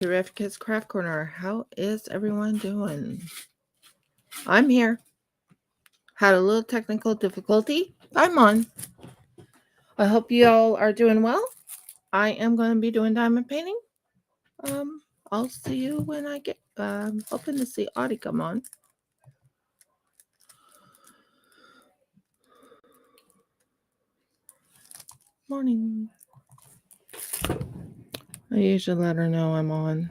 Terrific Kids Craft Corner. How is everyone doing? I'm here. Had a little technical difficulty. I'm on. I hope you all are doing well. I am going to be doing diamond painting. I'll see you when I get. Hoping to see Audie come on. Morning. I usually let her know I'm on.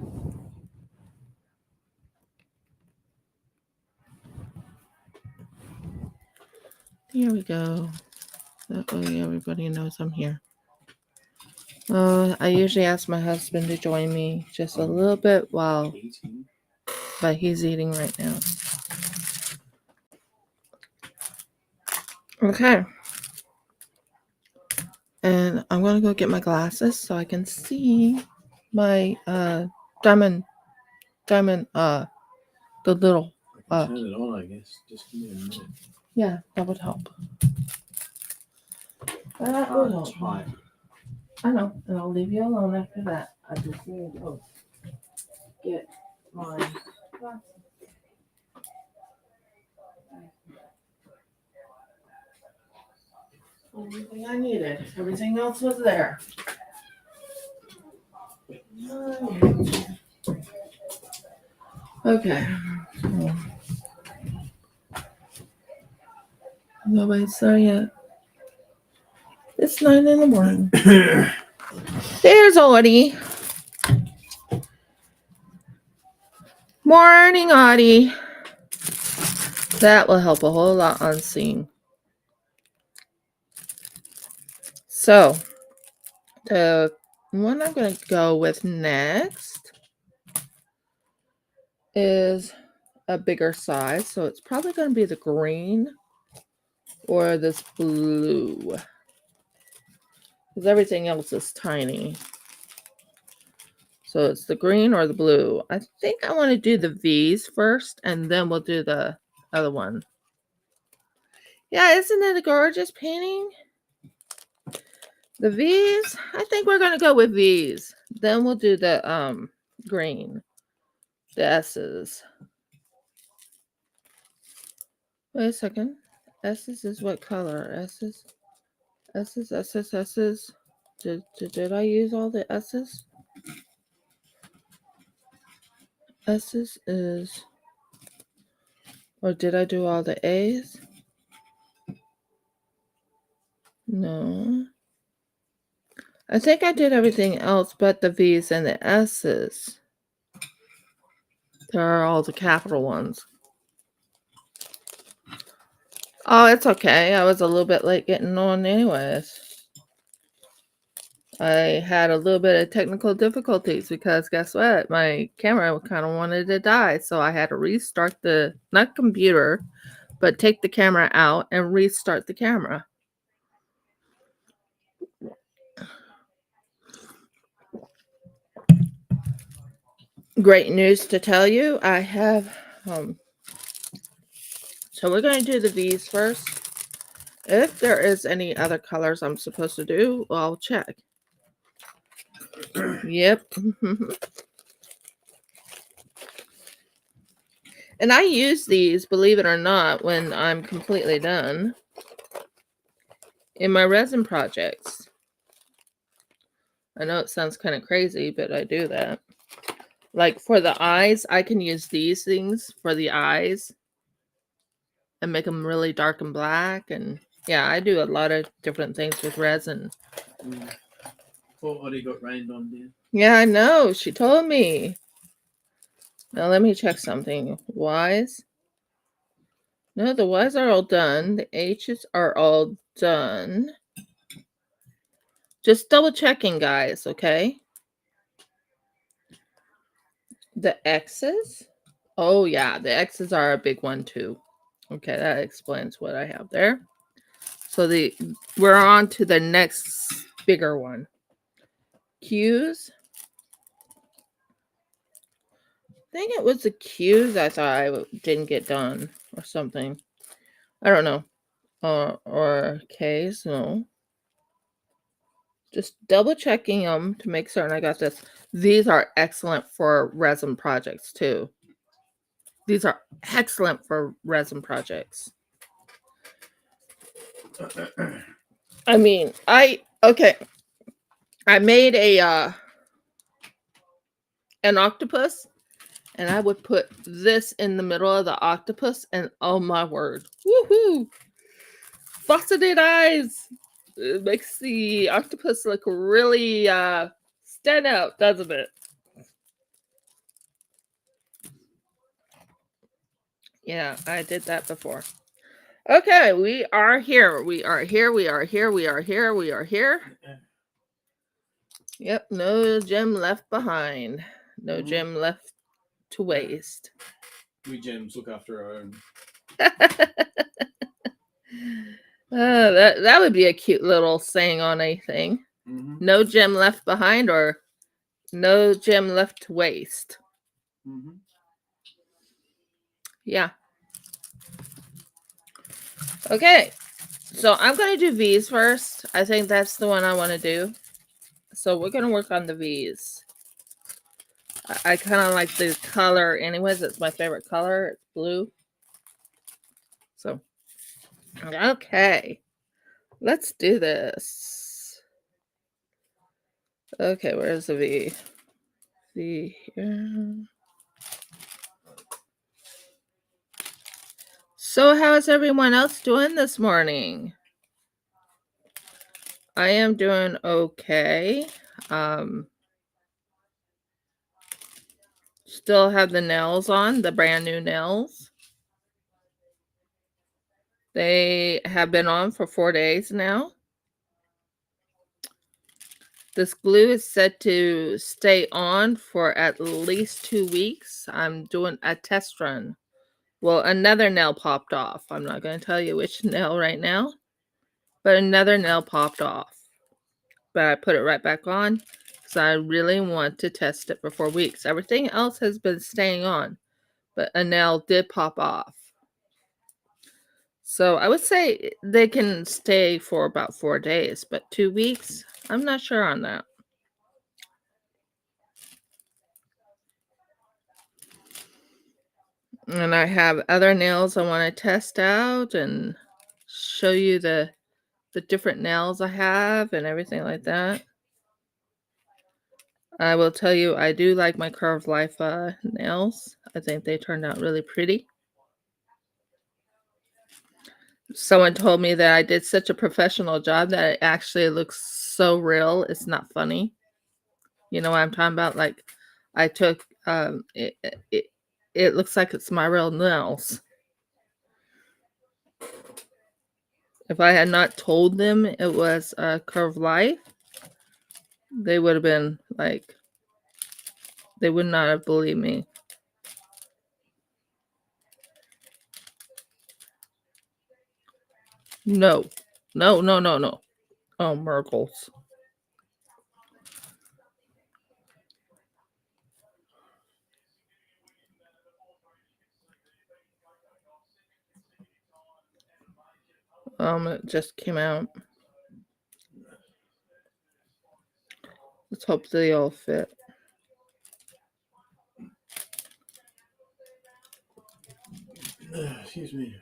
Here we go. That way everybody knows I'm here. I usually ask my husband to join me just a little bit but he's eating right now. Okay. And I'm going to go get my glasses so I can see my diamond, the little. Turn it on, I guess. Just give me a minute. Yeah, that would help. That would help. I know, and I'll leave you alone after that. I just need to get my glasses. Everything I needed. Everything else was there. Okay. Nobody's there yet. It's 9 in the morning. There's Audie. Morning, Audie. That will help a whole lot on seeing. So, the one I'm going to go with next is a bigger size. So, it's probably going to be the green or this blue. Because everything else is tiny. So, it's the green or the blue. I think I want to do the V's first, and then we'll do the other one. Yeah, isn't it a gorgeous painting? The V's, I think we're going to go with V's. Then we'll do the green. The S's. Wait a second. S's is what color? S's. Did I use all the S's? S's is... Or did I do all the A's? No. I think I did everything else but the V's and the S's. There are all the capital ones. Oh, it's okay. I was a little bit late getting on anyways. I had a little bit of technical difficulties because guess what? My camera kind of wanted to die. So I had to restart not computer, but take the camera out and restart the camera. Great news to tell you. I have, so we're going to do the V's first. If there is any other colors I'm supposed to do, I'll check. Yep. And I use these, believe it or not, when I'm completely done in my resin projects. I know it sounds kind of crazy, but I do that. Like for the eyes, I can use these things for the eyes and make them really dark and black. And yeah, I do a lot of different things with resin. Poor Audie got rained on, dear. Yeah, I know. She told me. Now let me check something. Y's. No, the Y's are all done. The H's are all done. Just double checking, guys, okay? The X's? Oh, yeah, the X's are a big one, too. Okay, that explains what I have there. So we're on to the next bigger one. Q's. I think it was the Q's I thought I didn't get done or something. I don't know. Or K's, no. Just double checking them to make certain I got this. These are excellent for resin projects too. These are excellent for resin projects. I mean, I made an octopus, and I would put this in the middle of the octopus, and oh my word, woohoo! Faceted eyes. It makes the octopus look really stand out, doesn't it? Yeah, I did that before. Okay, we are here. We are here. We are here. We are here. We are here. Yep, no gem left behind. No gem left to waste. We gems look after our own. That would be a cute little saying on a thing. Mm-hmm. No gem left behind, or no gem left to waste. Mm-hmm. Yeah. Okay, so I'm going to do V's first. I think that's the one I want to do. So we're going to work on the V's. I kind of like the color anyways. It's my favorite color. It's blue. So, okay. Let's do this. Okay, where's the V? V here. So how's everyone else doing this morning? I am doing okay. Still have the nails on, the brand new nails. They have been on for 4 days now. This glue is set to stay on for at least 2 weeks. I'm doing a test run. Well, another nail popped off. I'm not going to tell you which nail right now, but another nail popped off. But I put it right back on because I really want to test it for 4 weeks. Everything else has been staying on, but a nail did pop off. So I would say they can stay for about 4 days, but 2 weeks, I'm not sure on that. And I have other nails I want to test out and show you the different nails I have and everything like that. I will tell you, I do like my Curved Life nails. I think they turned out really pretty. Someone told me that I did such a professional job that it actually looks so real. It's not funny. You know what I'm talking about? Like, I took, it looks like it's my real nails. If I had not told them it was Curved Life, they would have been like, they would not have believed me. No. No, no, no, no. Oh, Merkles. It just came out. Let's hope they all fit. Excuse me.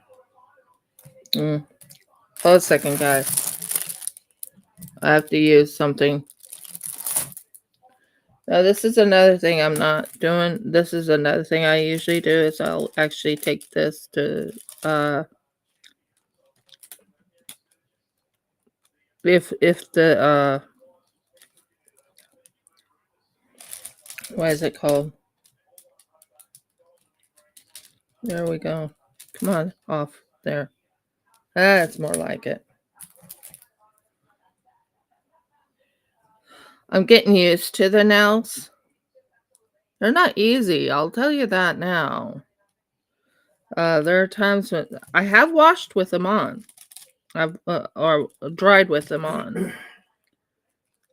Hold a second, guys. I have to use something. Now, this is another thing I'm not doing. This is another thing I usually do is I'll actually take this to, if the, what is it called? There we go. Come on, off there. That's more like it. I'm getting used to the nails. They're not easy, I'll tell you that now. There are times when I have washed with them on. I've or dried with them on.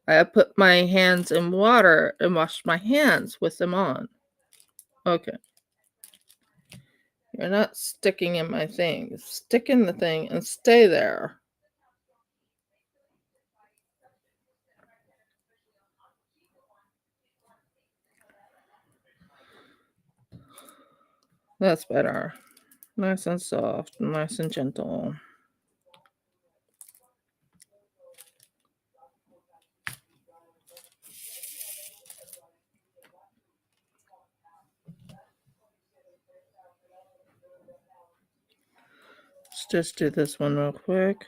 I have put my hands in water and washed my hands with them on. Okay. You're not sticking in my thing. Stick in the thing and stay there. That's better. Nice and soft, nice and gentle. Let's just do this one real quick.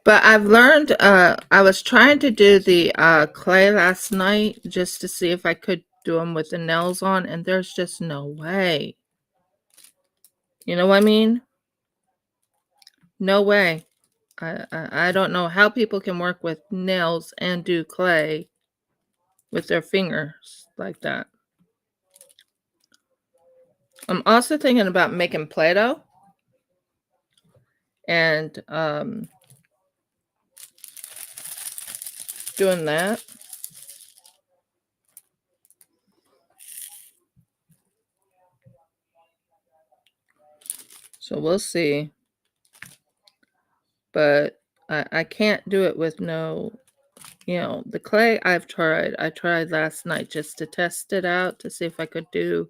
But I've learned, I was trying to do the clay last night just to see if I could do them with the nails on, and there's just no way. You know what I mean? No way. I don't know how people can work with nails and do clay with their fingers like that. I'm also thinking about making Play-Doh and doing that. So we'll see. But I can't do it with no, the clay I've tried. I tried last night just to test it out to see if I could do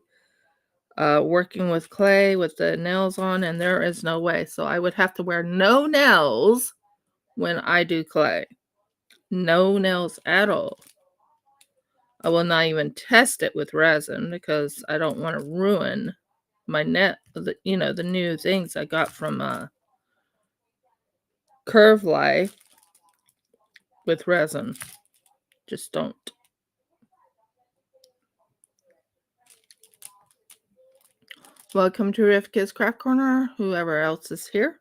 working with clay with the nails on, and there is no way. So I would have to wear no nails when I do clay. No nails at all. I will not even test it with resin because I don't want to ruin my the new things I got from Curve Life with resin. Just don't. Welcome to Rivka's Craft Corner, whoever else is here.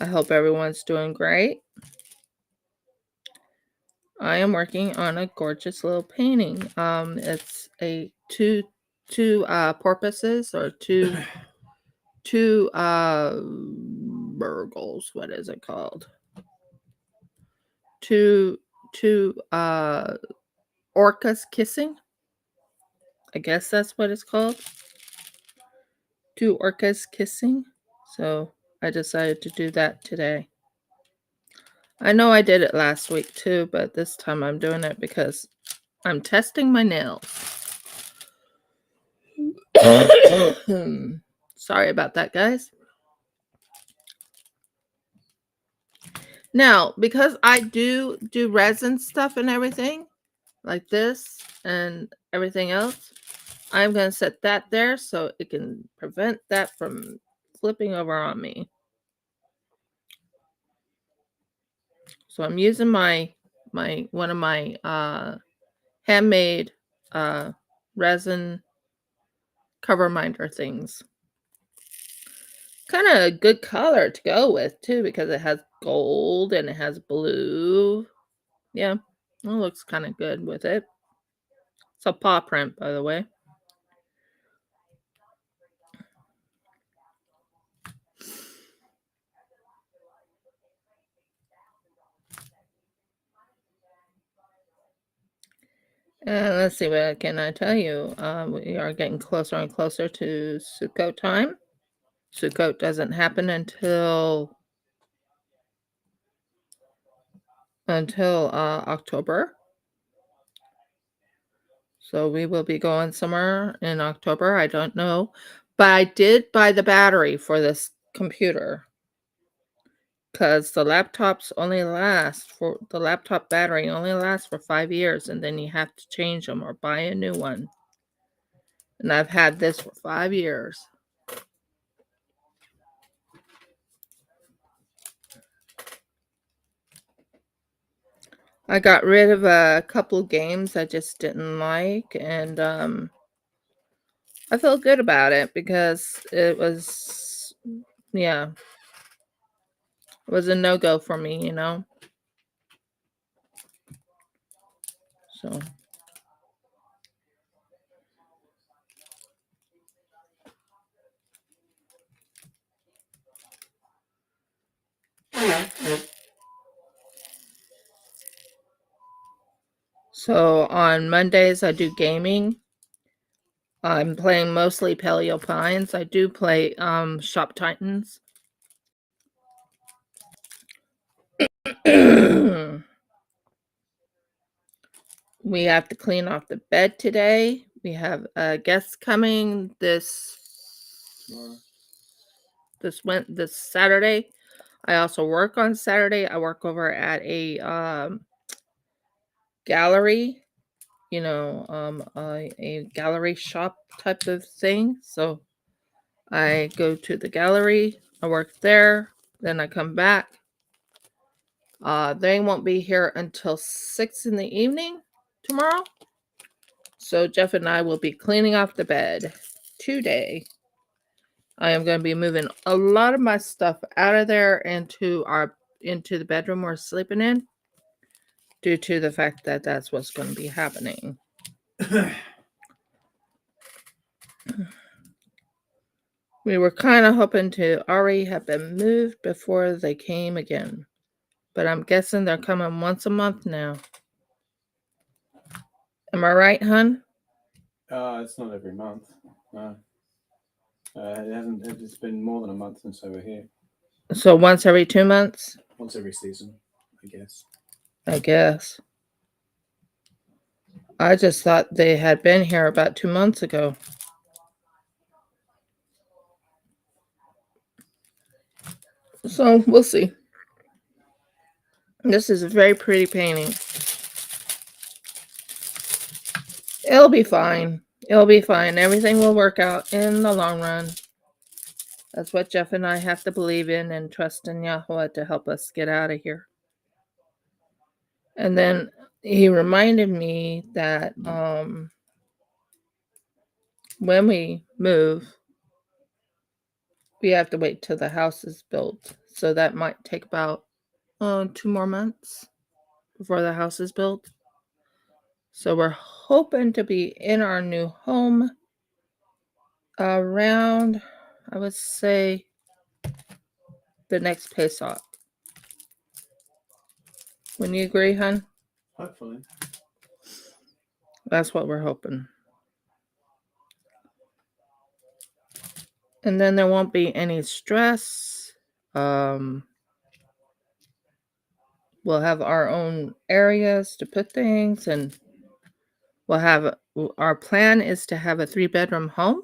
I hope everyone's doing great. I am working on a gorgeous little painting. It's a two porpoises or two burgles. What is it called? Two orcas kissing. I guess that's what it's called. Two orcas kissing. So I decided to do that today. I know I did it last week too, but this time I'm doing it because I'm testing my nails. Sorry about that, guys. Now, because I do resin stuff and everything, like this and everything else, I'm going to set that there so it can prevent that from flipping over on me. So I'm using one of my handmade resin cover minder things. Kind of a good color to go with too because it has gold and it has blue. Yeah, it looks kind of good with it. It's a paw print, by the way. Let's see, what can I tell you? We are getting closer and closer to Sukkot time. Sukkot doesn't happen until October. So we will be going somewhere in October. I don't know. But I did buy the battery for this computer. Because the laptop battery only lasts for 5 years, and then you have to change them or buy a new one. And I've had this for 5 years. I got rid of a couple games I just didn't like, and I feel good about it because it was a no-go for me, So So on Mondays, I do gaming. I'm playing mostly Paleo Pines. I do play Shop Titans. We have to clean off the bed today. We have guests coming this Saturday. I also work on Saturday. I work over at a gallery, a gallery shop type of thing. So I go to the gallery, I work there, then I come back. They won't be here until 6 in the evening tomorrow. So Jeff and I will be cleaning off the bed today. I am going to be moving a lot of my stuff out of there into the bedroom we're sleeping in, due to the fact that that's what's going to be happening. We were kind of hoping to already have been moved before they came again, but I'm guessing they're coming once a month now. Am I right, hun? It's not every month. No. It hasn't. It's been more than a month since they were here. So once every 2 months? Once every season, I guess. I guess. I just thought they had been here about 2 months ago. So we'll see. This is a very pretty painting. It'll be fine. It'll be fine. Everything will work out in the long run. That's what Jeff and I have to believe in and trust in Yahweh to help us get out of here. And then he reminded me that when we move, we have to wait till the house is built. So that might take about 2 more months before the house is built. So we're hoping to be in our new home around, I would say, the next Pesach. Wouldn't you agree, hun? Hopefully. That's what we're hoping. And then there won't be any stress. We'll have our own areas to put things, and our plan is to have a 3-bedroom home.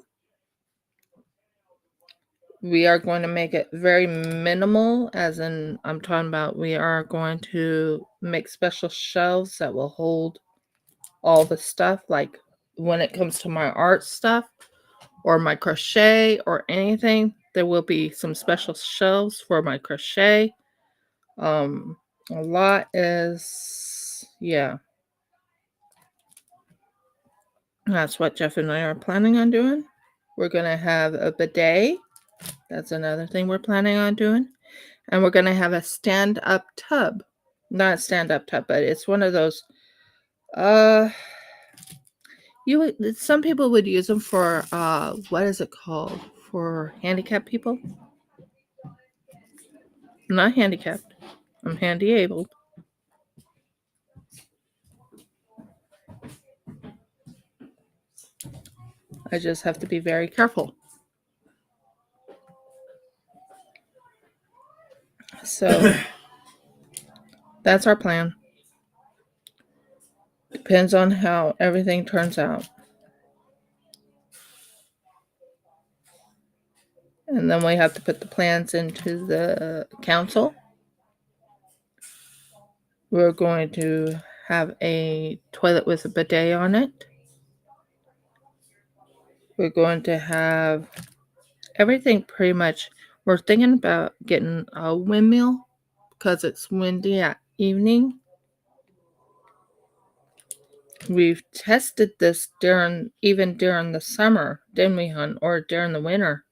We are going to make it very minimal, as in I'm talking about we are going to make special shelves that will hold all the stuff, like when it comes to my art stuff or my crochet or anything, there will be some special shelves for my crochet. A lot is, yeah. That's what Jeff and I are planning on doing. We're going to have a bidet. That's another thing we're planning on doing. And we're going to have a stand-up tub. Not a stand-up tub, but it's one of those, some people would use them for, what is it called? For handicapped people? I'm not handicapped. I'm handy-abled. I just have to be very careful. So that's our plan. Depends on how everything turns out. And then we have to put the plans into the council. We're going to have a toilet with a bidet on it. We're going to have everything pretty much. We're thinking about getting a windmill because it's windy at evening. We've tested this even during the summer, didn't we, hon? Or during the winter.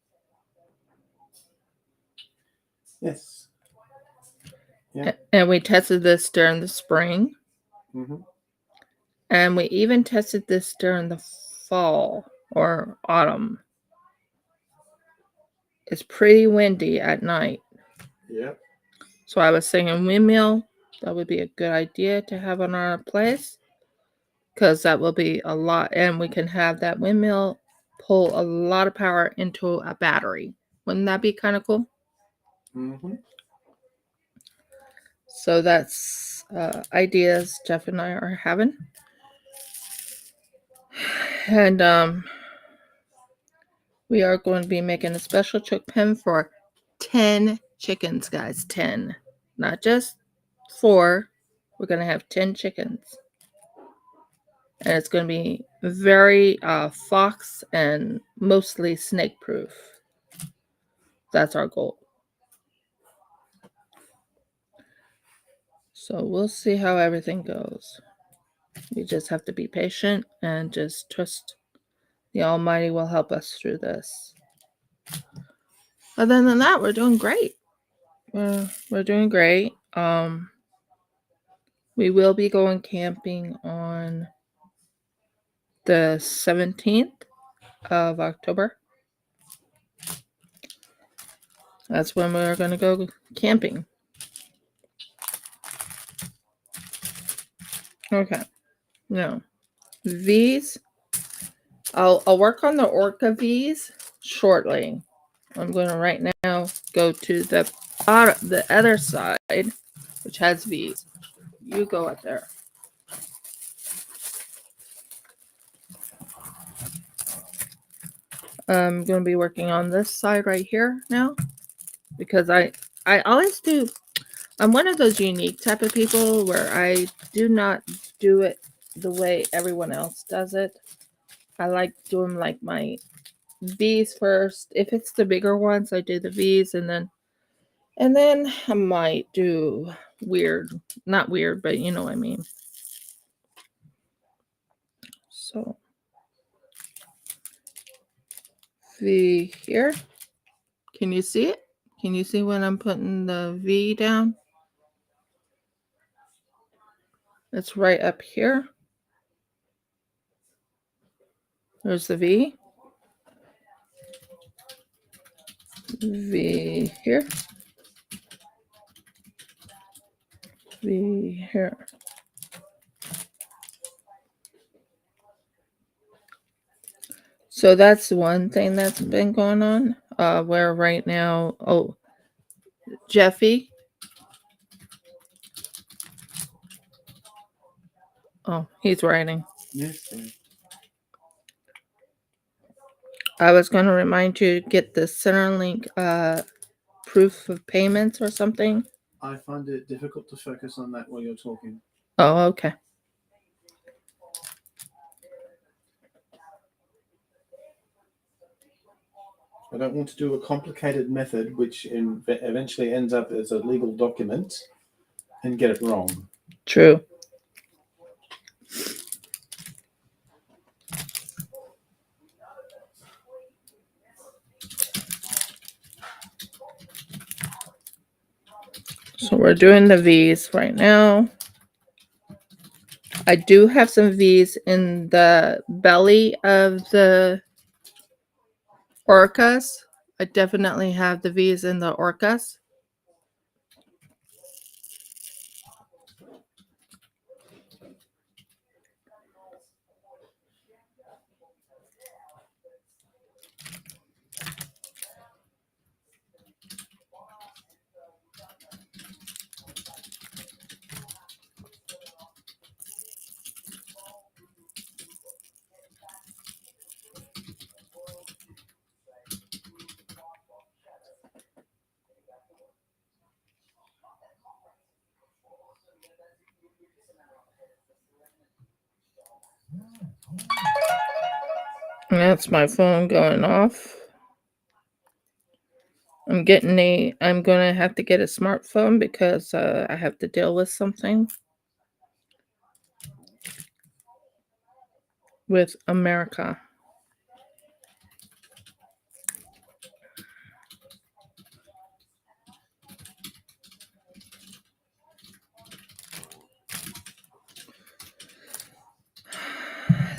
Yes. Yeah. And we tested this during the spring. Mm-hmm. And we even tested this during the fall or autumn. It's pretty windy at night. Yep. So I was thinking windmill, that would be a good idea to have on our place. because that will be a lot, and we can have that windmill pull a lot of power into a battery. Wouldn't that be kind of cool? Mm-hmm. So that's ideas Jeff and I are having. And we are going to be making a special chook pen for 10 chickens, guys. 10. Not just 4. We're going to have 10 chickens. And it's going to be very fox and mostly snake proof. That's our goal. So we'll see how everything goes. We just have to be patient and just trust the Almighty will help us through this. Other than that, we're doing great. We're doing great. We will be going camping on the 17th of October. That's when we're going to go camping. Okay. Now, V's. I'll work on the orca V's shortly. I'm going to right now go to the other side, which has V's. You go up there. I'm going to be working on this side right here now, because I always do. I'm one of those unique type of people where I do not do it the way everyone else does it. I like doing like my V's first. If it's the bigger ones, I do the V's, and then I might do not weird, but you know what I mean. So V here. Can you see it? Can you see when I'm putting the V down? It's right up here. There's the V. V here. V here. So that's one thing that's been going on. Where right now, Jeffy. Oh, he's writing. Yes. Yeah. I was going to remind you to get the Centerlink proof of payments or something. I find it difficult to focus on that while you're talking. Oh, okay. I don't want to do a complicated method which eventually ends up as a legal document and get it wrong. True. So we're doing the V's right now. I do have some V's in the belly of the orcas. I definitely have the V's in the orcas. That's my phone going off. I'm going to have to get a smartphone because I have to deal with something with America.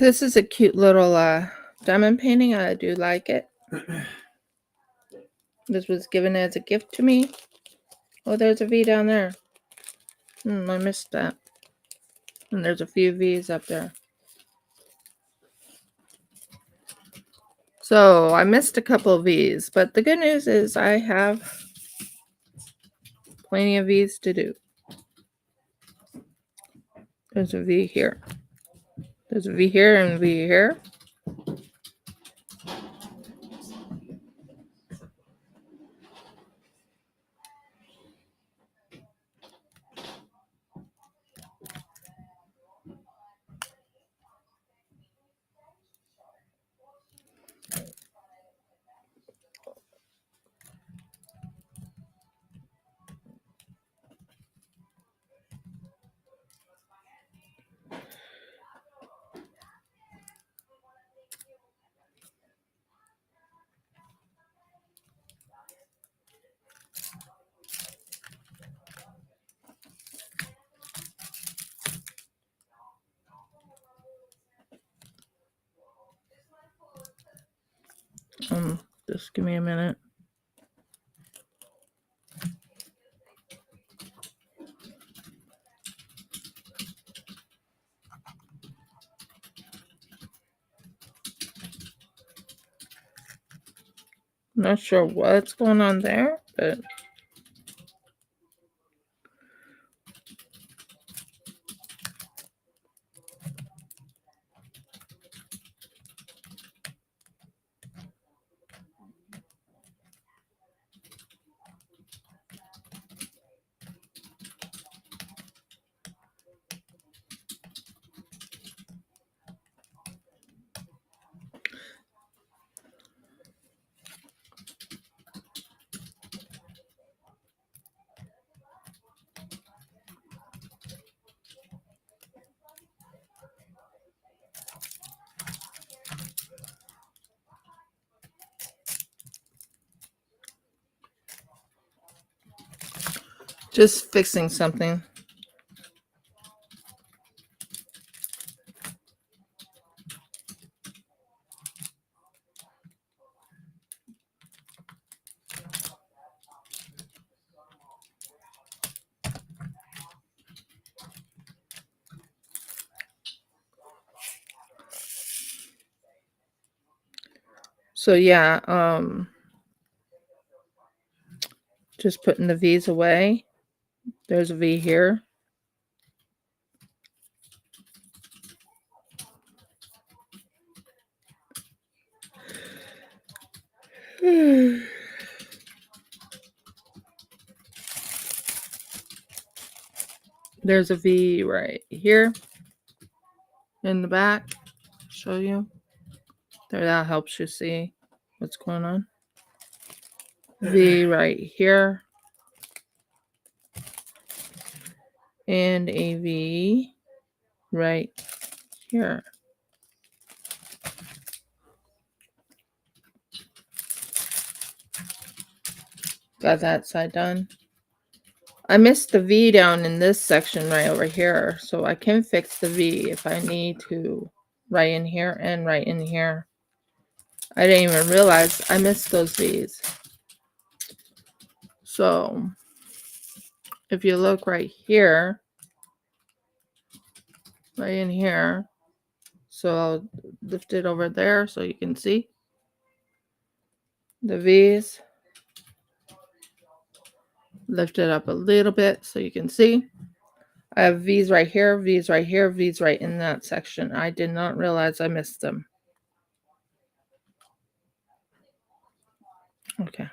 This is a cute little diamond painting. I do like it. This was given as a gift to me. Oh, there's a V down there. I missed that. And there's a few V's up there. So I missed a couple of V's, but the good news is I have plenty of V's to do. There's a V here. There's a V here and a V here. Just give me a minute. Not sure what's going on there, but just fixing something. So yeah, just putting the V's away. There's a V here. There's a V right here in the back. Show you. There, that helps you see what's going on. V right here. And a V right here. Got that side done. I missed the V down in this section right over here, so I can fix the V if I need to. Right in here and right in here. I didn't even realize I missed those V's. So if you look right here, right in here, so I'll lift it over there so you can see the V's. Lift it up a little bit so you can see. I have V's right here, V's right here, V's right in that section. I did not realize I missed them. Okay.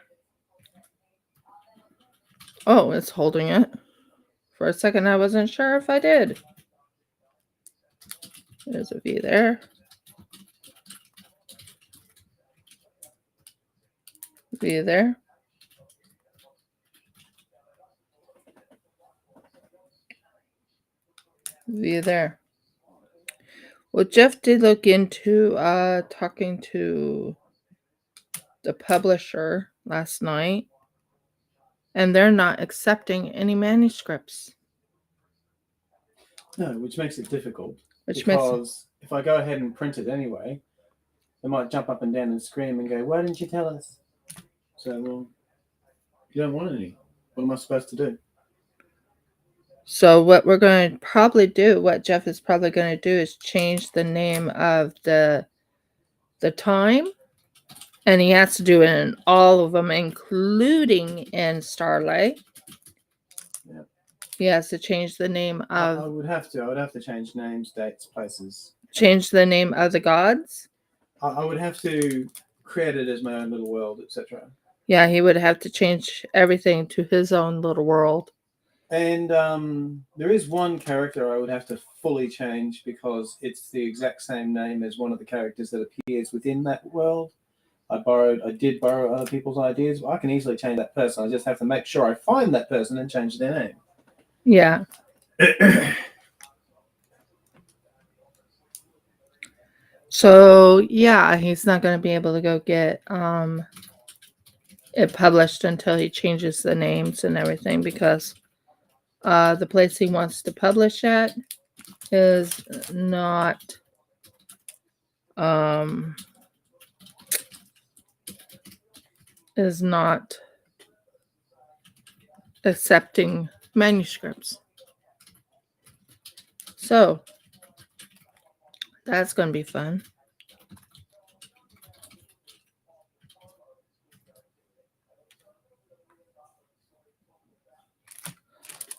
Oh, it's holding it. For a second, I wasn't sure if I did. There's a V there. V there. V there. Well, Jeff did look into talking to the publisher last night, and they're not accepting any manuscripts. No, which makes it difficult. Which because if I go ahead and print it anyway, they might jump up and down and scream and go, "Why didn't you tell us?" So, well, you don't want any. What am I supposed to do? So what we're going to probably do, what Jeff is probably going to do, is change the name of the time And he has to do it in all of them, including in Starlight. Yep. He has to change the name I of would have to. I would have to change names, dates, places. change the name of the gods. I would have to create it as my own little world, etc. Yeah, he would have to change everything to his own little world. And there is one character I would have to fully change because it's the exact same name as one of the characters that appears within that world. I did borrow other people's ideas. I can easily change that person. I just have to make sure I find that person and change their name. Yeah. So yeah, he's not going to be able to go get it published until he changes the names and everything, because the place he wants to publish at is not accepting manuscripts. So that's going to be fun.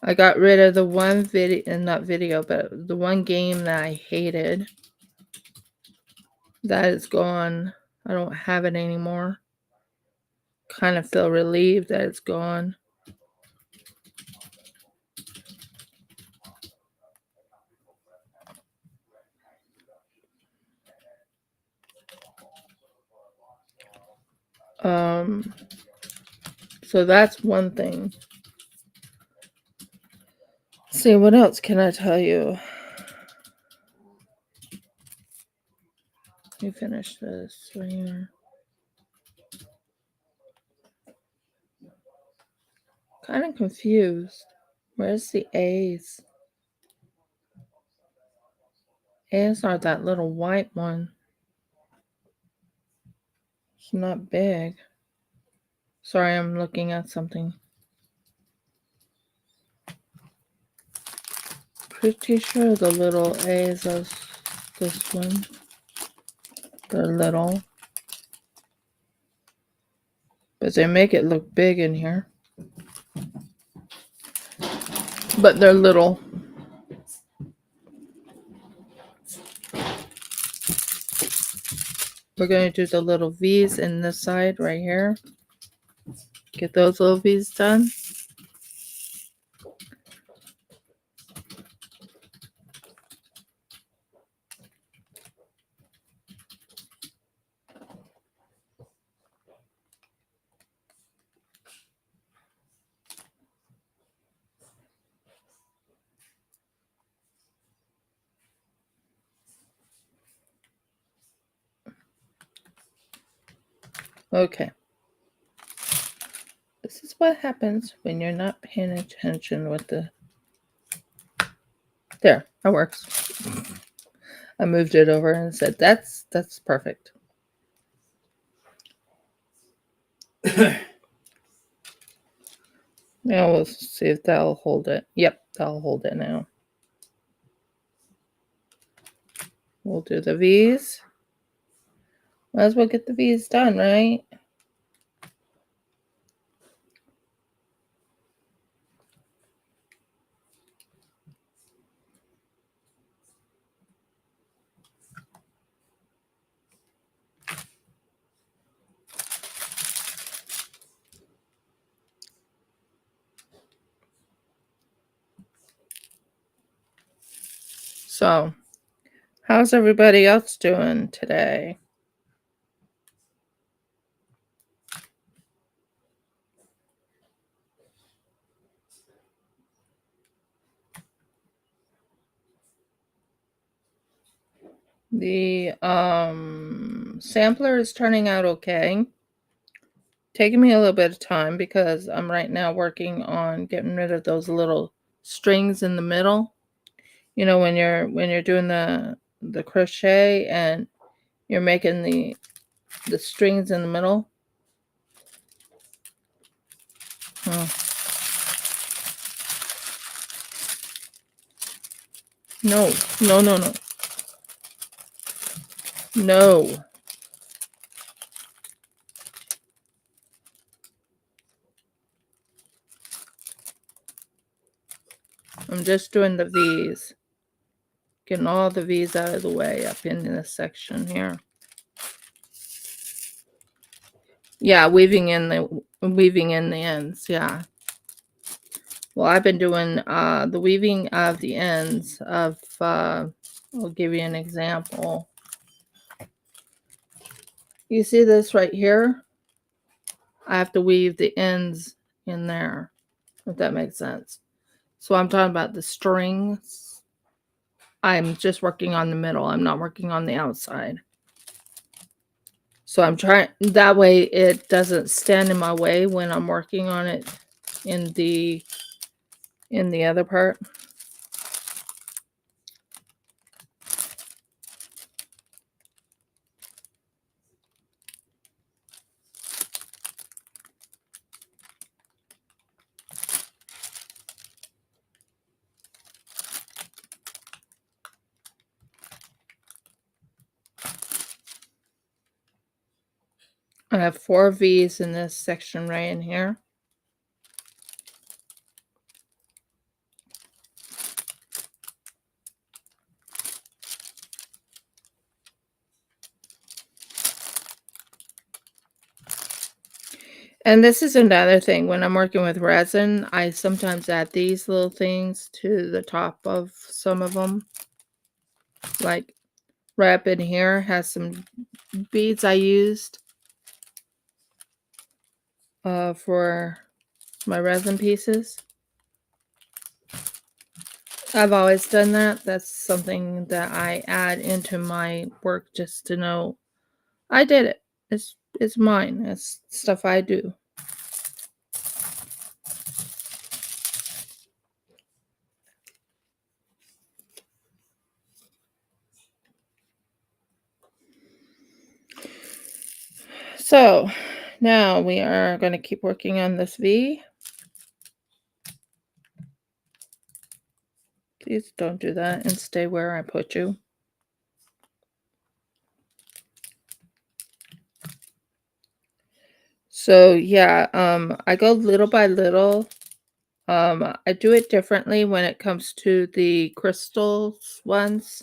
I got rid of the one video, not video, but the one game that I hated. That is gone. I don't have it anymore. Kind of feel relieved that it's gone. So that's one thing. Let's see, what else can I tell you? Let me finish this right here. Kind of confused. Where's the A's? A's are that little white one. It's not big. Sorry, I'm looking at something. Pretty sure the little A's are this one. They're little. But they make it look big in here. But they're little. We're going to do the little V's in this side right here. Get those little V's done. Okay. This is what happens when you're not paying attention with the... There, that works. I moved it over and said, that's perfect. Now we'll see if that'll hold it. Yep, that'll hold it now. We'll do the V's. Might as well get the V's done, right? So, how's everybody else doing today? The sampler is turning out okay. Taking me a little bit of time because I'm right now working on getting rid of those little strings in the middle. You know, when you're doing the crochet and you're making the strings in the middle. No. No. I'm just doing the V's. Getting all the V's out of the way up in this section here. Yeah, weaving in the ends, yeah. Well, I've been doing the weaving of the ends of, I'll give you an example. You see this right here? I have to weave the ends in there, if that makes sense. So I'm talking about the strings. I'm just working on the middle. I'm not working on the outside. So I'm trying, that way it doesn't stand in my way when I'm working on it in the other part. I have 4 V's in this section right in here. And this is another thing. When I'm working with resin, I sometimes add these little things to the top of some of them. Like right up in here has some beads I used for my resin pieces. I've always done that. That's something that I add into my work just to know I did it. It's mine. It's stuff I do. So now we are going to keep working on this V. Please don't do that and stay where I put you. So yeah, I go little by little. I do it differently when it comes to the crystals ones.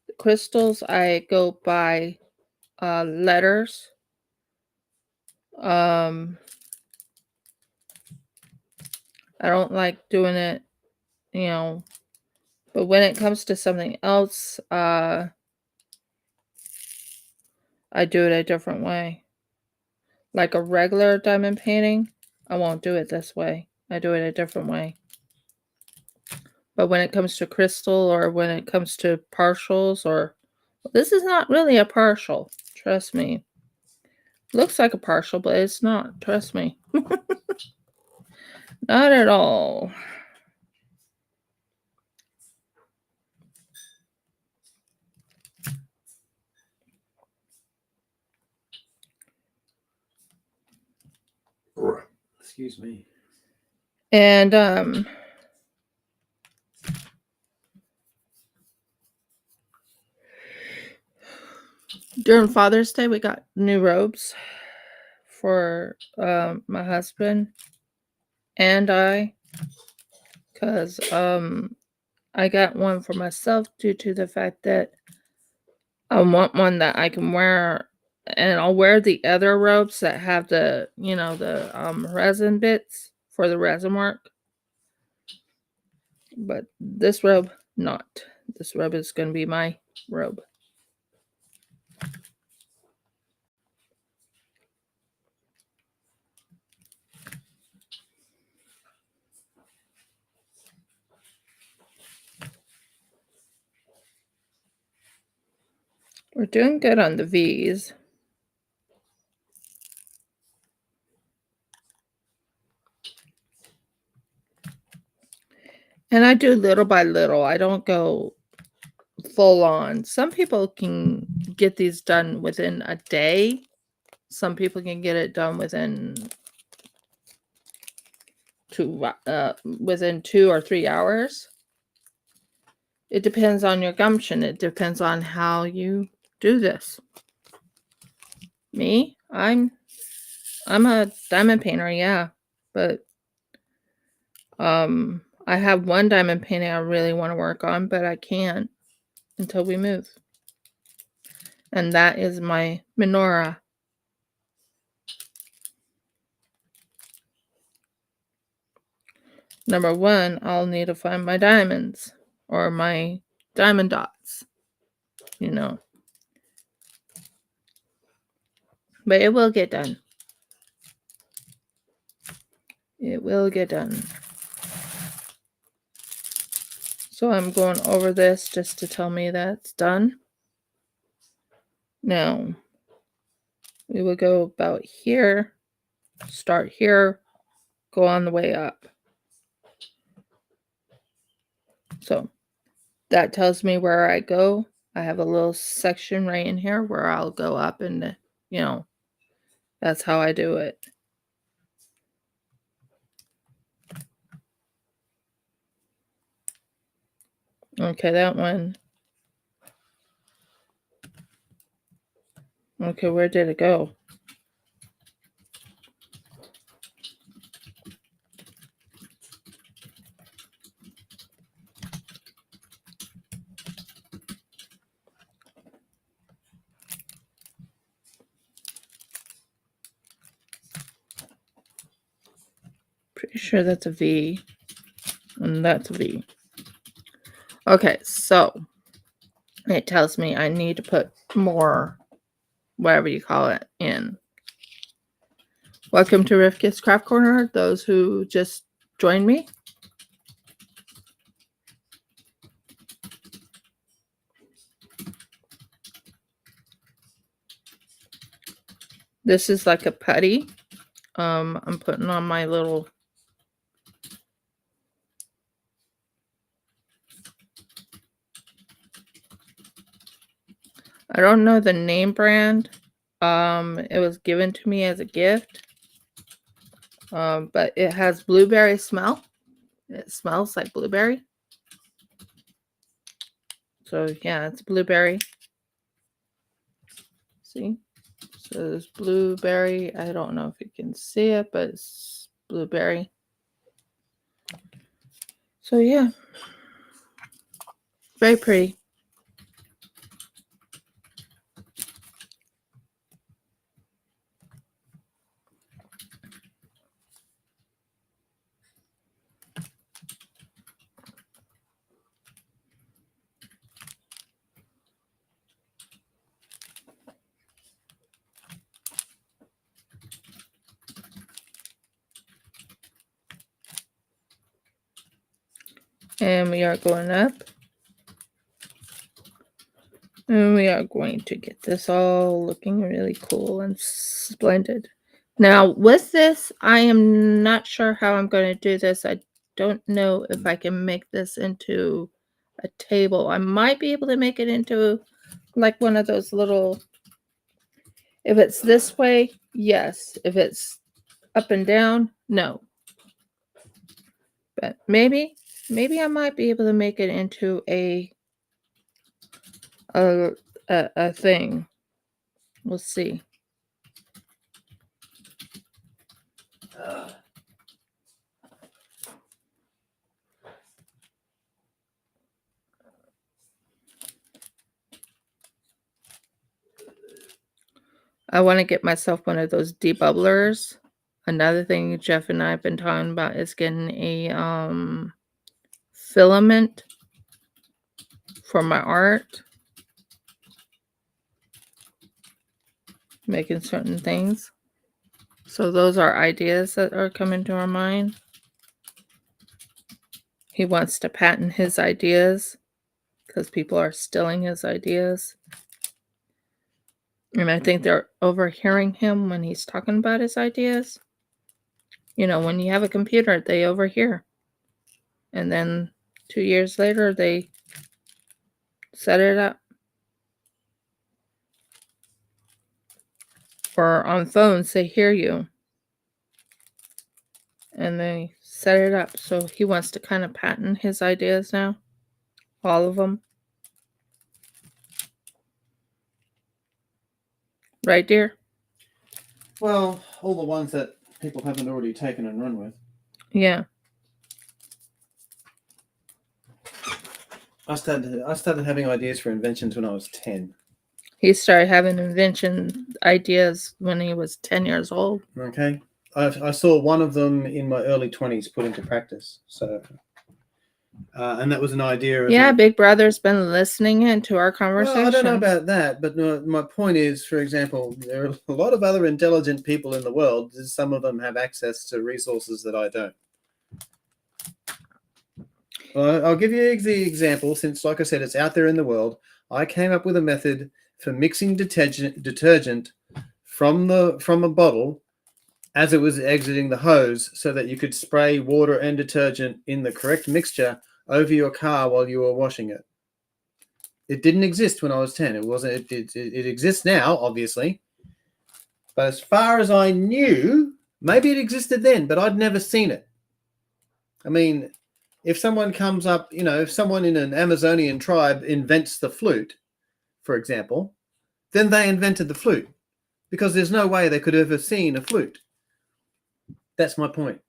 The crystals, I go by letters. I don't like doing it, you know, but when it comes to something else, I do it a different way. Like a regular diamond painting, I won't do it this way. I do it a different way. But when it comes to crystal or when it comes to partials, or this is not really a partial, trust me. Looks like a partial, but it's not, trust me. Not at all. Excuse me. And during Father's Day, we got new robes for my husband and I, because I got one for myself due to the fact that I want one that I can wear, and I'll wear the other robes that have the, you know, the resin bits for the resin work. But this robe, not. This robe is going to be my robe. We're doing good on the V's. And I do little by little. I don't go full on. Some people can get these done within a day. Some people can get it done within 2 or 3 hours. It depends on your gumption. It depends on how you do this. Me, I'm a diamond painter, yeah, but I have one diamond painting I really want to work on, but I can't until we move. And that is my menorah. Number one, I'll need to find my diamonds or my diamond dots, you know. But it will get done. It will get done. So I'm going over this just to tell me that it's done. Now, we will go about here, start here, go on the way up. So that tells me where I go. I have a little section right in here where I'll go up and, you know, that's how I do it. Okay, that one. Okay, where did it go? Pretty sure that's a V. And that's a V. Okay, so it tells me I need to put more, whatever you call it, in. Welcome to Rifka's Craft Corner, those who just joined me. This is like a putty. I'm putting on my little I don't know the name brand. It was given to me as a gift. But it has blueberry smell. It smells like blueberry. So yeah, it's blueberry. See? So there's blueberry. I don't know if you can see it, but it's blueberry. So yeah. Very pretty. And we are going up. And we are going to get this all looking really cool and splendid. Now, with this, I am not sure how I'm going to do this. I don't know if I can make this into a table. I might be able to make it into like one of those little... If it's this way, yes. If it's up and down, no. But maybe I might be able to make it into a thing. We'll see. I want to get myself one of those debubblers. Another thing Jeff and I have been talking about is getting a filament for my art. Making certain things. So those are ideas that are coming to our mind. He wants to patent his ideas because people are stealing his ideas. And I think they're overhearing him when he's talking about his ideas. You know, when you have a computer, they overhear. And then 2 years later, they set it up. Or on phones, they hear you. And they set it up. So he wants to kind of patent his ideas now. All of them. Right, dear? Well, all the ones that people haven't already taken and run with. Yeah. I started having ideas for inventions when I was 10. He started having invention ideas when he was 10 years old. Okay. I saw one of them in my early 20s put into practice. So, and that was an idea of Yeah, Big Brother's been listening into our conversations. Well, I don't know about that, but my point is, for example, there are a lot of other intelligent people in the world. Some of them have access to resources that I don't. Well, I'll give you the example, since, like I said, it's out there in the world. I came up with a method for mixing detergent from a bottle as it was exiting the hose, so that you could spray water and detergent in the correct mixture over your car while you were washing it. It didn't exist when I was 10. It wasn't. It exists now, obviously. But as far as I knew, maybe it existed then, but I'd never seen it. I mean, if someone comes up, if someone in an Amazonian tribe invents the flute, for example, then they invented the flute, because there's no way they could have ever seen a flute. That's my point.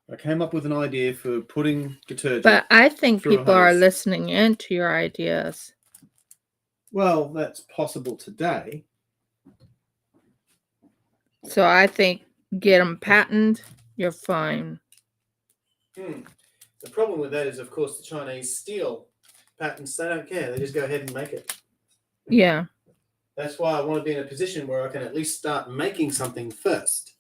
I came up with an idea for putting detergent. But I think through a people are hose. listening into your ideas. Well, that's possible today. So I think get them patented, you're fine. The problem with that is, of course, the Chinese steal patents. They don't care. They just go ahead and make it. Yeah. That's why I want to be in a position where I can at least start making something first.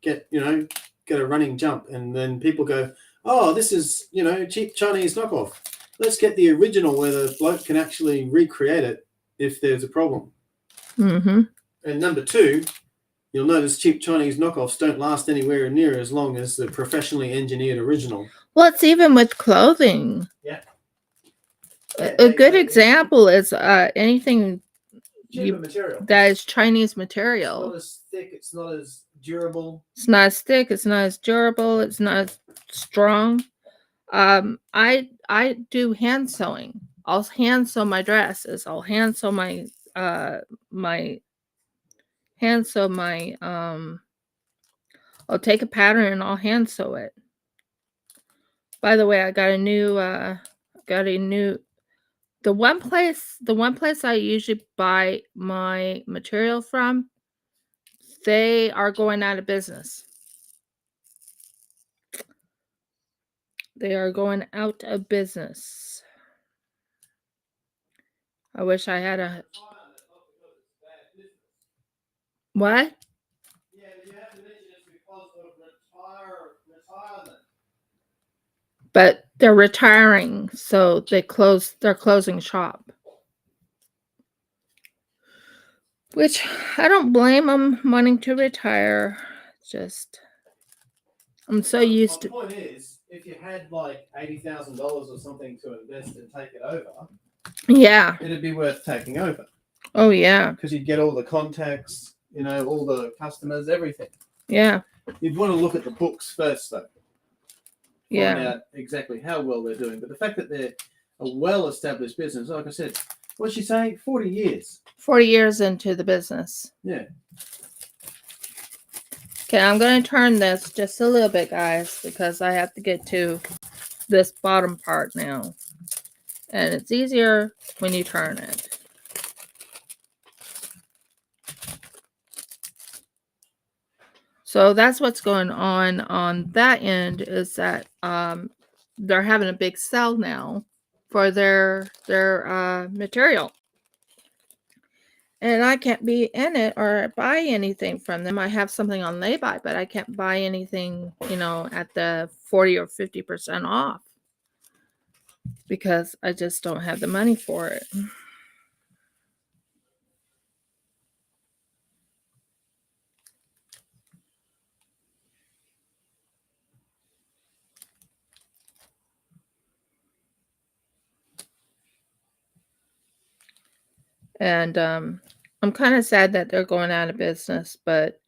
Get a running jump, and then people go, oh, this is, cheap Chinese knockoff. Let's get the original where the bloke can actually recreate it if there's a problem. Mm-hmm. And number two, you'll notice cheap Chinese knockoffs don't last anywhere near as long as the professionally engineered original. Well, it's even with clothing. Yeah. A good example is anything Material. that is Chinese It's material. not as thick. It's not as durable. It's not as thick. It's not as durable. It's not as strong. I do hand sewing. I'll hand sew my dresses. I'll hand sew my I'll take a pattern and I'll hand sew it. By the way, I got a new the one place I usually buy my material from, they are going out of business. They are going out of business. I wish I had a what? Yeah, you have to mention it's because of retirement. But they're retiring, so they're closing shop. Which I don't blame them wanting to retire. Just I'm so used to. My point is, if you had like $80,000 or something to invest and take it over, Yeah. it'd be worth taking over. Oh yeah. Because you'd get all the contacts, all the customers, everything. Yeah. You'd want to look at the books first, though. Yeah. Find out exactly how well they're doing. But the fact that they're a well-established business, like I said, what's she saying? 40 years. 40 years into the business. Yeah. Okay, I'm going to turn this just a little bit, guys, because I have to get to this bottom part now. And it's easier when you turn it. So that's what's going on that end, is that they're having a big sale now for their material. And I can't be in it or buy anything from them. I have something on lay-by, but I can't buy anything, at the 40 or 50% off, because I just don't have the money for it. And I'm kind of sad that they're going out of business, but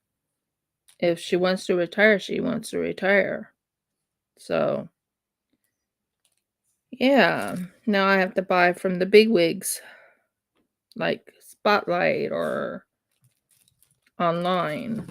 if she wants to retire, she wants to retire. So, yeah, now I have to buy from the big wigs, like Spotlight or online.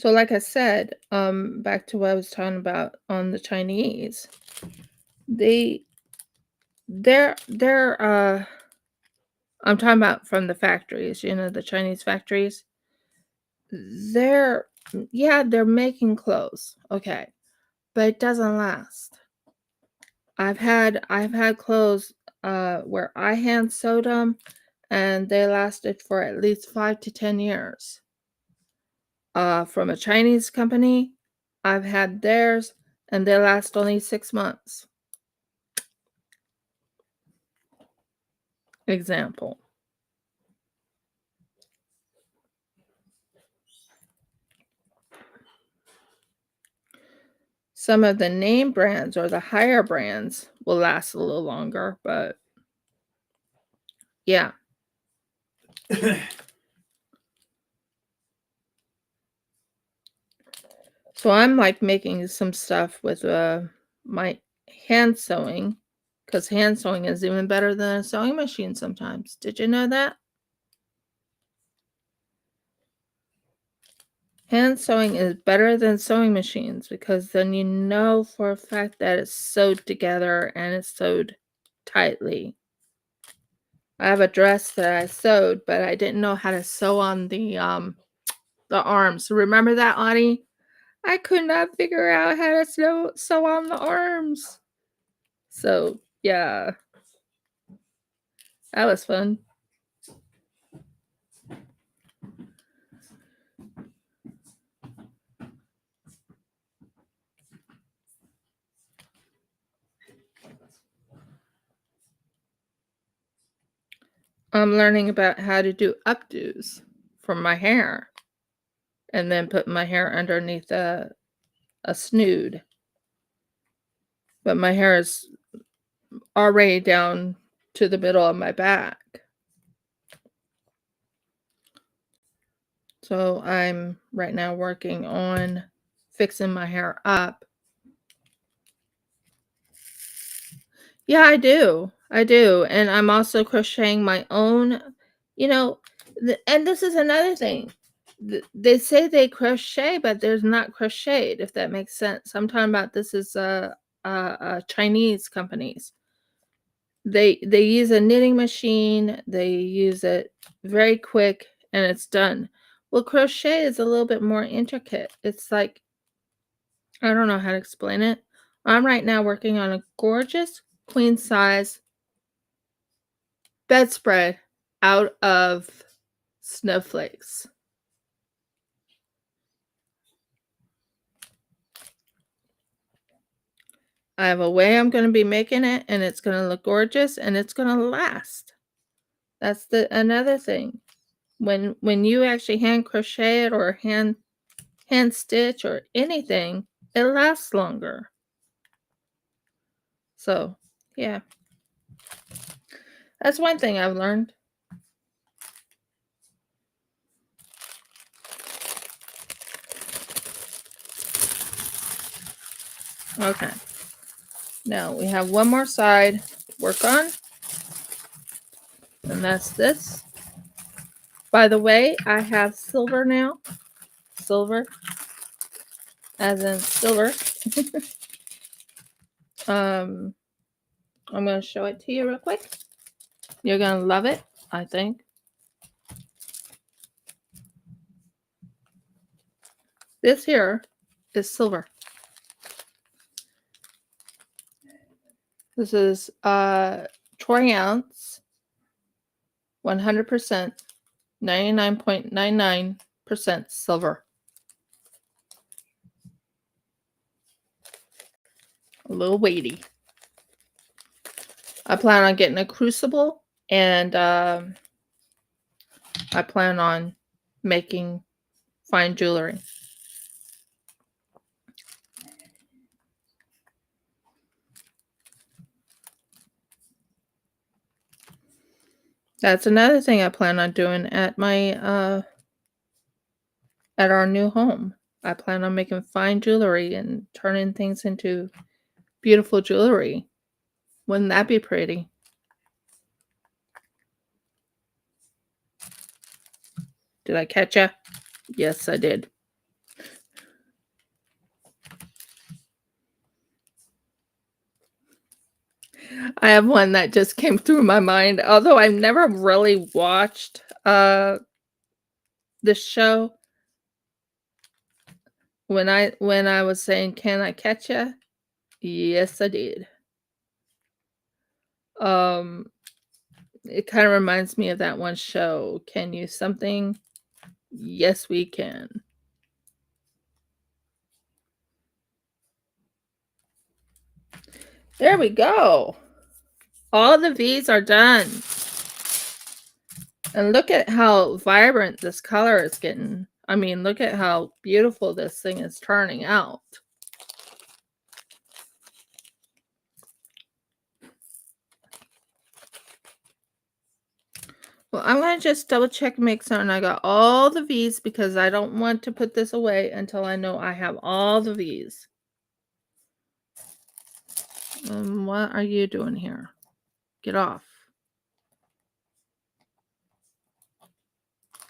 So like I said, back to what I was talking about on the Chinese, they're I'm talking about from the factories, the Chinese factories. They're they're making clothes, okay, but it doesn't last. I've had clothes where I hand sewed them and they lasted for at least 5 to 10 years. From a Chinese company, I've had theirs and they last only 6 months. Example. Some of the name brands or the higher brands will last a little longer, but yeah. So I'm like making some stuff with my hand sewing, because hand sewing is even better than a sewing machine sometimes. Did you know that? Hand sewing is better than sewing machines because then you know for a fact that it's sewed together and it's sewed tightly. I have a dress that I sewed, but I didn't know how to sew on the arms. Remember that, Audie? I could not figure out how to sew on the arms. So, yeah. That was fun. I'm learning about how to do updos for my hair and then put my hair underneath a snood. But my hair is already down to the middle of my back. So I'm right now working on fixing my hair up. Yeah, I do. I do. And I'm also crocheting my own, and this is another thing. They say they crochet, but there's not crocheted, if that makes sense. I'm talking about this is Chinese companies. They use a knitting machine. They use it very quick and it's done. Well, crochet is a little bit more intricate. It's like, I don't know how to explain it. I'm right now working on a gorgeous queen size bedspread out of snowflakes. I have a way I'm going to be making it and it's going to look gorgeous and it's going to last. That's another thing. When you actually hand crochet it or hand stitch or anything, it lasts longer. So, yeah. That's one thing I've learned. Okay. Now we have one more side to work on. And that's this. By the way, I have silver now. Silver. As in silver. I'm going to show it to you real quick. You're going to love it, I think. This here is silver. This is 20 ounce, 100%, 99.99% silver. A little weighty. I plan on getting a crucible and I plan on making fine jewelry. That's another thing I plan on doing at my at our new home. I plan on making fine jewelry and turning things into beautiful jewelry. Wouldn't that be pretty? Did I catch ya? Yes, I did. I have one that just came through my mind, although I've never really watched this show. When I was saying, "Can I catch ya?" Yes, I did. It kind of reminds me of that one show. Can you something? Yes, we can. There we go. All the V's are done. And look at how vibrant this color is getting. I mean, look at how beautiful this thing is turning out. Well, I'm going to just double check and make certain I got all the V's because I don't want to put this away until I know I have all the V's. What are you doing here? Get off.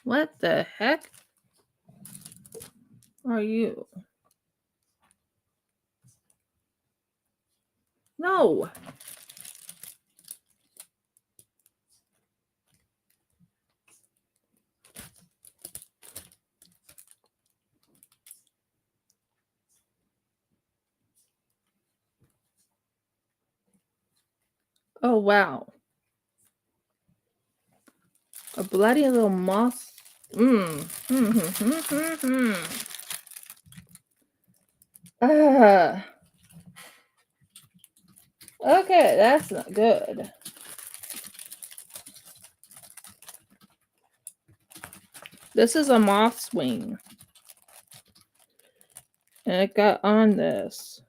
What the heck are you? No. Oh, wow. A bloody little moss. Ah. Okay, that's not good. This is a moth's wing. And it got on this.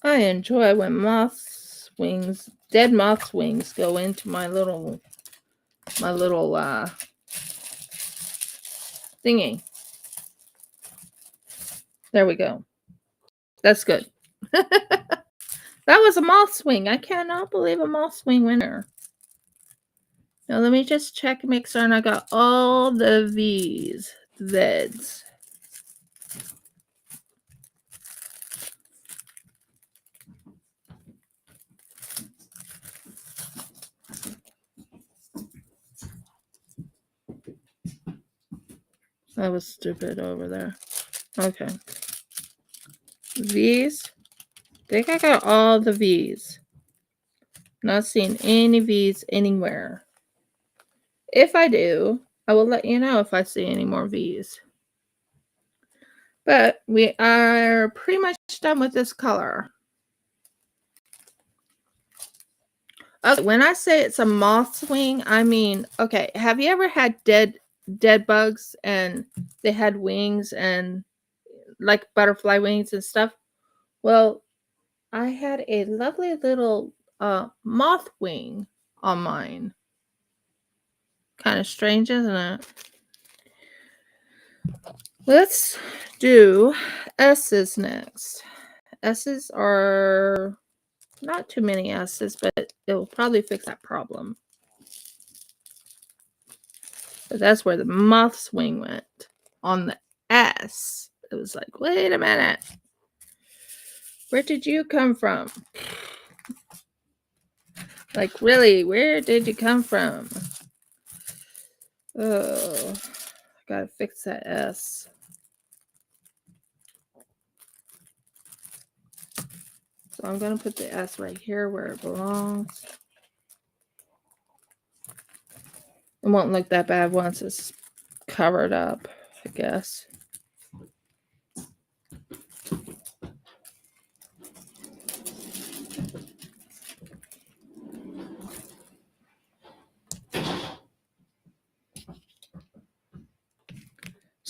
I enjoy when moth's wings, dead moth's wings, go into my little thingy. There we go. That's good. That was a moth's wing. I cannot believe a moth's wing winner. Now let me just check and make sure I got all the V's, Z's. That was stupid over there. Okay. V's. I think I got all the V's. Not seeing any V's anywhere. If I do, I will let you know if I see any more V's. But we are pretty much done with this color. Okay, when I say it's a moth's wing, I mean, okay, have you ever had dead bugs and they had wings and like butterfly wings and stuff? Well, I had a lovely little moth wing on mine. Kind of strange, isn't it? Let's do S's next. S's are not too many S's, but it will probably fix that problem. But that's where the moth's wing went. On the S, it was like, wait a minute. Where did you come from? Like, really, where did you come from? Oh, I gotta fix that S. So I'm gonna put the S right here where it belongs. It won't look that bad once it's covered up, I guess.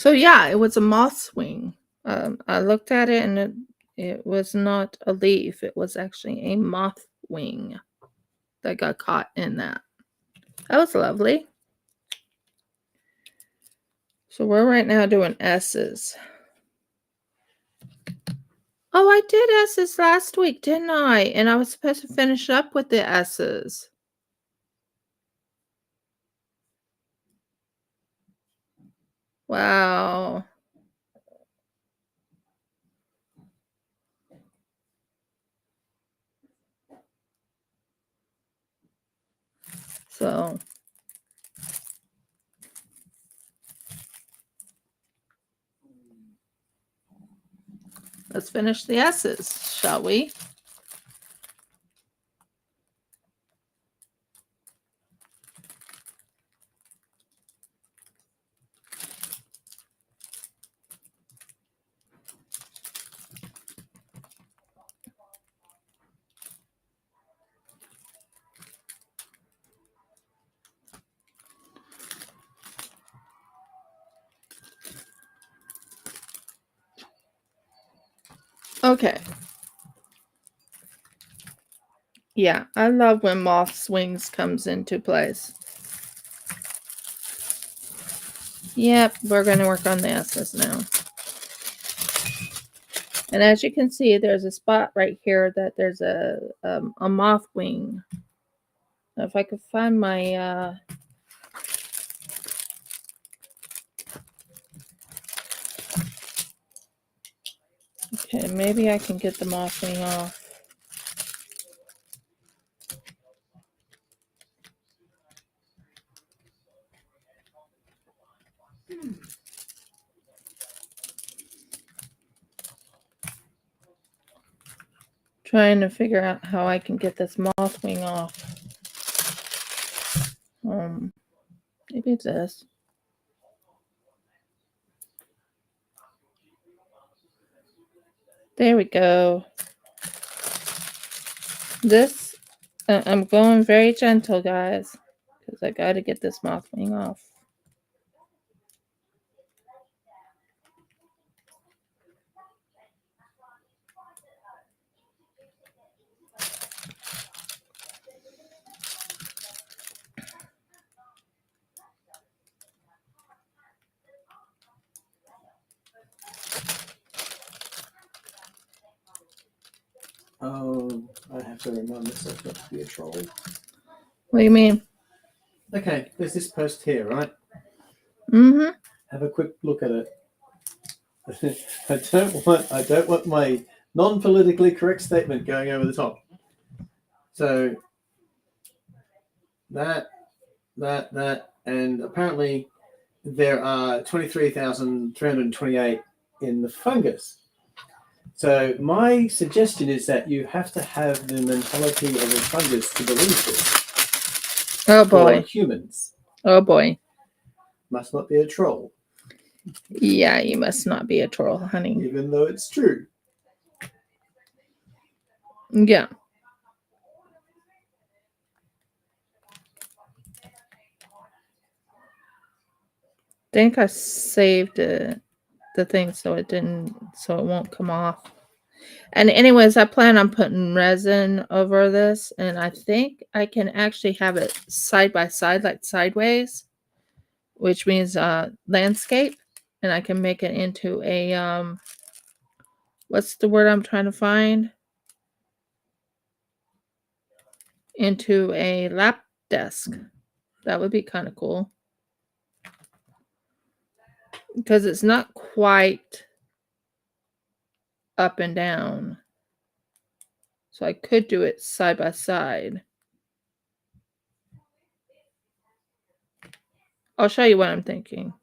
So yeah, it was a moth's wing. I looked at it and it was not a leaf. It was actually a moth wing that got caught in that. That was lovely. So we're right now doing S's. Oh, I did S's last week, didn't I? And I was supposed to finish up with the S's. Wow. So let's finish the S's, shall we? Okay. Yeah, I love when moth's wings comes into place. Yep, we're going to work on the S's now. And as you can see, there's a spot right here that there's a moth wing. Now, if I could find my okay, maybe I can get the moth wing off. Trying to figure out how I can get this moth wing off. Maybe it's this. There we go. This, I'm going very gentle, guys, because I got to get this moth wing off. Oh, I have to remind myself not to be a troll. What do you mean? Okay, there's this post here, right? Mm-hmm. Have a quick look at it. I don't want my non-politically correct statement going over the top. So that, and apparently there are 23,328 in the fungus. So my suggestion is that you have to have the mentality of a fungus to believe this. Oh boy. For humans. Oh boy. Must not be a troll. Yeah, you must not be a troll, honey. Even though it's true. Yeah. I think I saved the thing so it won't come off. And anyways, I plan on putting resin over this, and I think I can actually have it side by side, like sideways, which means landscape, and I can make it into a what's the word I'm trying to find? Into a lap desk. That would be kind of cool. Because it's not quite up and down. So I could do it side by side. I'll show you what I'm thinking.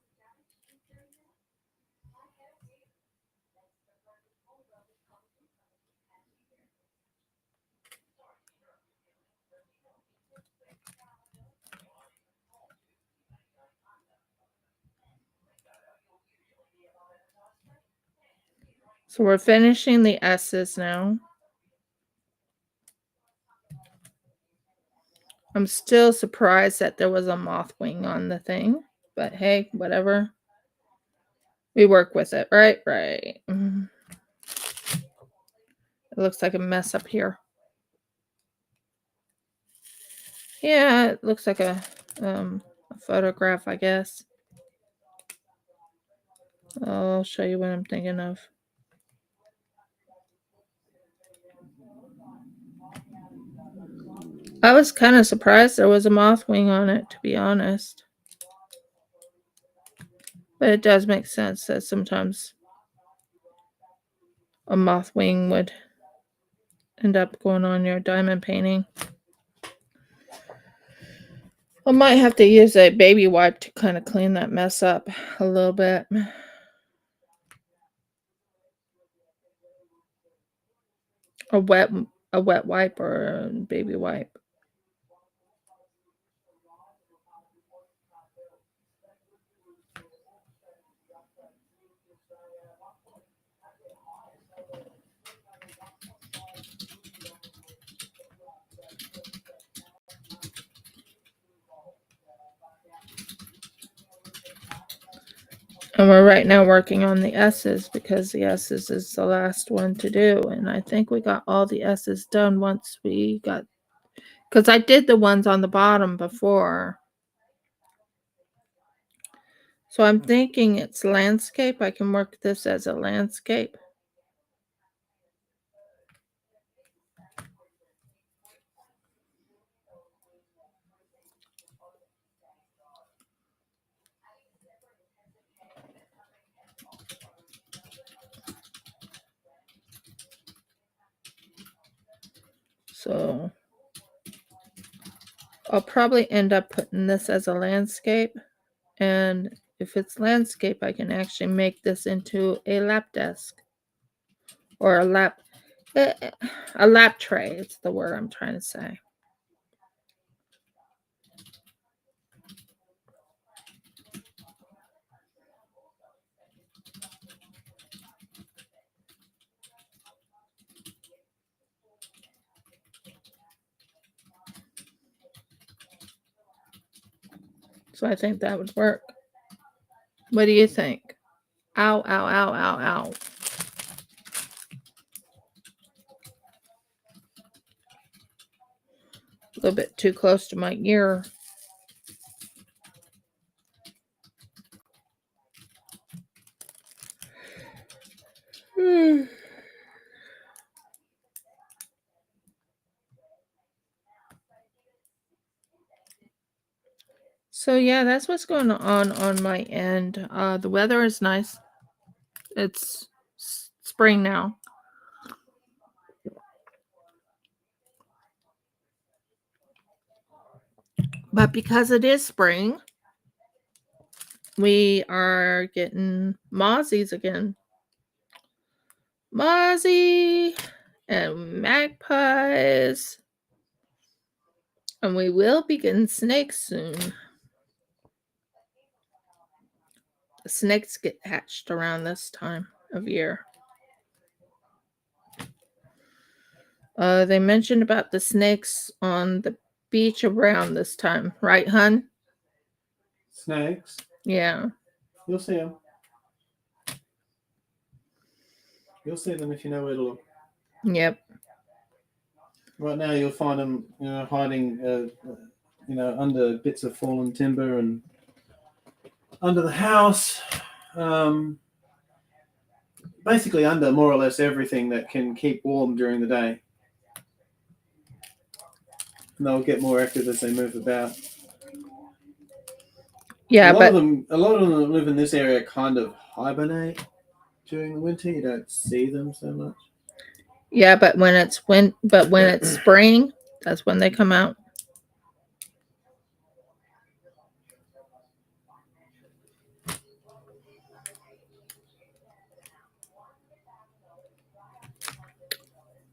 So we're finishing the S's now. I'm still surprised that there was a moth wing on the thing, but hey, whatever. We work with it, right? Right. Mhm. It looks like a mess up here. Yeah, it looks like a photograph, I guess. I'll show you what I'm thinking of. I was kind of surprised there was a moth wing on it, to be honest. But it does make sense that sometimes a moth wing would end up going on your diamond painting. I might have to use a baby wipe to kind of clean that mess up a little bit. A wet wipe or a baby wipe. And we're right now working on the S's because the S's is the last one to do. And I think we got all the S's done once we got, because I did the ones on the bottom before. So I'm thinking it's landscape. I can work this as a landscape. So I'll probably end up putting this as a landscape. And if it's landscape, I can actually make this into a lap desk or a lap tray. It's the word I'm trying to say. So I think that would work. What do you think? Ow, ow, ow, ow, ow. A little bit too close to my ear. So yeah, that's what's going on my end. The weather is nice. It's spring now. But because it is spring, we are getting mozzies again. Mozzie and magpies. And we will be getting snakes soon. The snakes get hatched around this time of year. They mentioned about the snakes on the beach around this time, right, hun? Snakes. Yeah. You'll see them. You'll see them if you know where to look. Yep. Right now, you'll find them, hiding, under bits of fallen timber and under the house. Basically, under more or less everything that can keep warm during the day. And they'll get more active as they move about. Yeah, a lot of them that live in this area kind of hibernate during the winter. You don't see them so much. Yeah, but when it's spring, that's when they come out.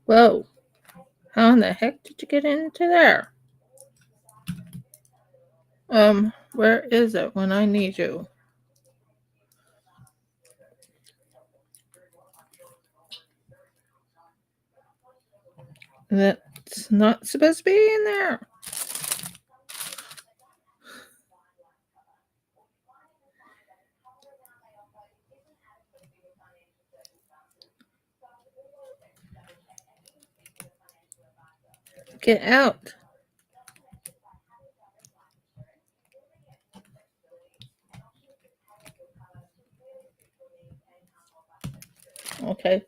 Whoa. How in the heck did you get into there? Where is it when I need you? That's not supposed to be in there. Get out. Okay.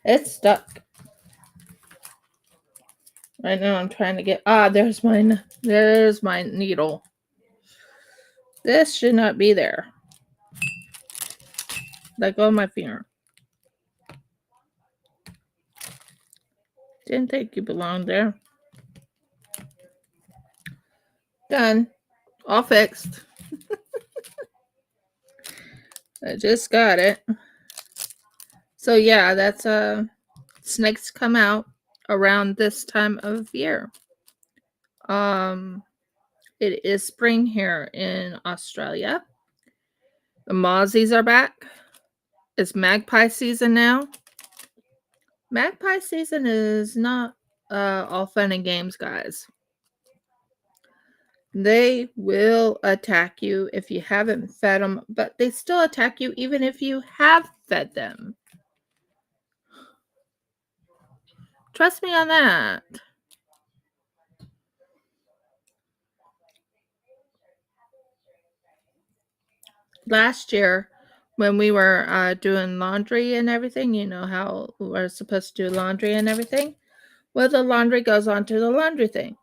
It's stuck. Right now I'm trying to get there's my needle. This should not be there. Let go of my finger. Didn't think you belonged there. Done. All fixed. I just got it. So yeah, that's snakes come out around this time of year. It is spring here in Australia. The mozzies are back. It's magpie season now. Magpie season is not all fun and games, guys. They will attack you if you haven't fed them, but they still attack you even if you have fed them. Trust me on that. Last year, when we were doing laundry and everything, you know how we're supposed to do laundry and everything? Well, the laundry goes onto the laundry thing.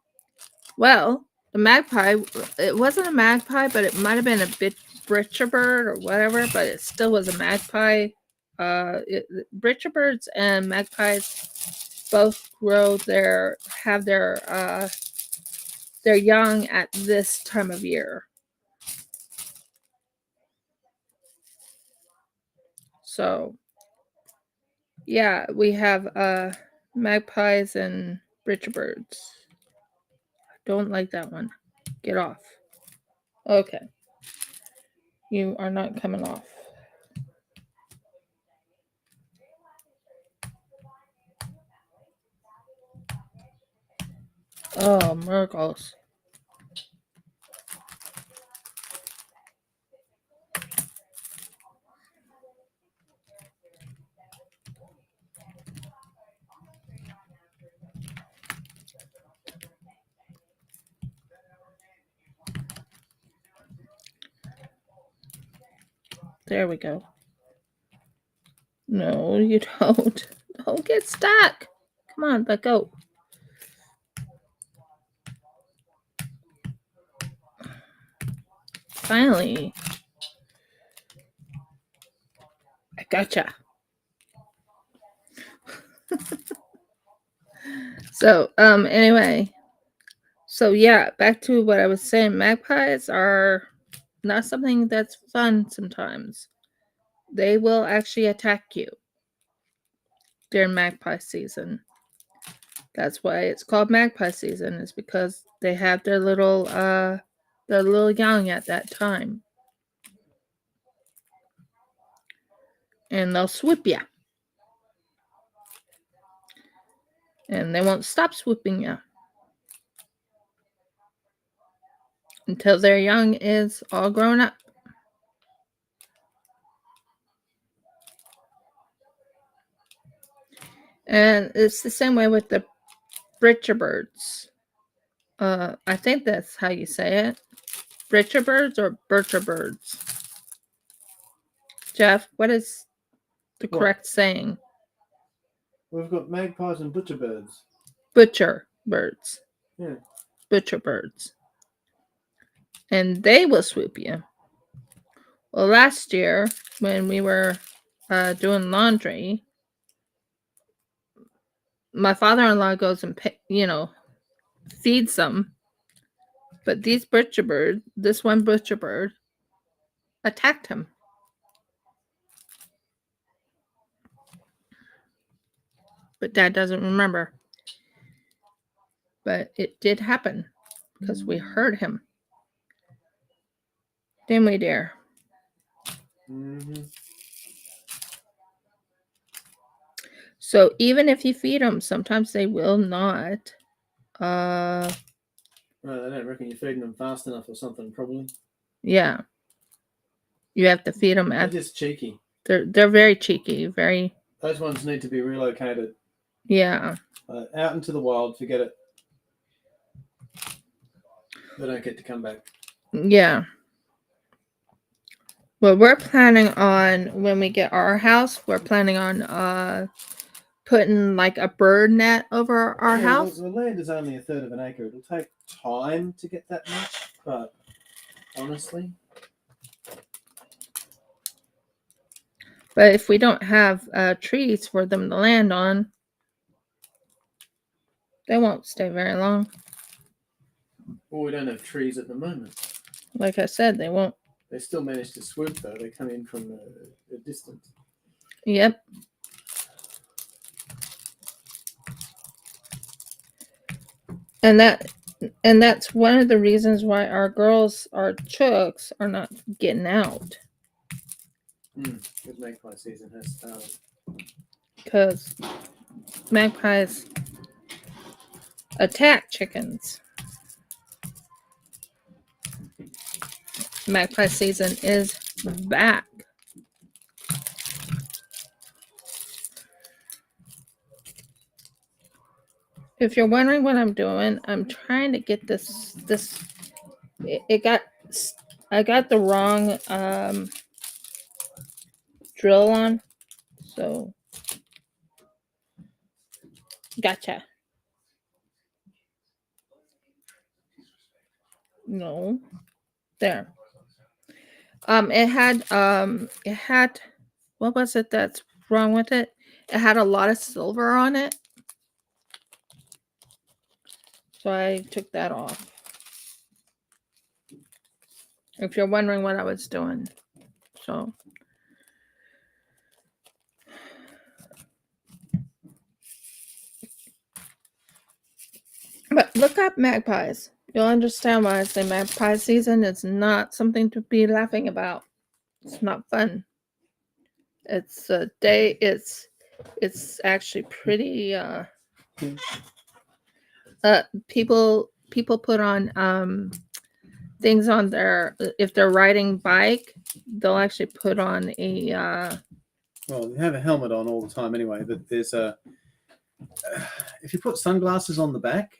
Well, the magpie, it wasn't a magpie, but it might have been a britcher bird or whatever, but it still was a magpie. Britcher birds and magpies both have their young at this time of year. So, yeah, we have magpies and britcher birds. Don't like that one. Get off. Okay. You are not coming off. Oh, miracles. There we go. No, you don't. Don't get stuck. Come on, let go. Finally. I gotcha. So, anyway. So, yeah, back to what I was saying. Magpies are not something that's fun sometimes. They will actually attack you during magpie season. That's why it's called magpie season, is because they have their little young at that time. And they'll swoop you. And they won't stop swooping you until their young is all grown up. And it's the same way with the britcher birds. I think that's how you say it. Britcher birds or bircher birds? Jeff, what is the correct saying? We've got magpies and butcher birds. Butcher birds. Yeah. Butcher birds. And they will swoop you. Well, last year, when we were doing laundry, my father-in-law goes and feeds them. But this one butcher bird, attacked him. But Dad doesn't remember. But it did happen because we heard him. Didn't we, dear? Mm-hmm. So even if you feed them, sometimes they will not. Right, they don't reckon you're feeding them fast enough or something, probably. Yeah. You have to feed them They're just cheeky. They're very cheeky. Those ones need to be relocated. Yeah. Out into the wild, forget it. They don't get to come back. Yeah. Well, we're planning on, when we get our house, we're planning on putting like a bird net over our Yeah, house. The land is only 1/3 of an acre. It'll take time to get that much, but honestly, But if we don't have trees for them to land on, they won't stay very long. Well, we don't have trees at the moment. Like I said, they won't. They still manage to swoop though. They come in from a distance. Yep. And that's one of the reasons why our chooks are not getting out. Good magpie season has started. Because magpies attack chickens. Magpie season is back. If you're wondering what I'm doing, I'm trying to get this. I got the wrong drill on, so gotcha. No, there. It had what was it that's wrong with it? It had a lot of silver on it, so I took that off. If you're wondering what I was doing, so. But look up magpies. You'll understand why I say magpie season is not something to be laughing about. It's not fun. It's a day. It's actually pretty. People put on things on their, if they're riding bike, they'll actually put on a. well, they have a helmet on all the time anyway. But there's a if you put sunglasses on the back,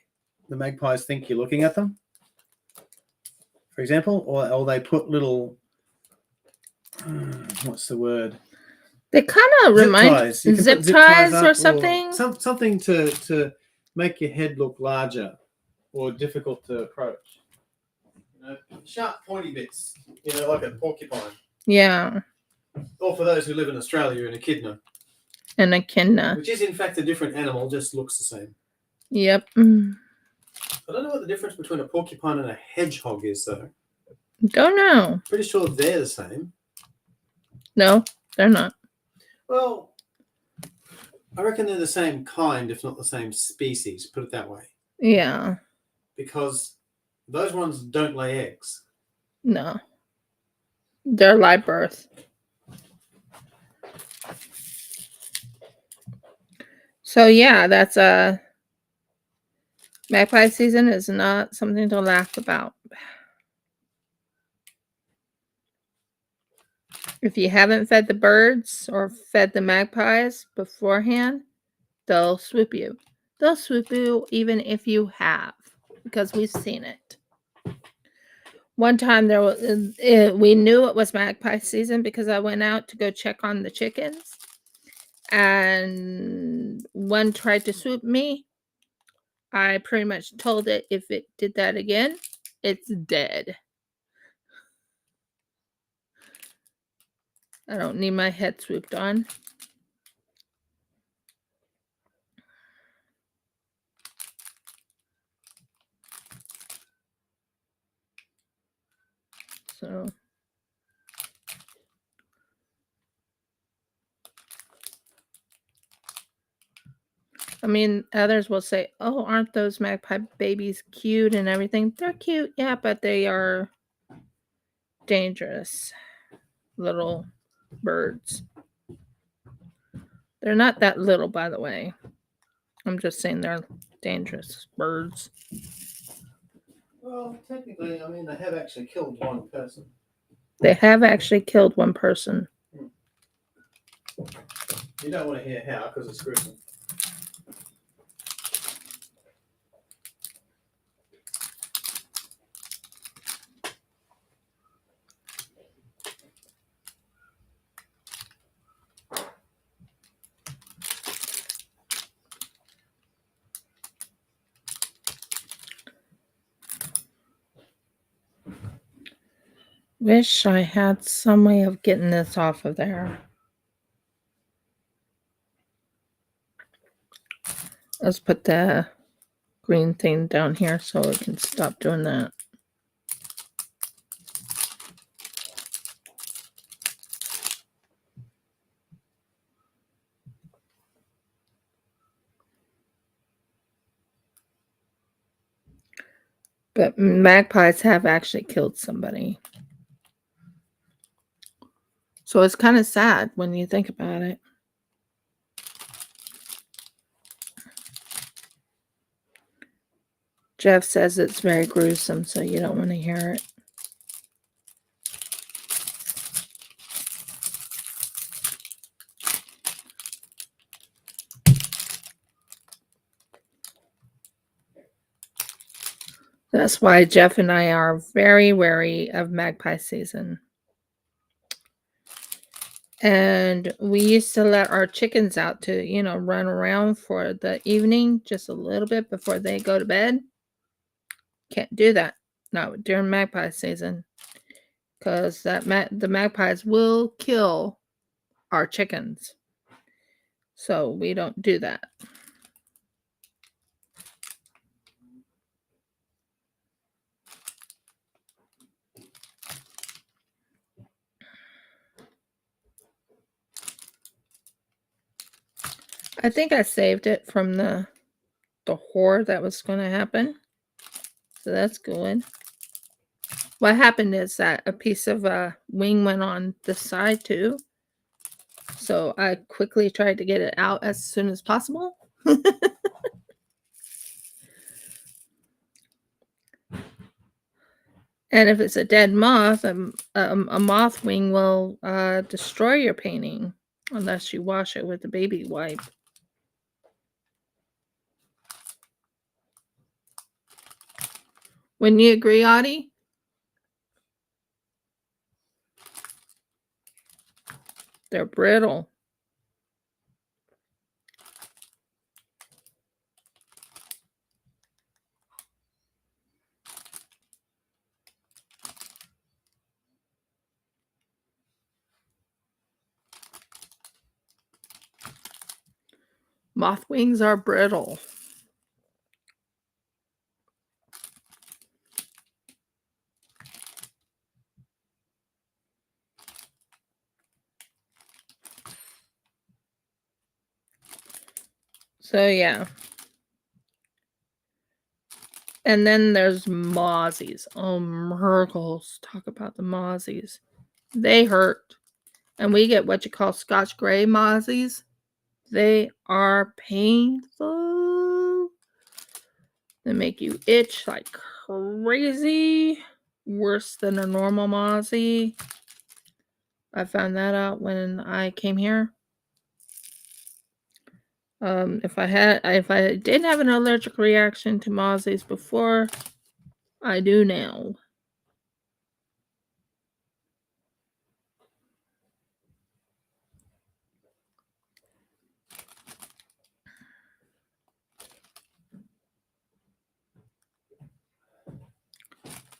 the magpies think you're looking at them. For example, or they put little what's the word? They kind of remind zip ties or something. Something to make your head look larger or difficult to approach. You know, sharp, pointy bits. You know, like a porcupine. Yeah. Or for those who live in Australia, an echidna. An echidna. Which is in fact a different animal, just looks the same. Yep. I don't know what the difference between a porcupine and a hedgehog is, though. Don't know. Pretty sure they're the same. No, they're not. Well, I reckon they're the same kind, if not the same species, put it that way. Yeah. Because those ones don't lay eggs. No. They're live birth. So yeah, that's magpie season is not something to laugh about. If you haven't fed the birds or fed the magpies beforehand, they'll swoop you. They'll swoop you even if you have, because we've seen it. One time we knew it was magpie season because I went out to go check on the chickens, and one tried to swoop me. I pretty much told it if it did that again, it's dead. I don't need my head swooped on. So, I mean, others will say, oh, aren't those magpie babies cute and everything? They're cute, yeah, but they are dangerous little birds. They're not that little, by the way. I'm just saying they're dangerous birds. Well, technically, I mean, they have actually killed one person. They have actually killed one person. You don't want to hear how, because it's gruesome. Wish I had some way of getting this off of there. Let's put the green thing down here so we can stop doing that. But magpies have actually killed somebody. So it's kind of sad when you think about it. Jeff says it's very gruesome, so you don't want to hear it. That's why Jeff and I are very wary of magpie season. And we used to let our chickens out to, run around for the evening just a little bit before they go to bed. Can't do that. Not during magpie season. Because the magpies will kill our chickens. So we don't do that. I think I saved it from the whore that was going to happen. So that's good. What happened is that a piece of wing went on the side too. So I quickly tried to get it out as soon as possible. And if it's a dead moth, a moth wing will destroy your painting unless you wash it with a baby wipe. Wouldn't you agree, Audie? They're brittle. Moth wings are brittle. So yeah. And then there's mozzies. Oh, Merkles. Talk about the mozzies. They hurt. And we get what you call Scotch Gray mozzies. They are painful. They make you itch like crazy. Worse than a normal mozzie. I found that out when I came here. If I didn't have an allergic reaction to mozzies before, I do now.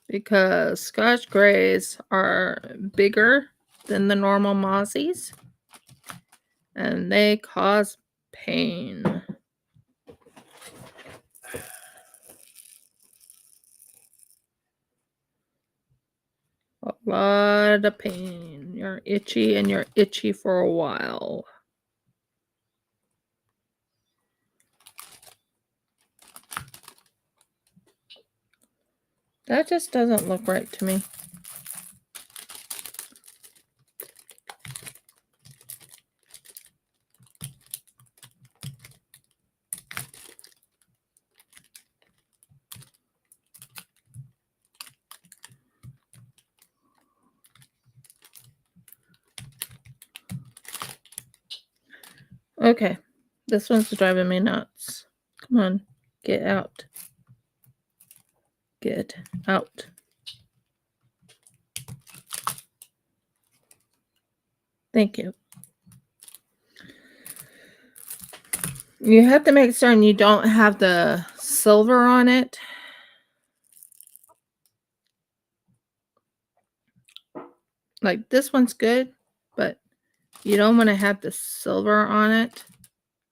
Because Scotch Grays are bigger than the normal mozzies, and they cause pain. A lot of pain. You're itchy, and you're itchy for a while. That just doesn't look right to me. Okay, this one's driving me nuts. Come on, get out. Get out. Thank you. You have to make certain you don't have the silver on it. Like this one's good, but you don't want to have the silver on it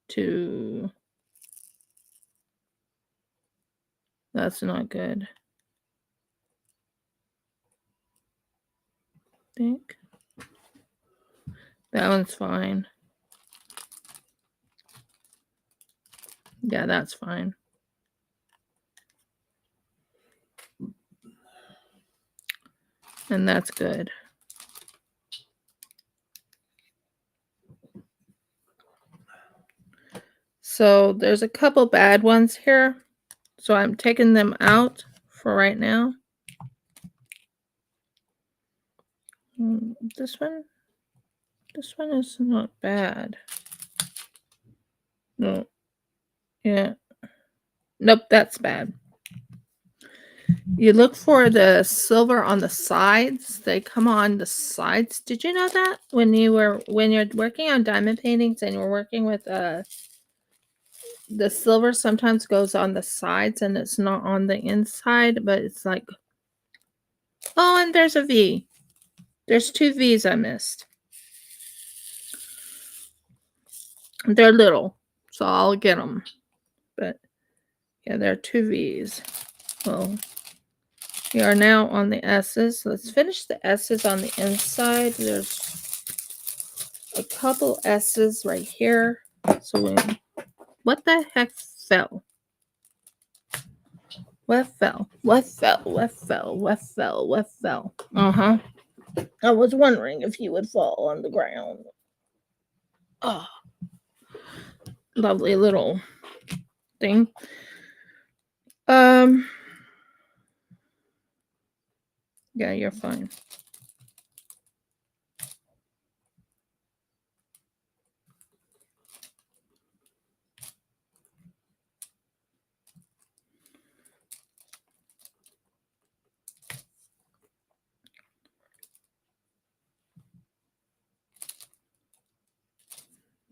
to... That's not good. I think. That one's fine. Yeah, that's fine. And that's good. So there's a couple bad ones here. So I'm taking them out for right now. This one is not bad. No. Yeah. Nope, that's bad. You look for the silver on the sides. They come on the sides. Did you know that when you're working on diamond paintings and you're working with the silver sometimes goes on the sides and it's not on the inside, but it's like, oh, and there's a V. There's 2 V's I missed. They're little, so I'll get them. But yeah, there are 2 V's. Well, we are now on the S's. Let's finish the S's on the inside. There's a couple S's right here. So what the heck fell? What fell? What fell? What fell? What fell? What fell? Uh-huh. I was wondering if you would fall on the ground. Oh, lovely little thing. Yeah, you're fine.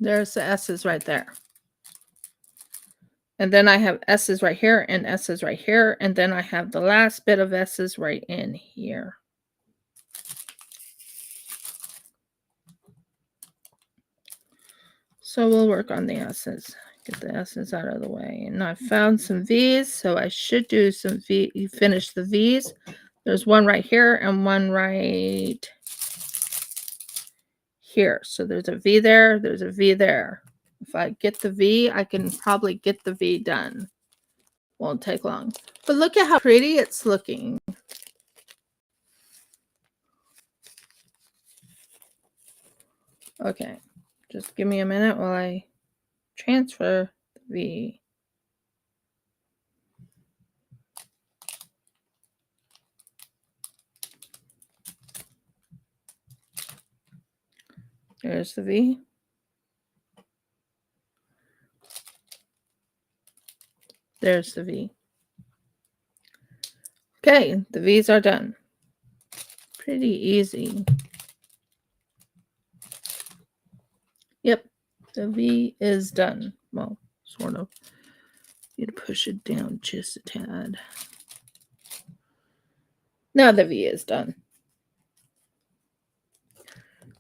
There's the S's right there. And then I have S's right here and S's right here. And then I have the last bit of S's right in here. So we'll work on the S's. Get the S's out of the way. And I found some V's, so I should do some V. You finish the V's. There's one right here and one right here. So there's a V there. There's a V there. If I get the V, I can probably get the V done. Won't take long. But look at how pretty it's looking. Okay. Just give me a minute while I transfer the V. There's the V. There's the V. Okay, the V's are done. Pretty easy. Yep, the V is done. Well, sort of. You need to push it down just a tad. Now the V is done.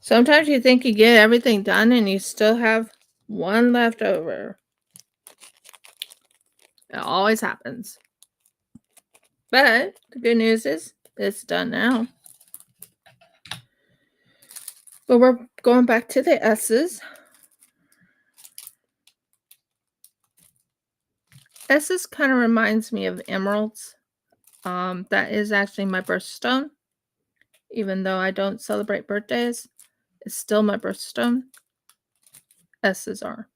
Sometimes you think you get everything done and you still have one left over. It always happens. But the good news is it's done now. But we're going back to the S's. S's kind of reminds me of emeralds. That is actually my birthstone. Even though I don't celebrate birthdays, it's still my birthstone. S's are.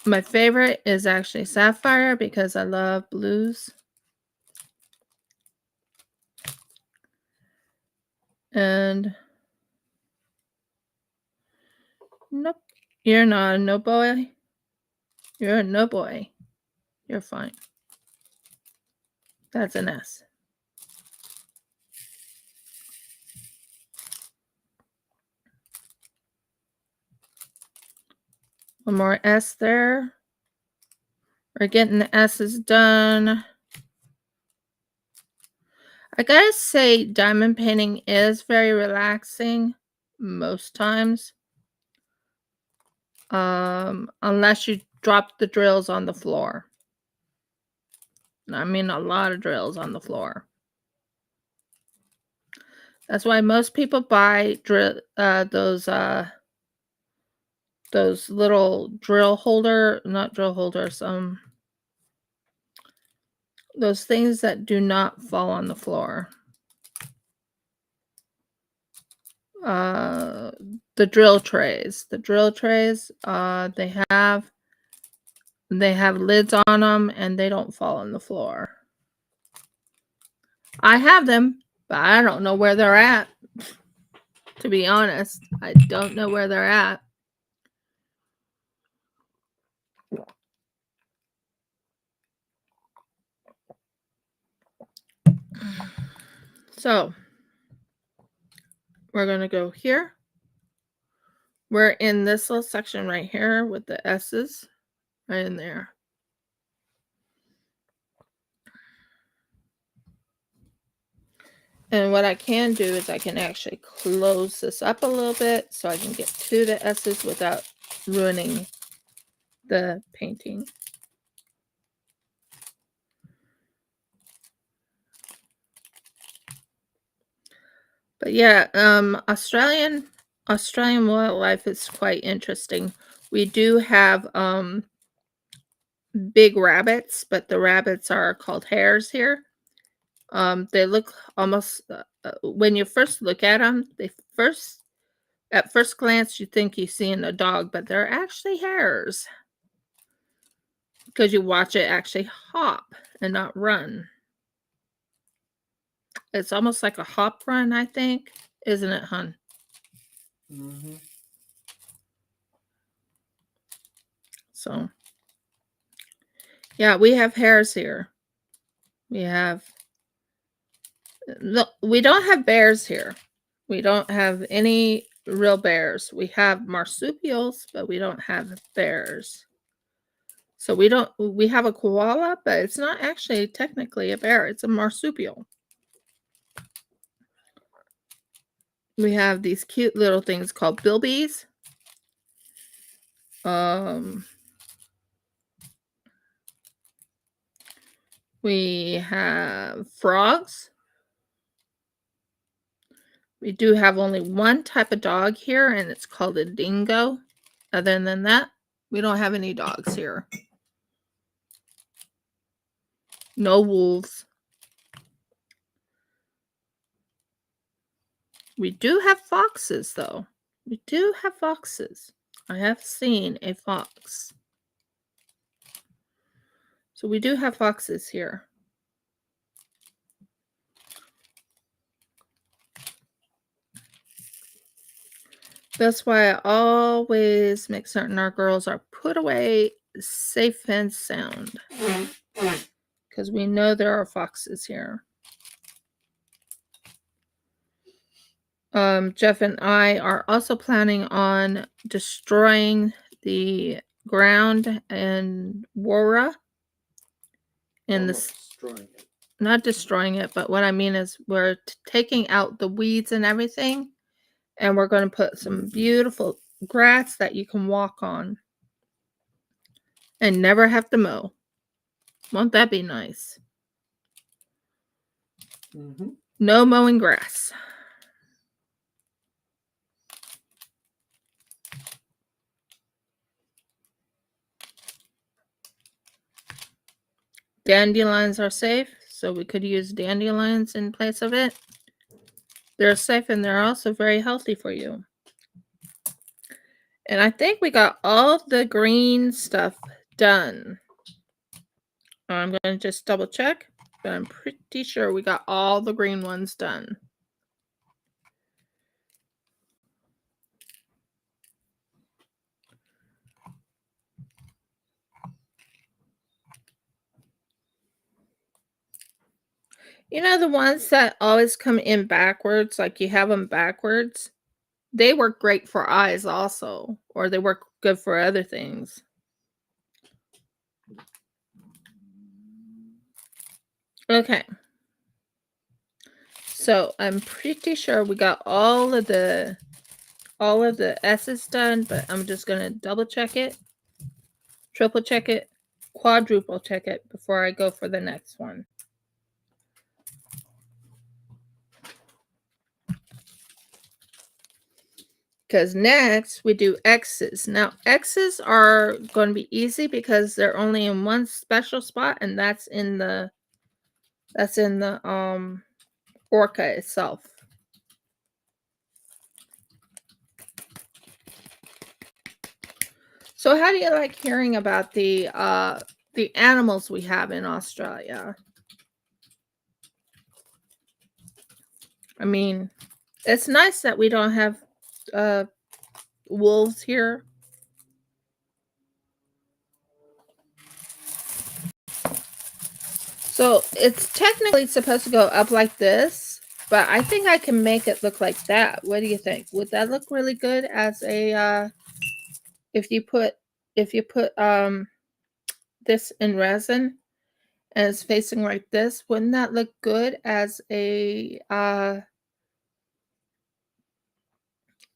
My favorite is actually sapphire because I love blues. And nope, you're not a no boy. You're a no boy. You're fine. That's an S. One more S there. We're getting the S's done. I gotta say, diamond painting is very relaxing most times. Unless you drop the drills on the floor. I mean, a lot of drills on the floor. That's why most people buy those little drill holder, not drill holders, those things that do not fall on the floor. The drill trays. The drill trays, they have lids on them and they don't fall on the floor. I have them, but I don't know where they're at. To be honest, I don't know where they're at. So, we're going to go here. We're in this little section right here with the S's right in there. And what I can do is I can actually close this up a little bit so I can get to the S's without ruining the painting. But yeah, Australian wildlife is quite interesting. We do have big rabbits, but the rabbits are called hares here. They look almost when you first look at them, at first glance you think you're seeing a dog, but they're actually hares because you watch it actually hop and not run. It's almost like a hop run, I think, isn't it, hun? Mm-hmm. So, yeah, we have hares here. We have we don't have bears here. We don't have any real bears. We have marsupials, but we don't have bears. So we have a koala, but it's not actually technically a bear. It's a marsupial. We have these cute little things called bilbies. We have frogs. We do have only one type of dog here, and it's called a dingo. Other than that, we don't have any dogs here. No wolves. We do have foxes, though. We do have foxes. I have seen a fox. So we do have foxes here. That's why I always make certain our girls are put away safe and sound. Because we know there are foxes here. Jeff and I are also planning on destroying the ground and Wara. Not destroying it, but what I mean is we're taking out the weeds and everything. And we're going to put some beautiful grass that you can walk on. And never have to mow. Won't that be nice? Mm-hmm. No mowing grass. Dandelions are safe, so we could use dandelions in place of it. They're safe and they're also very healthy for you. And I think we got all the green stuff done. I'm going to just double check, but I'm pretty sure we got all the green ones done. You know, the ones that always come in backwards, like you have them backwards, they work great for eyes also, or they work good for other things. Okay. So I'm pretty sure we got all of the S's done, but I'm just gonna double check it, triple check it, quadruple check it before I go for the next one. Because next we do X's. Now X's are going to be easy because they're only in one special spot, and that's in the orca itself. So how do you like hearing about the animals we have in Australia? I mean, it's nice that we don't have wolves here. So it's technically supposed to go up like this, but I think I can make it look like that. What do you think? Would that look really good as a if you put this in resin and it's facing like this? Wouldn't that look good as a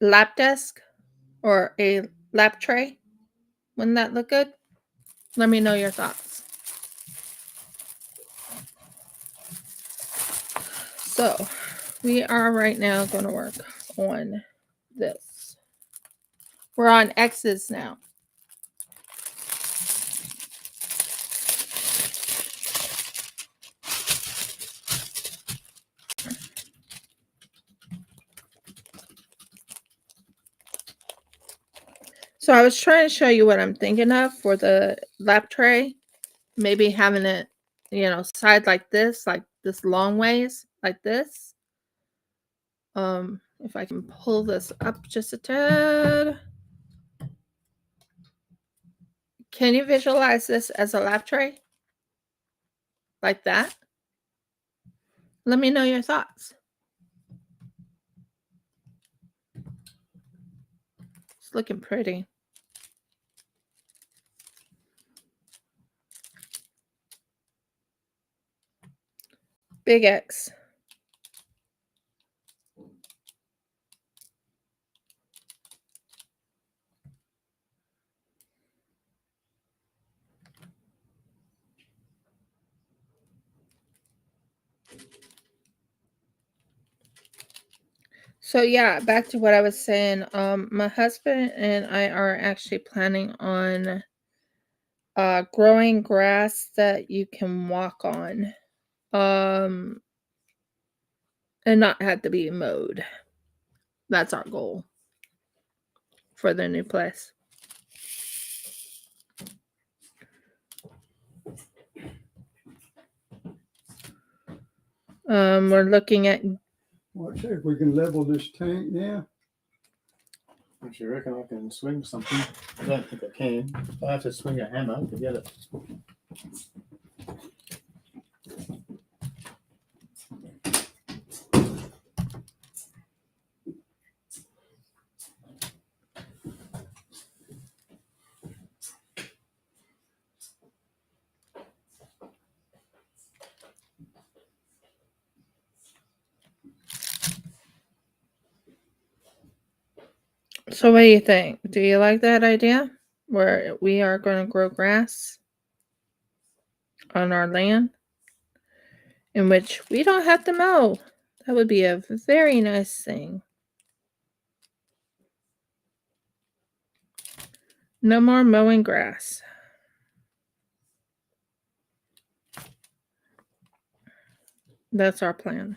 lap desk or a lap tray? Wouldn't that look good? Let me know your thoughts. So we are right now going to work on this. We're on X's now. So I was trying to show you what I'm thinking of for the lap tray. Maybe having it, side like this long ways, like this. If I can pull this up just a tad. Can you visualize this as a lap tray? Like that? Let me know your thoughts. It's looking pretty. Big X. So yeah, back to what I was saying. My husband and I are actually planning on growing grass that you can walk on. And not have to be mowed. That's our goal for the new place. We're looking at. Watch if we can level this tank now. If you reckon I can swing something, I don't think I can. I have to swing a hammer to get it. So what do you think? Do you like that idea? Where we are going to grow grass on our land, in which we don't have to mow. That would be a very nice thing. No more mowing grass. That's our plan.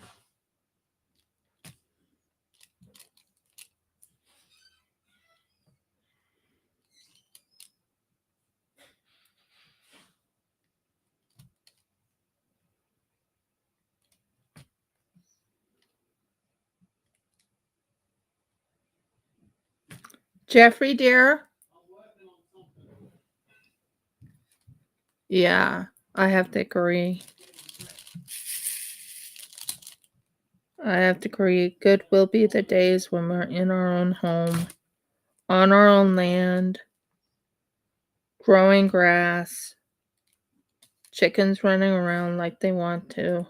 Jeffrey, dear. Yeah, I have to agree. I have to agree. Good will be the days when we're in our own home, on our own land, growing grass, Chickens running around like they want to.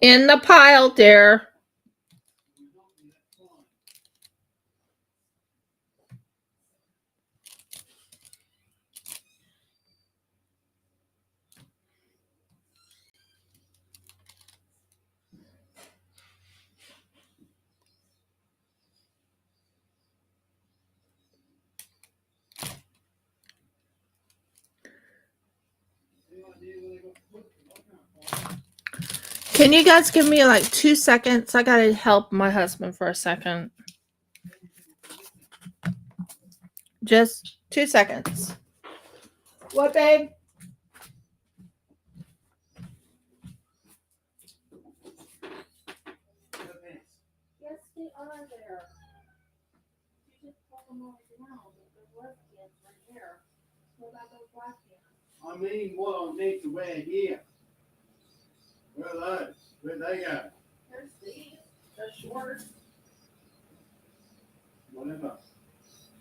In the pile, dear. Can you guys give me like 2 seconds? I gotta help my husband for a second. Just 2 seconds. What, babe? Yes, they are there. You just pull them all down. There's left hands right here. What about those black hands? I mean, what I need to wear here. Where are those? Where'd they go? Here's these. They're short. Whatever.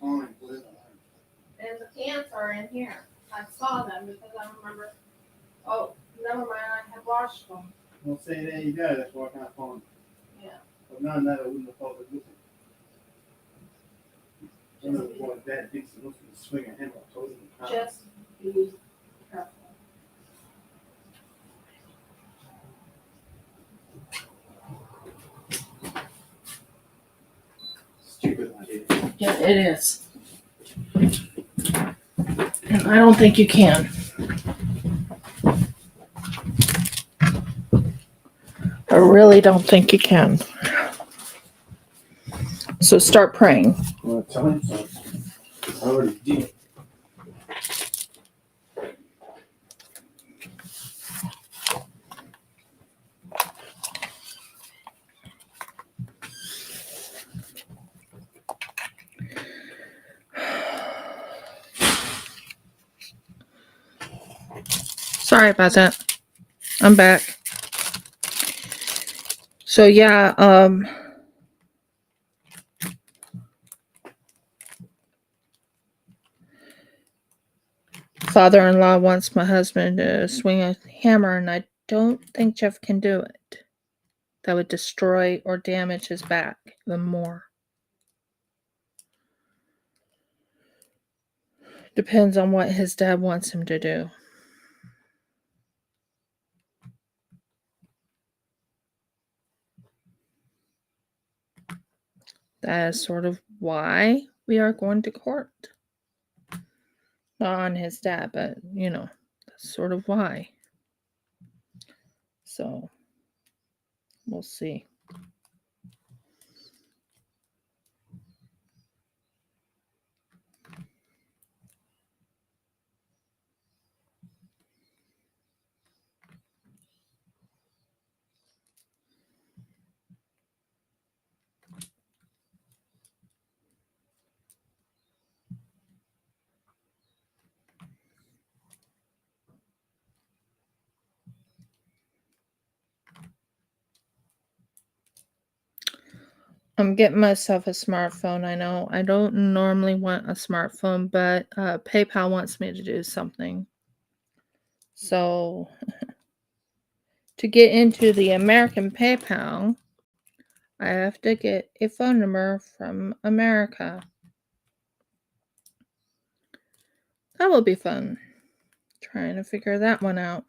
Fine, whatever. And the pants are in here. I saw them because I remember. Oh, never mind. I have washed them. Well, see, there you go. That's why I can't find them. Yeah. I've known that I wouldn't have bothered looking. I don't know why Dad thinks he wants me to swing a hammer. So I wasn't Just be careful. stupid idea. Yeah, it is. And I don't think you can. I really don't think you can. So start praying. Well, tell him so. I already did. Sorry about that. I'm back. So yeah, father-in-law wants my husband to swing a hammer, and I don't think Jeff can do it. That would destroy or damage his back even more. Depends on what his dad wants him to do. That is sort of why we are going to court. Not on his dad, but you know, that's sort of why. So we'll see. I'm getting myself a smartphone. I know I don't normally want a smartphone, but PayPal wants me to do something. So to get into the American PayPal, I have to get a phone number from America. That will be fun. Trying to figure that one out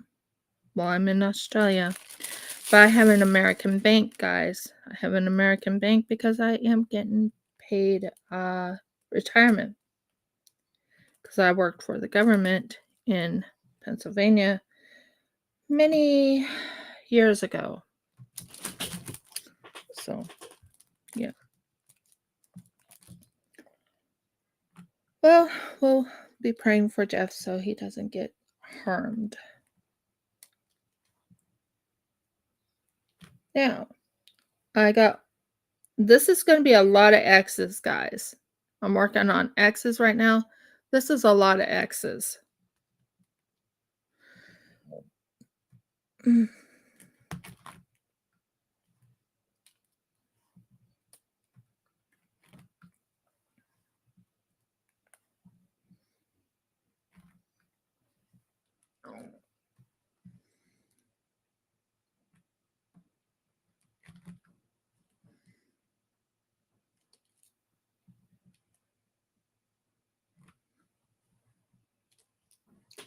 while I'm in Australia. But I have an American bank, guys. I have an American bank because I am getting paid retirement. Because I worked for the government in Pennsylvania many years ago. So, yeah. Well, we'll be praying for Jeff so he doesn't get harmed. Now, this is going to be a lot of X's, guys. I'm working on X's right now. This is a lot of X's.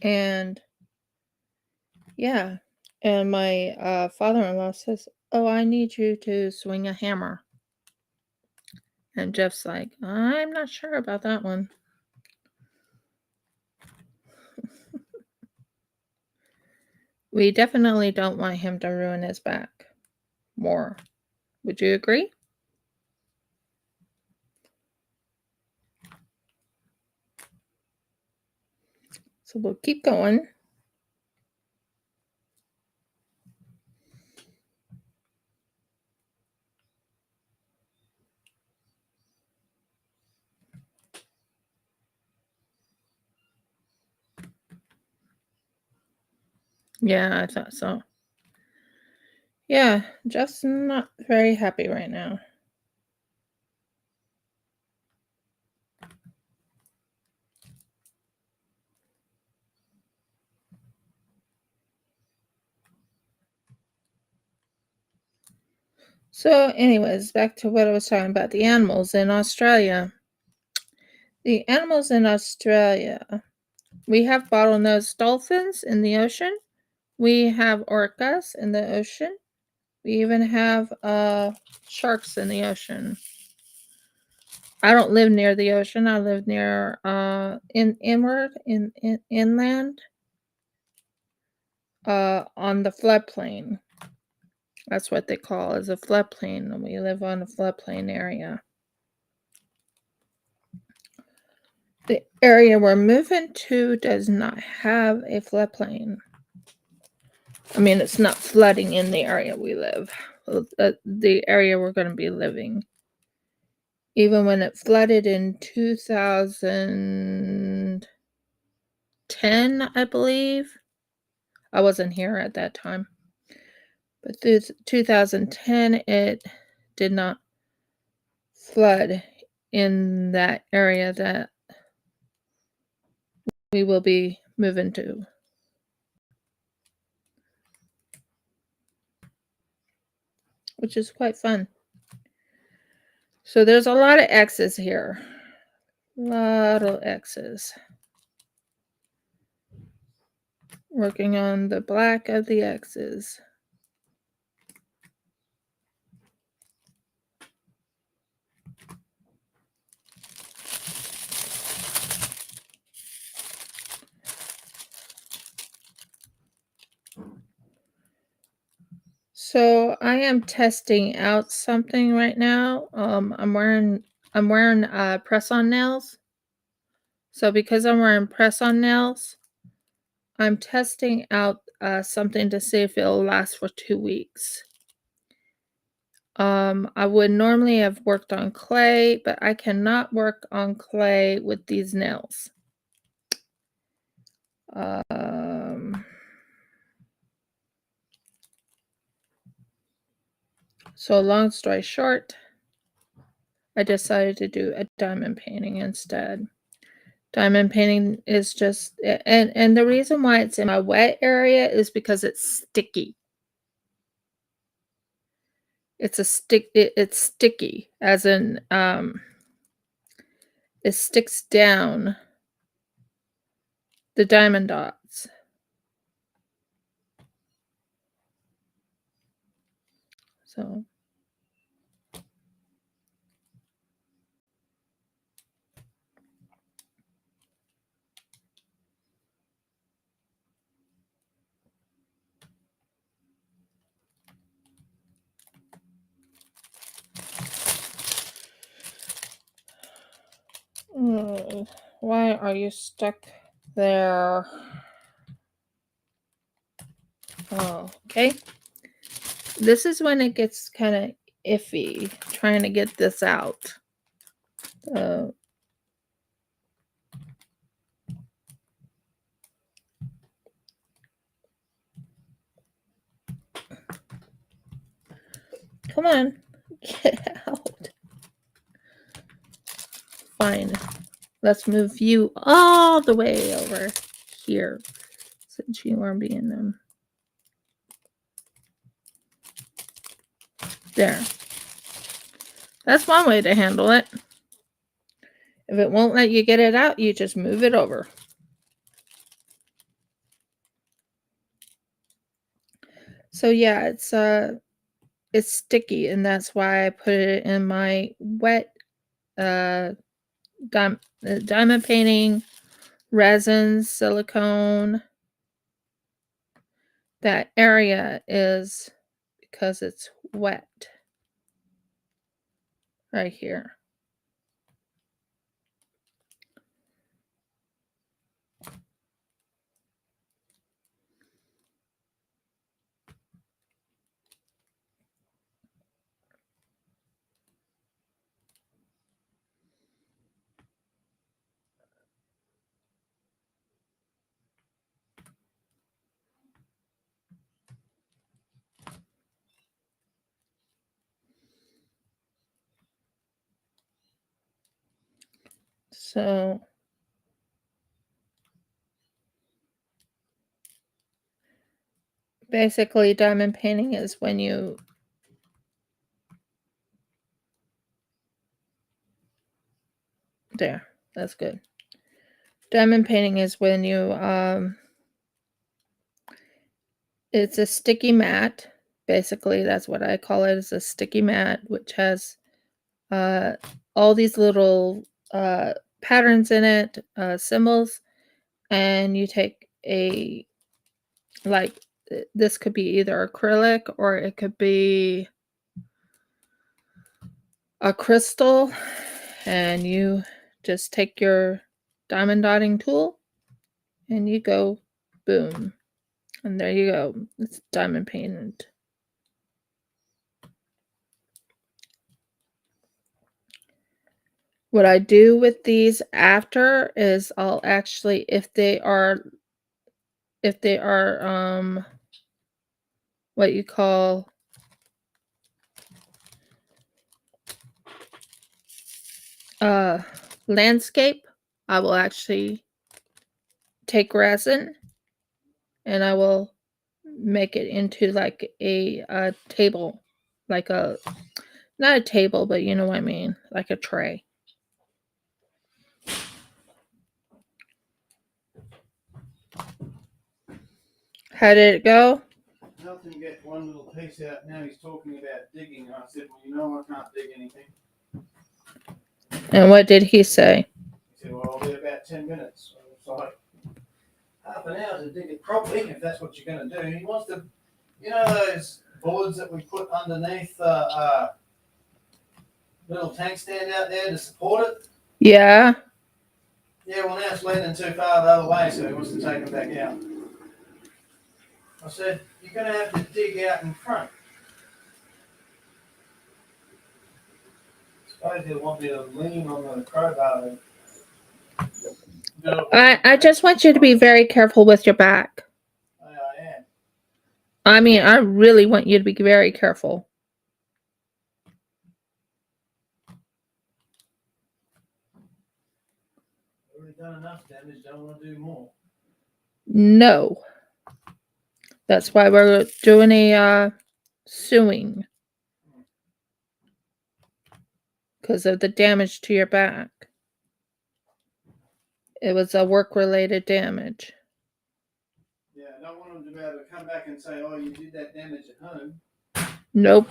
And yeah, and my father-in-law says, "Oh, I need you to swing a hammer." And Jeff's like, "I'm not sure about that one." We definitely don't want him to ruin his back more. Would you agree? So we'll keep going. Yeah, I thought so. Yeah, Jeff's not very happy right now. So, anyways, back to what I was talking about, the animals in Australia. The animals in Australia, we have bottlenose dolphins in the ocean. We have orcas in the ocean. We even have sharks in the ocean. I don't live near the ocean. I live near inland on the floodplain. That's what they call it, is a floodplain. And we live on a floodplain area. The area we're moving to does not have a floodplain. I mean, it's not flooding in the area we live, the area we're going to be living. Even when it flooded in 2010, I believe. I wasn't here at that time. But through 2010, it did not flood in that area that we will be moving to. Which is quite fun. So there's a lot of X's here. A lot of X's. Working on the black of the X's. So I am testing out something right now. I'm wearing press-on nails. So because I'm wearing press-on nails, I'm testing out something to see if it'll last for 2 weeks. I would normally have worked on clay, but I cannot work on clay with these nails. So long story short, I decided to do a diamond painting instead. Diamond painting is just, and the reason why it's in my wet area is because it's sticky. It's sticky, as in it sticks down the diamond dots. So why are you stuck there? Oh, okay. This is when it gets kind of iffy trying to get this out. Come on. Get out. Fine. Let's move you all the way over here since you are being them. There. That's one way to handle it. If it won't let you get it out, you just move it over. So yeah, it's sticky, and that's why I put it in my wet diamond painting, resin, silicone. That area is because it's wet right here. So basically, diamond painting is when you there. That's good. Diamond painting is when you it's a sticky mat. Basically, that's what I call it. It's a sticky mat which has all these little patterns in it, symbols, and you take a like this could be either acrylic or it could be a crystal, and you just take your diamond dotting tool and you go boom, and there you go. It's diamond painted. What I do with these after is I'll actually, if they are what you call landscape, I will actually take resin and I will make it into like a table, like a not a table, but you know what I mean, like a tray. How did it go? Helped him get one little piece out. Now he's talking about digging. I said, well, you know, I can't dig anything. And what did he say? He said, well, I'll be about 10 minutes. So it's like half an hour to dig it properly, if that's what you're going to do. He wants to, you know, those boards that we put underneath the little tank stand out there to support it? Yeah. Yeah, well, now it's leaning too far the other way, so he wants to take them back out. I said, you're going to have to dig out in front. I suppose he'll want me to lean on the crowbar. I just want you to be very careful with your back. I am. I mean, I really want you to be very careful. I've already done enough damage, don't want to do more. No. That's why we're doing a sewing. Because of the damage to your back. It was a work-related damage. Yeah, I don't want him to be able to come back and say, oh, you did that damage at home. Nope.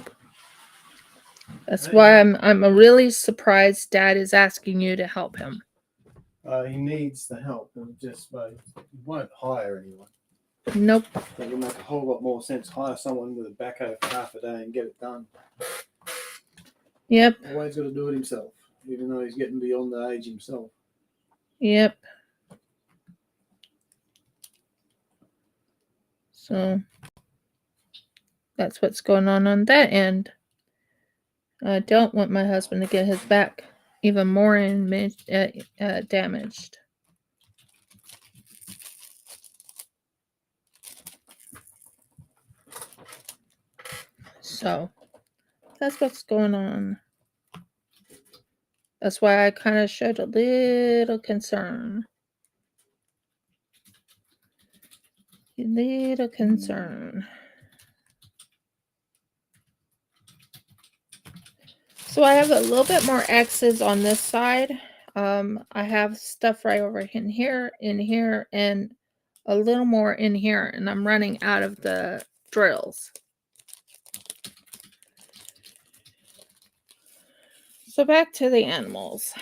That's why I'm really surprised Dad is asking you to help him. He needs the help. Just he won't hire anyone. Nope. It would make a whole lot more sense. Hire someone with a backhoe for half a day and get it done. Yep. Always got to do it himself, even though he's getting beyond the age himself. Yep. So that's what's going on that end. I don't want my husband to get his back even more damaged. So That's what's going on. That's why I kind of showed a little concern. A little concern. So I have a little bit more X's on this side. I have stuff right over in here, and a little more in here, and I'm running out of the drills. So back to the animals.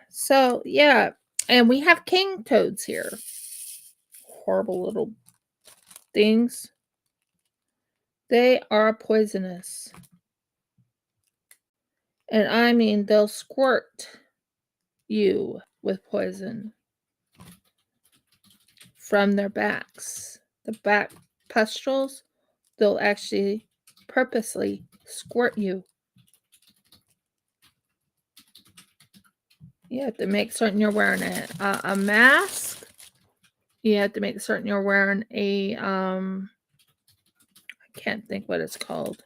So yeah, and we have king toads here. Horrible little things. They are poisonous. And I mean, they'll squirt you with poison from their backs. The back pustules, they'll actually purposely squirt you. You have to make certain you're wearing a mask. You have to make certain you're wearing a, I can't think what it's called.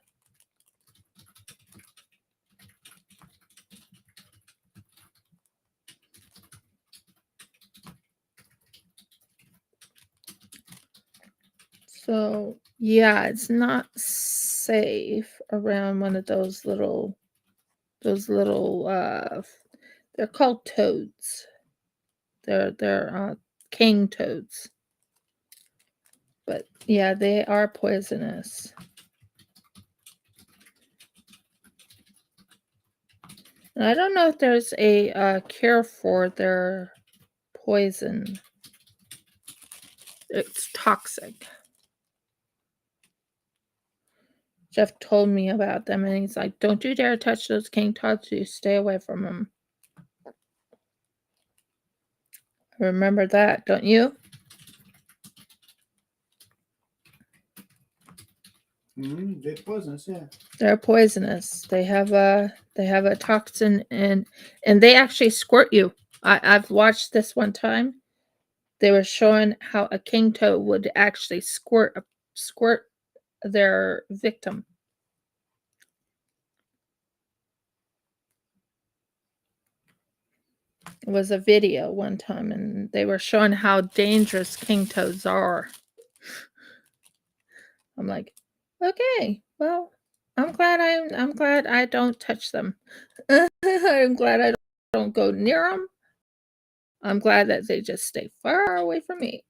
So yeah, it's not safe around one of those little they're called toads. They're king toads. But yeah, they are poisonous. And I don't know if there's a cure for their poison. It's toxic. Jeff told me about them, and he's like, "Don't you dare touch those king toads. You stay away from them." Remember that, don't you? They're poisonous, yeah. They're poisonous. They have a toxin, and they actually squirt you. I've watched this one time. They were showing how a king toad would actually squirt their victim. It was a video one time, and they were showing how dangerous king toads are. I'm like, okay, well, I'm glad I don't touch them. I'm glad I don't go near them. I'm glad that they just stay far away from me.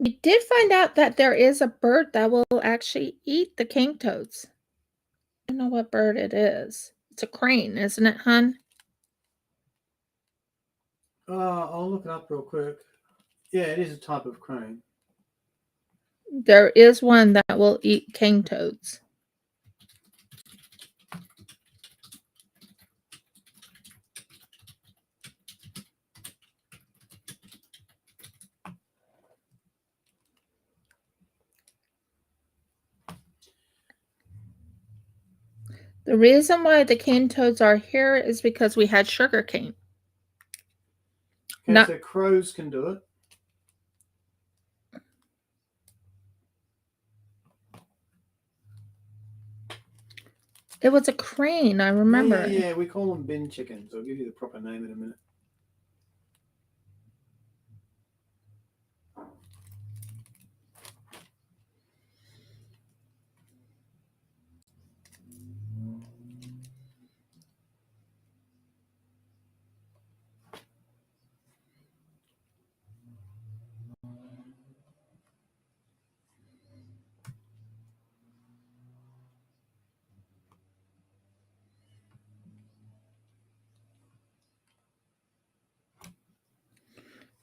We did find out that there is a bird that will actually eat the king toads. I don't know what bird it is. It's a crane, isn't it, hun? I'll look it up real quick. Yeah, it is a type of crane. There is one that will eat king toads. The reason why the king toads are here is because we had sugar cane. Okay, so crows can do it. It was a crane, I remember. Yeah, we call them bin chickens. I'll give you the proper name in a minute.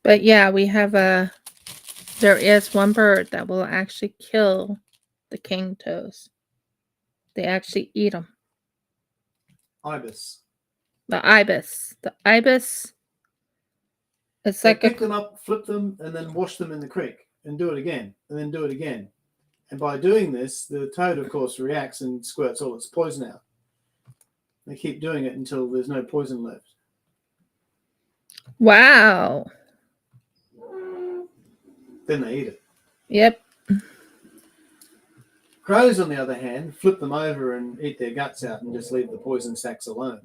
But yeah, there is one bird that will actually kill the king toads. They actually eat them. Ibis. The ibis. The ibis. It's They like pick them up, flip them, and then wash them in the creek, and do it again, and then do it again. And by doing this, the toad, of course, reacts and squirts all its poison out. They keep doing it until there's no poison left. Wow. Then they eat it. Yep. Crows, on the other hand, flip them over and eat their guts out and just leave the poison sacs alone.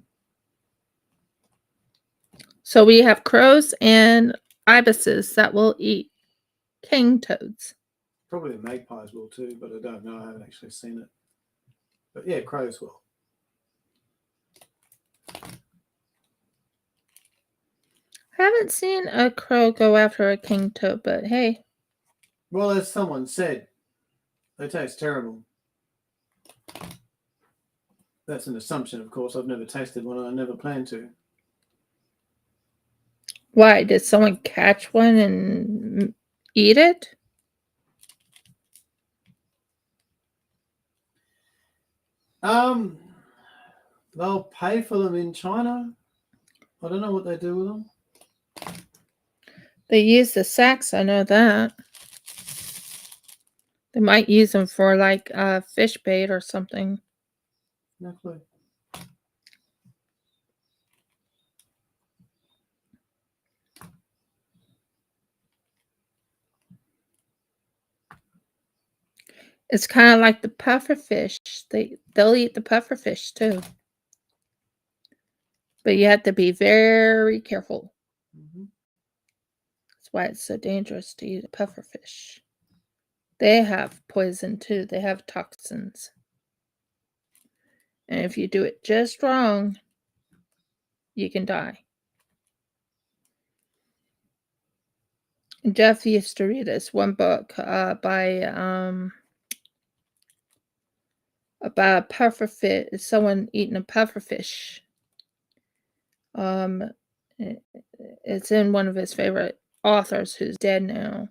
So we have crows and ibises that will eat king toads. Probably the magpies will too, but I don't know. I haven't actually seen it. But yeah, crows will. I haven't seen a crow go after a king toad, but hey. Well, as someone said, they taste terrible. That's an assumption, of course. I've never tasted one and I never plan to. Why? Did someone catch one and eat it? They'll pay for them in China. I don't know what they do with them. They use the sacks, I know that. They might use them for like fish bait or something. No clue. It's kind of like the pufferfish. They'll eat the pufferfish too. But you have to be very careful. Mm-hmm. That's why it's so dangerous to eat a pufferfish. They have poison too. They have toxins. And if you do it just wrong, you can die. Jeff used to read this one book by about a pufferfish, someone eating a pufferfish. It's in one of his favorite authors who's dead now.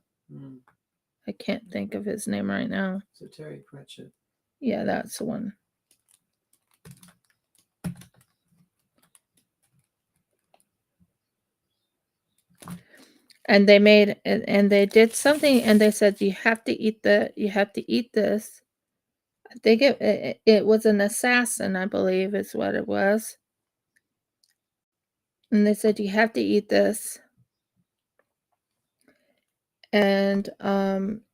I can't think of his name right now. So Terry Pratchett. Yeah, that's the one. And they made and they did something and they said you have to eat this. I think it was an assassin, I believe is what it was. And they said you have to eat this. And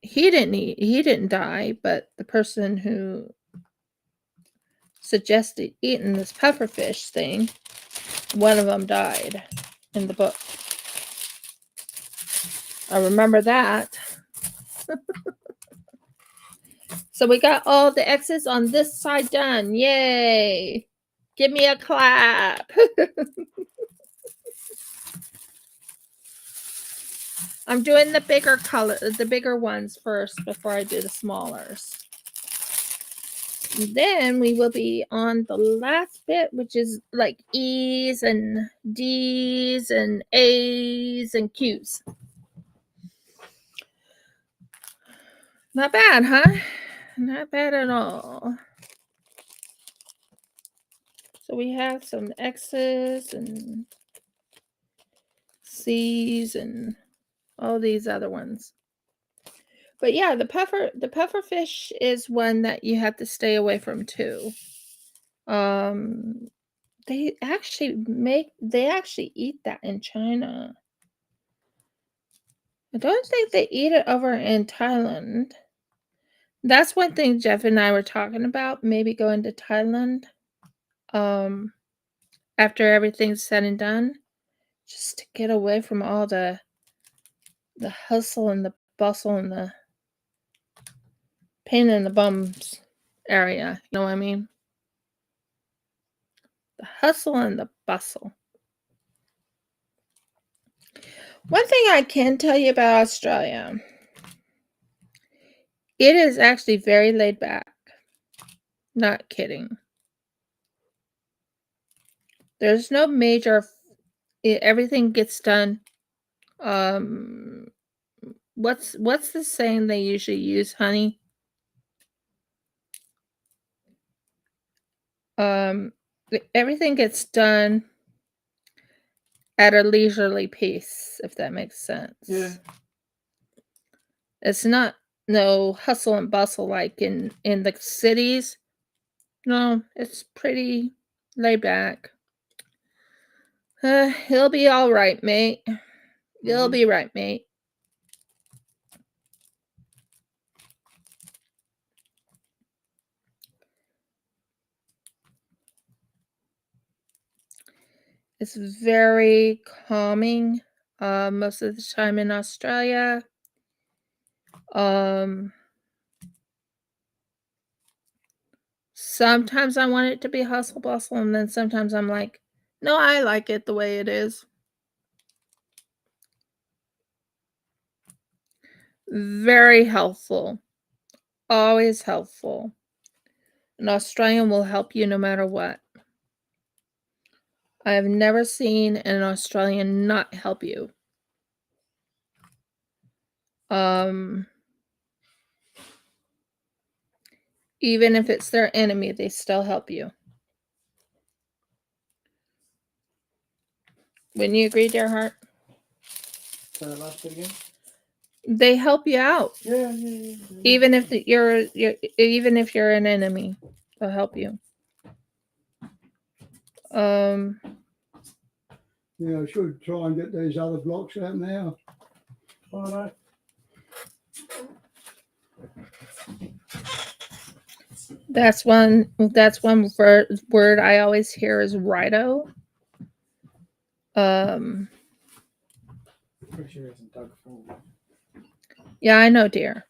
he didn't die, but the person who suggested eating this pufferfish thing, one of them died in the book. I remember that. So we got all the X's on this side done. Yay! Give me a clap. I'm doing the bigger ones first before I do the smallers. And then we will be on the last bit, which is like E's and D's and A's and Q's. Not bad, huh? Not bad at all. So we have some X's and C's and all these other ones. But yeah, the pufferfish is one that you have to stay away from too. They actually eat that in China. I don't think they eat it over in Thailand. That's one thing Jeff and I were talking about, maybe going to Thailand. After everything's said and done, just to get away from all the hustle and the bustle and the pain in the bums area. You know what I mean? The hustle and the bustle. One thing I can tell you about Australia, it is actually very laid back. Not kidding. There's no major, everything gets done. What's the saying they usually use, honey? Everything gets done at a leisurely pace, if that makes sense. Yeah. It's not no hustle and bustle like in the cities. No, it's pretty laid back. He'll be all right, mate. You'll be right, mate. It's very calming most of the time in Australia. Sometimes I want it to be hustle bustle, and then sometimes I'm like, no, I like it the way it is. Very helpful. Always helpful. An Australian will help you no matter what. I have never seen an Australian not help you. Even if it's their enemy, they still help you. Wouldn't you agree, dear heart? Say that last bit again. They help you out. Yeah. Even if even if you're an enemy, they'll help you. Yeah, I should try and get these other blocks out now. All right. That's one word I always hear is righto. Pretty sure it's Doug Ford. Yeah, I know, dear.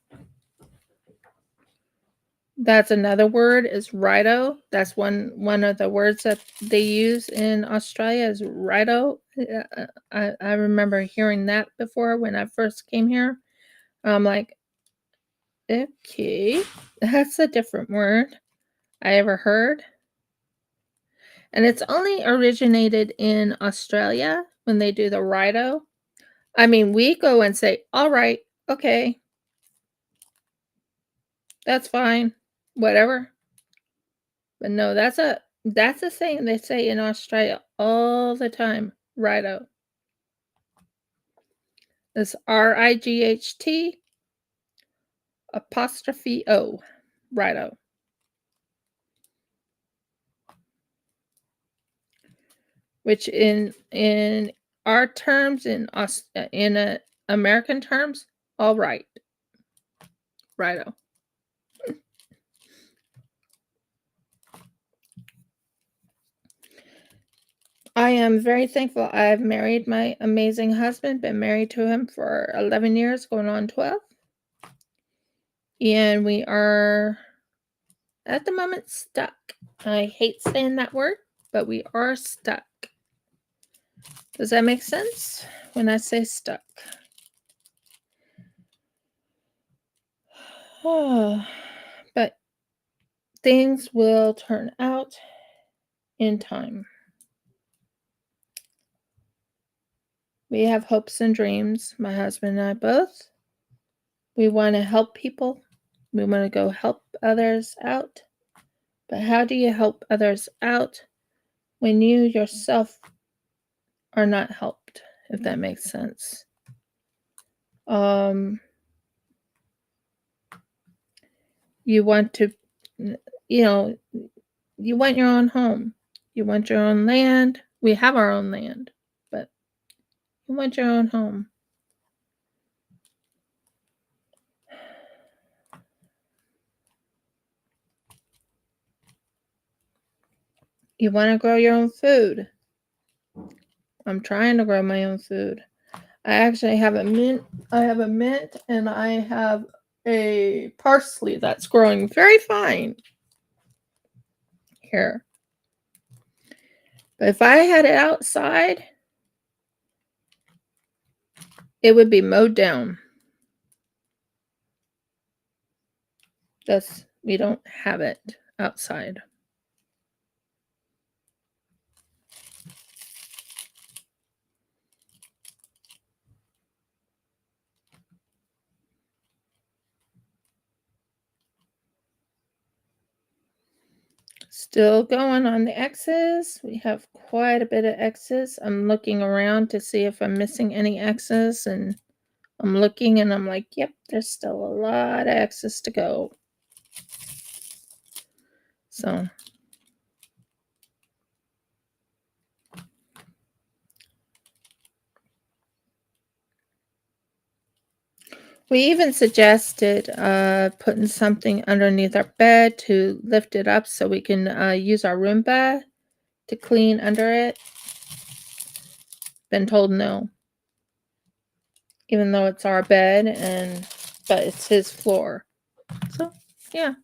That's another word is righto. That's one of the words that they use in Australia is righto. I remember hearing that before when I first came here. I'm like, okay, that's a different word I ever heard. And it's only originated in Australia when they do the righto. I mean, we go and say, all right, okay, that's fine, whatever. But no, that's a saying they say in Australia all the time. Righto. It's RIGHT apostrophe O. Righto. Which in our terms, in American terms, all right. Righto. I am very thankful I've married my amazing husband, been married to him for 11 years, going on 12. And we are, at the moment, stuck. I hate saying that word, but we are stuck. Does that make sense when I say stuck? But things will turn out in time. We have hopes and dreams, my husband and I both. We want to help people. We want to go help others out. But how do you help others out when you yourself are not helped, if that makes sense? You want to, you want your own home. You want your own land. We have our own land, but you want your own home. You want to grow your own food. I'm trying to grow my own food. I actually have a mint. I have a mint and I have a parsley that's growing very fine here. But if I had it outside, it would be mowed down. We don't have it outside. Still going on the X's. We have quite a bit of X's. I'm looking around to see if I'm missing any X's, and I'm looking and I'm like, yep, there's still a lot of X's to go. So we even suggested putting something underneath our bed to lift it up so we can use our Roomba to clean under it. been told no. Even though it's our bed but it's his floor. So, yeah.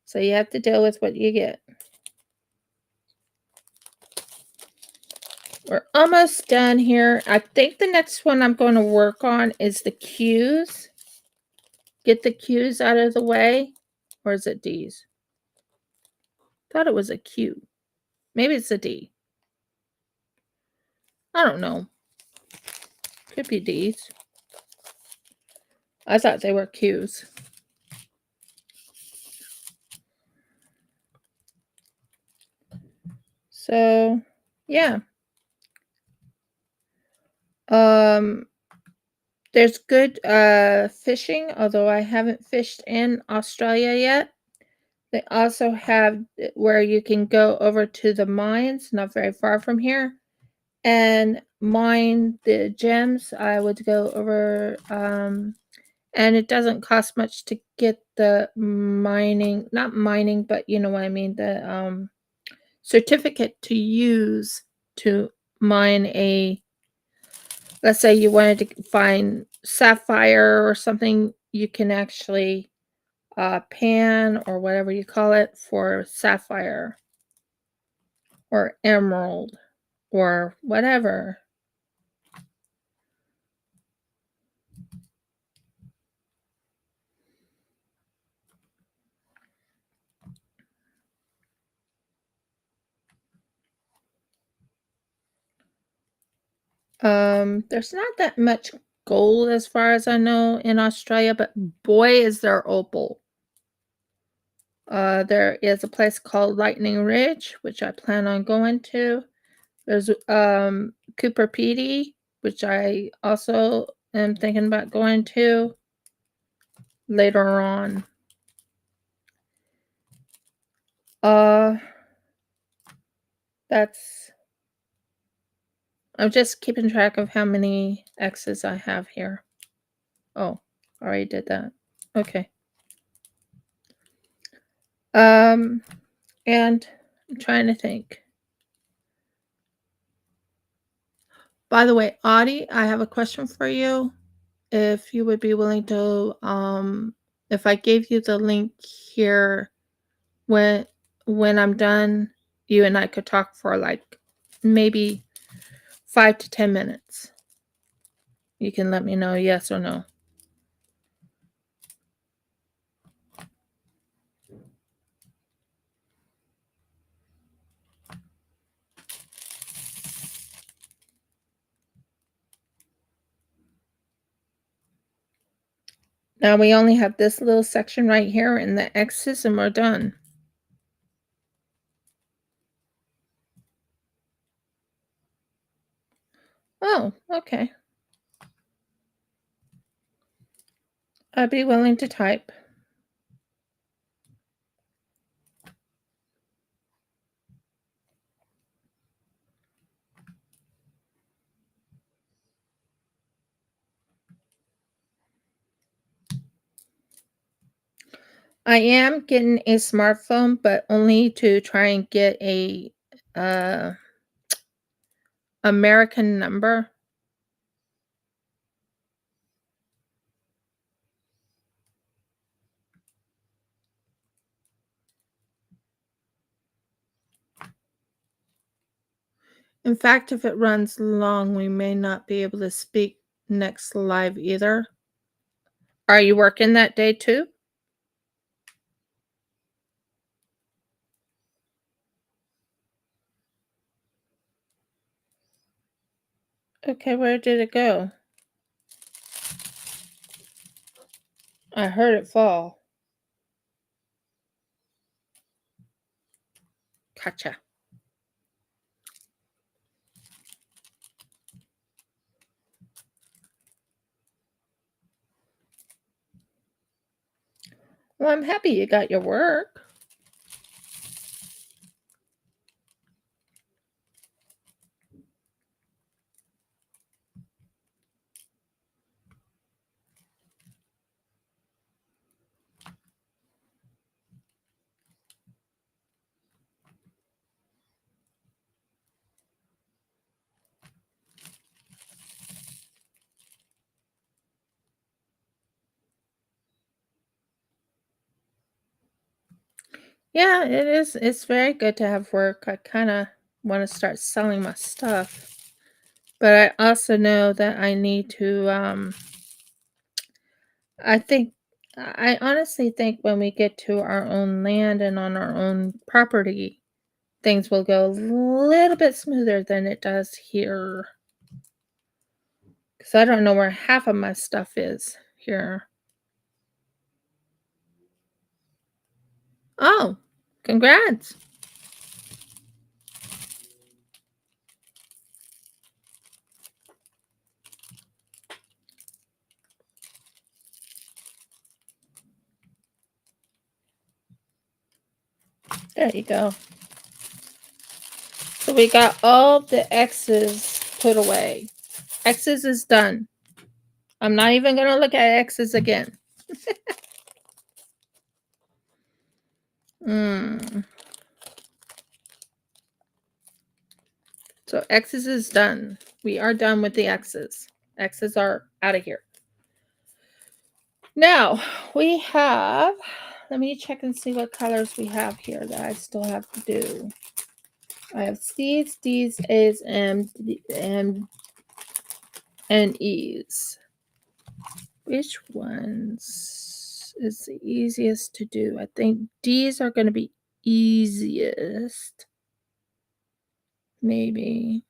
So you have to deal with what you get. We're almost done here. I think the next one I'm going to work on is the Q's. Get the Q's out of the way. Or is it D's? Thought it was a Q. Maybe it's a D. I don't know. Could be D's. I thought they were Q's. So, yeah. There's good fishing, although I haven't fished in Australia yet. They also have where you can go over to the mines, not very far from here, and mine the gems. I would go over, and it doesn't cost much to get the mining, not mining, but you know what I mean, the certificate to use to mine let's say you wanted to find sapphire or something, you can actually pan or whatever you call it for sapphire or emerald or whatever. There's not that much gold as far as I know in Australia, but boy is there opal. There is a place called Lightning Ridge, which I plan on going to. There's Cooper Pedy, which I also am thinking about going to later on. I'm just keeping track of how many X's I have here. Oh, I already did that. Okay. And I'm trying to think. By the way, Audie, I have a question for you. If you would be willing to, if I gave you the link here, when I'm done, you and I could talk for like maybe 5 to 10 minutes. You can let me know yes or no. Now we only have this little section right here and the X's and we're done. Oh, okay. I'd be willing to type. I am getting a smartphone, but only to try and get a American number. In fact, if it runs long, we may not be able to speak next live either. Are you working that day too? Okay, where did it go? I heard it fall. Gotcha. Well, I'm happy you got your work. Yeah, it is. It's very good to have work. I kind of want to start selling my stuff, but I also know that I need to. I think, I honestly think when we get to our own land and on our own property, things will go a little bit smoother than it does here. Because I don't know where half of my stuff is here. Oh, congrats. There you go. So we got all the X's put away. X's is done. I'm not even going to look at X's again. So X's is done. We are done with the X's. X's are out of here. Now we have, let me check and see what colors we have here that I still have to do. I have C's, D's, A's, and E's. Which ones is the easiest to do? I think D's are going to be easiest. Maybe.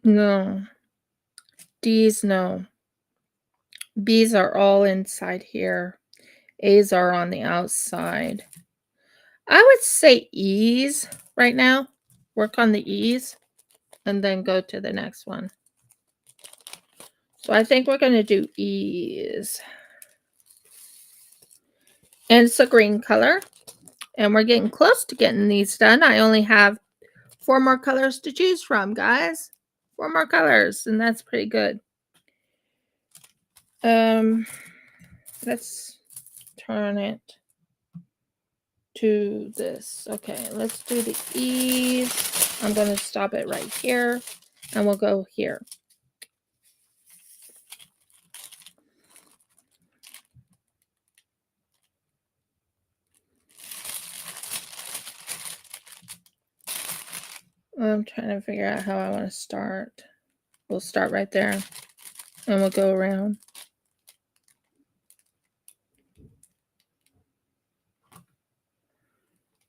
No. D's, no. B's are all inside here. A's are on the outside. I would say E's right now. Work on the E's and then go to the next one. So I think we're going to do E's. And it's a green color. And we're getting close to getting these done. I only have 4 more colors to choose from, guys. 4 more colors, and that's pretty good. Let's turn it to this. Okay, let's do the E's. I'm going to stop it right here, and we'll go here. I'm trying to figure out how I want to start. We'll start right there, and we'll go around.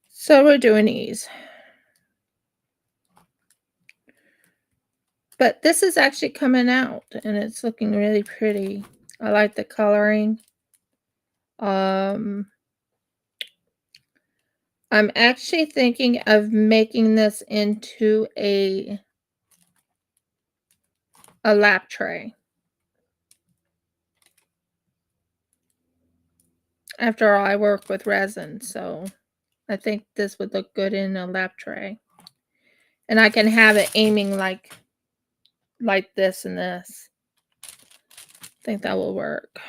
So we're doing E's. But this is actually coming out, and it's looking really pretty. I like the coloring. I'm actually thinking of making this into a lap tray. After all, I work with resin, so I think this would look good in a lap tray. And I can have it aiming like this and this. I think that will work.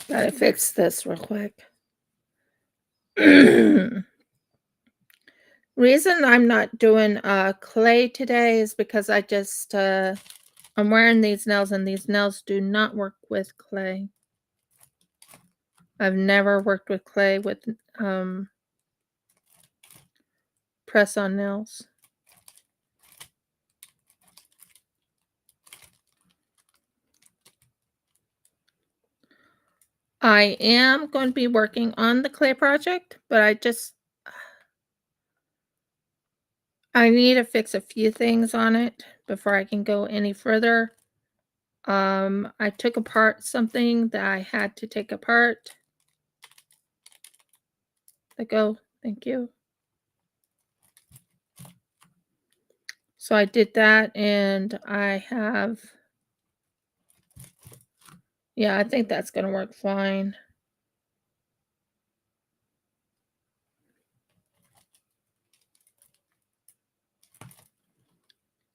Gotta fix this real quick. Reason I'm not doing clay today is because I just I'm wearing these nails, and these nails do not work with clay. I've never worked with clay with press-on nails. I am going to be working on the clay project, but I need to fix a few things on it before I can go any further. I took apart something that I had to take apart. Let go. Thank you. So I did that, and I have, yeah, I think that's going to work fine.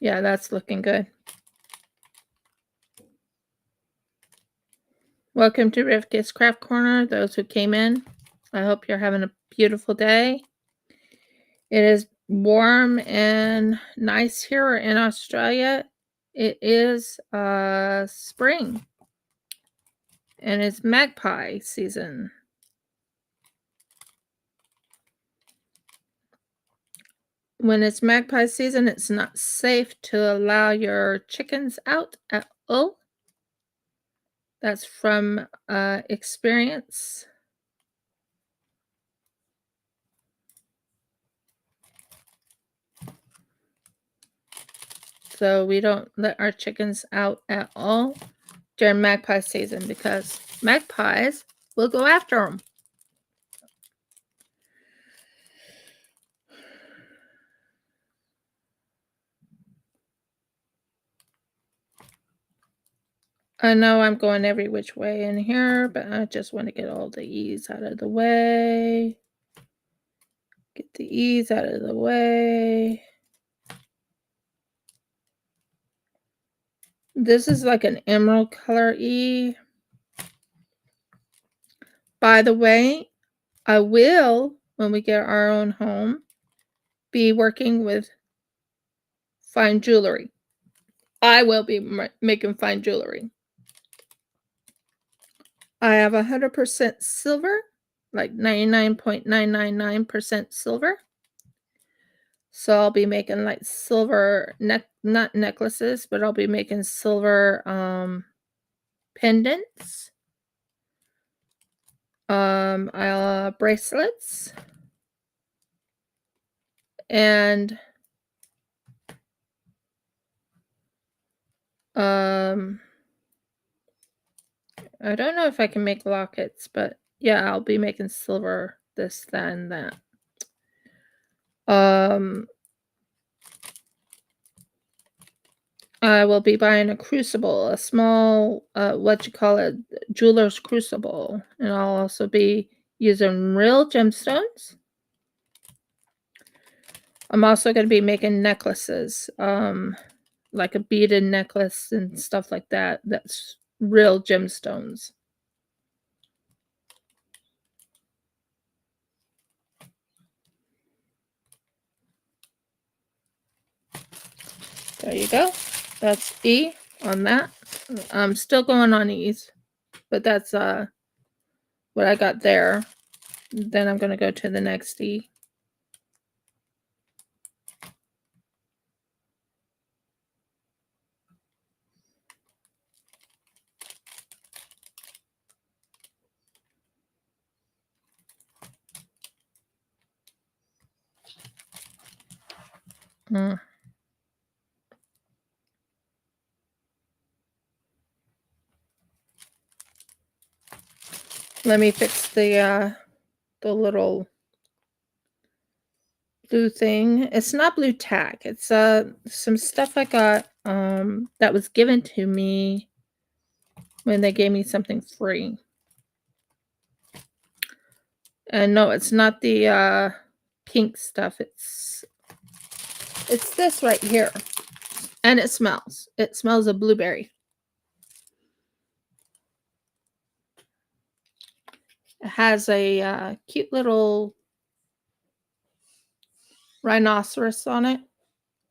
Yeah, that's looking good. Welcome to Rivka's Craft Corner. Those who came in, I hope you're having a beautiful day. It is warm and nice here in Australia. It is spring, and it's magpie season. When it's magpie season, it's not safe to allow your chickens out at all. That's from experience. So we don't let our chickens out at all during magpie season because magpies will go after them. I know I'm going every which way in here, but I just want to get all the E's out of the way. Get the E's out of the way. This is like an emerald color E. By the way, I will, when we get our own home, be working with fine jewelry. I will be making fine jewelry. I have 100% silver, like 99.999% silver. So I'll be making like silver not necklaces, but I'll be making silver pendants, bracelets, and I don't know if I can make lockets, but yeah, I'll be making silver, this, that, and that. I will be buying a crucible, a small, jeweler's crucible. And I'll also be using real gemstones. I'm also going to be making necklaces, like a beaded necklace and stuff like that. That's real gemstones. There you go. That's E on that. I'm still going on E's, but that's what I got there. Then I'm going to go to the next E. Let me fix the little blue thing. It's not blue tack. It's some stuff I got that was given to me when they gave me something free. And no, it's not the pink stuff. It's this right here. And it smells. It smells of blueberry. It has a cute little rhinoceros on it.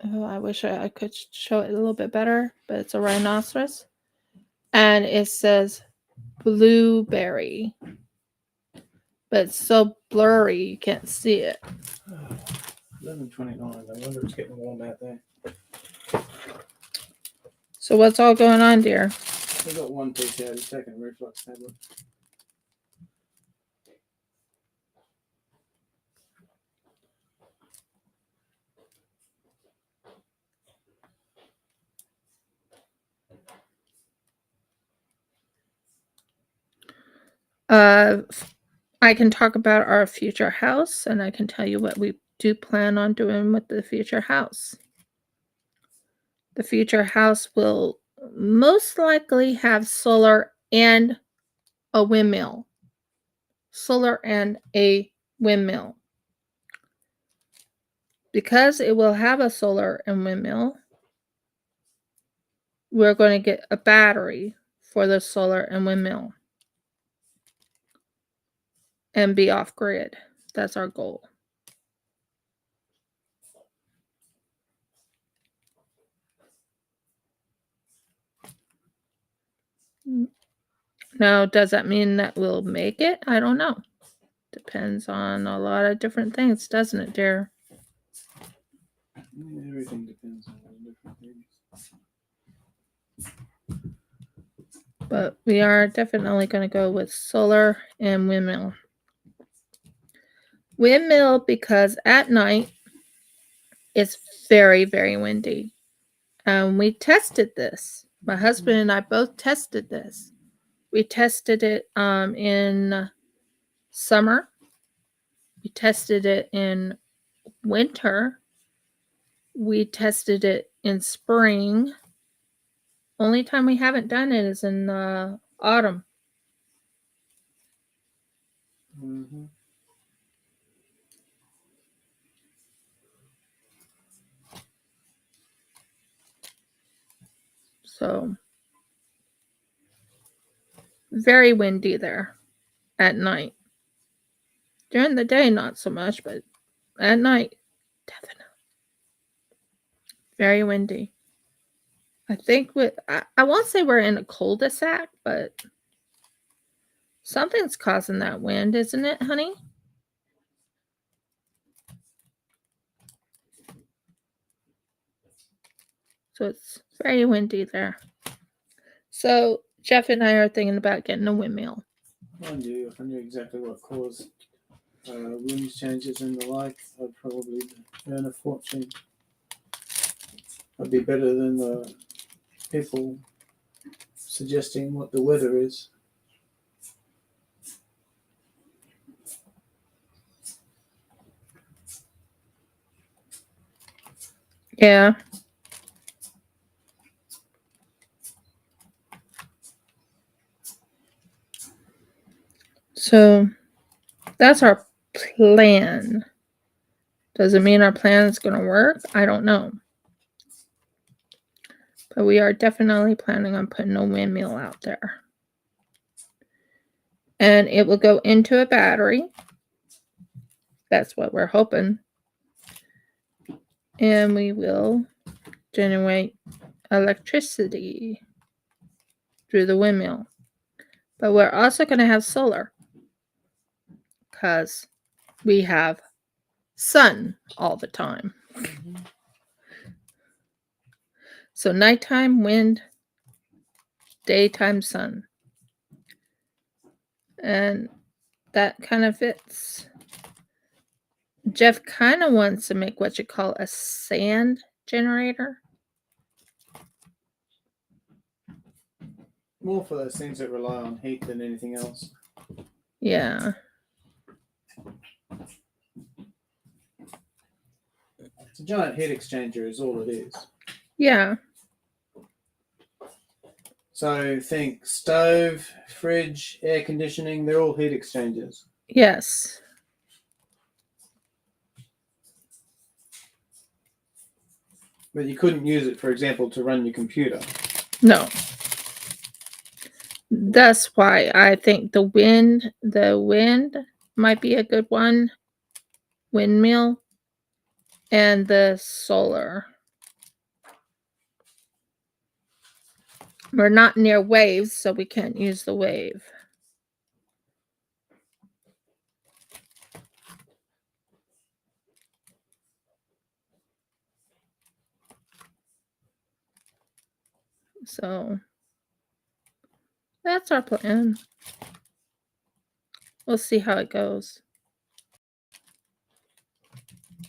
Oh, I wish I could show it a little bit better, but it's a rhinoceros. And it says blueberry. But it's so blurry, you can't see it. 11:29. I wonder if it's getting warm out there. So what's all going on, dear? I got one piece out. He's taking a reflux tablet. I can talk about our future house, and I can tell you what we do plan on doing with the future house. The future house will most likely have solar and a windmill. Solar and a windmill. Because it will have a solar and windmill, we're going to get a battery for the solar and windmill and be off grid. That's our goal. Now, does that mean that we'll make it? I don't know. Depends on a lot of different things, doesn't it, dear? Yeah, everything depends on different things. But we are definitely going to go with solar and windmill. Windmill because at night it's very, very windy. We tested this. My husband and I both tested this. We tested it in summer. We tested it in winter. We tested it in spring. Only time we haven't done it is in autumn. Mm-hmm. So very windy there at night. During the day, not so much, but at night, definitely very windy. I think I won't say we're in a cul-de-sac, but something's causing that wind, isn't it, honey? So it's very windy there. So Jeff and I are thinking about getting a windmill. Mind you, if I knew exactly what caused wind changes and the like, I'd probably earn a fortune. I'd be better than the people suggesting what the weather is. Yeah. So that's our plan. Does it mean our plan is going to work? I don't know. But we are definitely planning on putting a windmill out there. And it will go into a battery. That's what we're hoping. And we will generate electricity through the windmill. But we're also going to have solar because we have sun all the time. Mm-hmm. So nighttime wind, daytime sun. And that kind of fits. Jeff kind of wants to make what you call a sand generator. More for those things that rely on heat than anything else. Yeah. It's a giant heat exchanger is all it is. Yeah. So think stove, fridge, air conditioning, they're all heat exchangers. Yes. But you couldn't use it, for example, to run your computer. No. That's why I think the wind might be a good one. Windmill and the solar. We're not near waves, so we can't use the wave. So that's our plan. We'll see how it goes.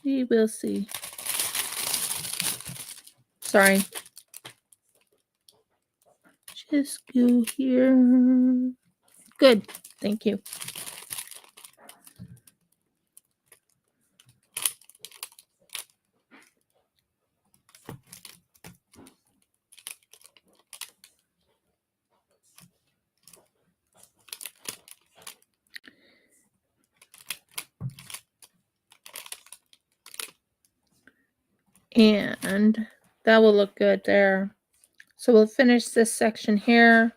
We will see. Sorry. Just go here. Good. Thank you. And that will look good there. So we'll finish this section here.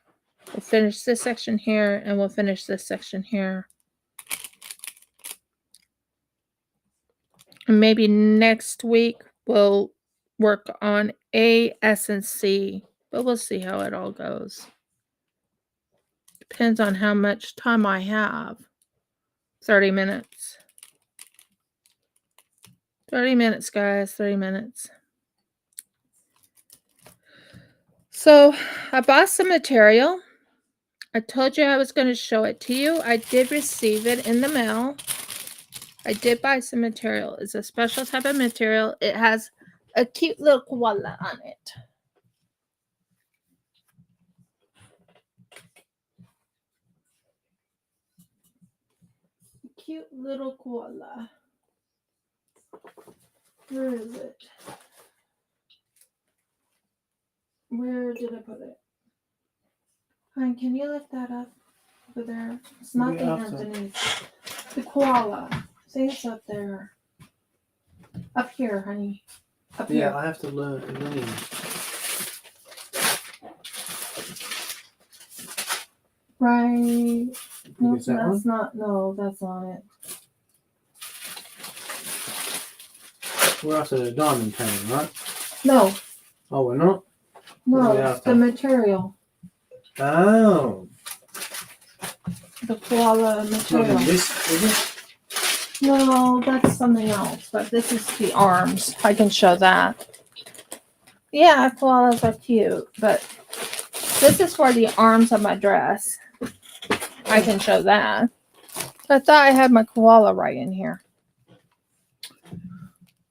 We'll finish this section here, and we'll finish this section here. And maybe next week we'll work on A, S, and C, but we'll see how it all goes. Depends on how much time I have. 30 minutes. 30 minutes, guys. 30 minutes. So I bought some material. I told you I was going to show it to you. I did receive it in the mail. I did buy some material. It's a special type of material. It has a cute little koala on it. Cute little koala. Where is it? Where did I put it? Hon, can you lift that up over there? It's not the underneath. The koala. See, it's up there. Up here, honey. Up Yeah, here. I have to learn to lean. Right. No, Is that that's not. No, that's not it. We're after the diamond painting, right? No, Oh, we're not? no, What are we it's after? the material. Oh. The koala Not material. in this, is it? No, that's something else. But this is the arms. I can show that. Yeah, koalas are cute, but this is for the arms of my dress. I can show that. I thought I had my koala right in here.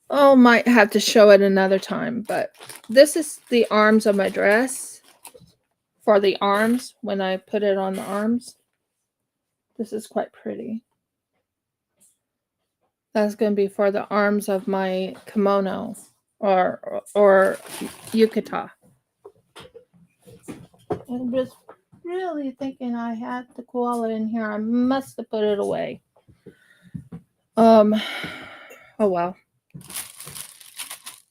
Oh, might have to show it another time, but this is the arms of my dress. For the arms, when I put it on the arms. This is quite pretty. That's going to be for the arms of my kimono or yukata. I'm just really thinking I had the koala in here. I must have put it away. Oh well.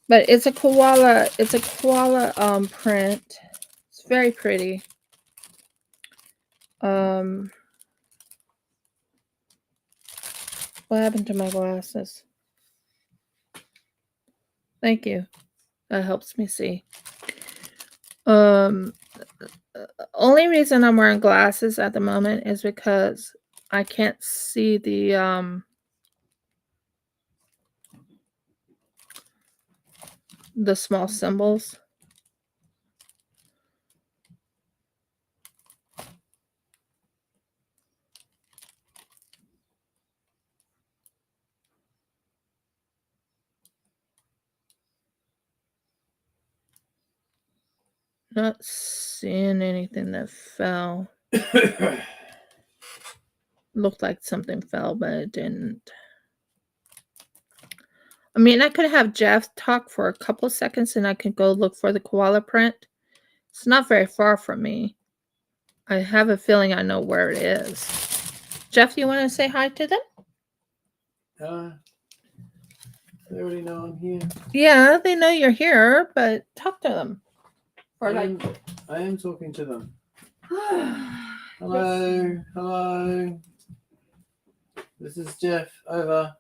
But it's a koala print. It's very pretty. What happened to my glasses? Thank you. That helps me see. Only reason I'm wearing glasses at the moment is because I can't see the small symbols. Not seeing anything that fell. Looked like something fell, but it didn't. I mean, I could have Jeff talk for a couple seconds and I could go look for the koala print. It's not very far from me. I have a feeling I know where it is. Jeff, you want to say hi to them? They already know I'm here. Yeah, they know you're here, but talk to them. Or I am talking to them. Hello, Yes. hello. This is Jeff. Over.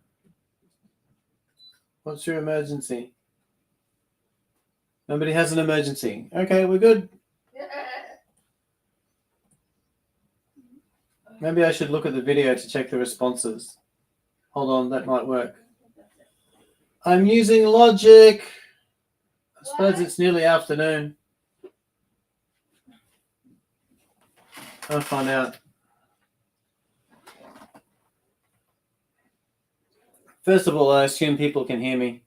What's your emergency? Nobody has an emergency. Okay, we're good. Maybe I should look at the video to check the responses. Hold on, that might work. I'm using Logic. I suppose it's nearly afternoon. I'll find out. First of all, I assume people can hear me.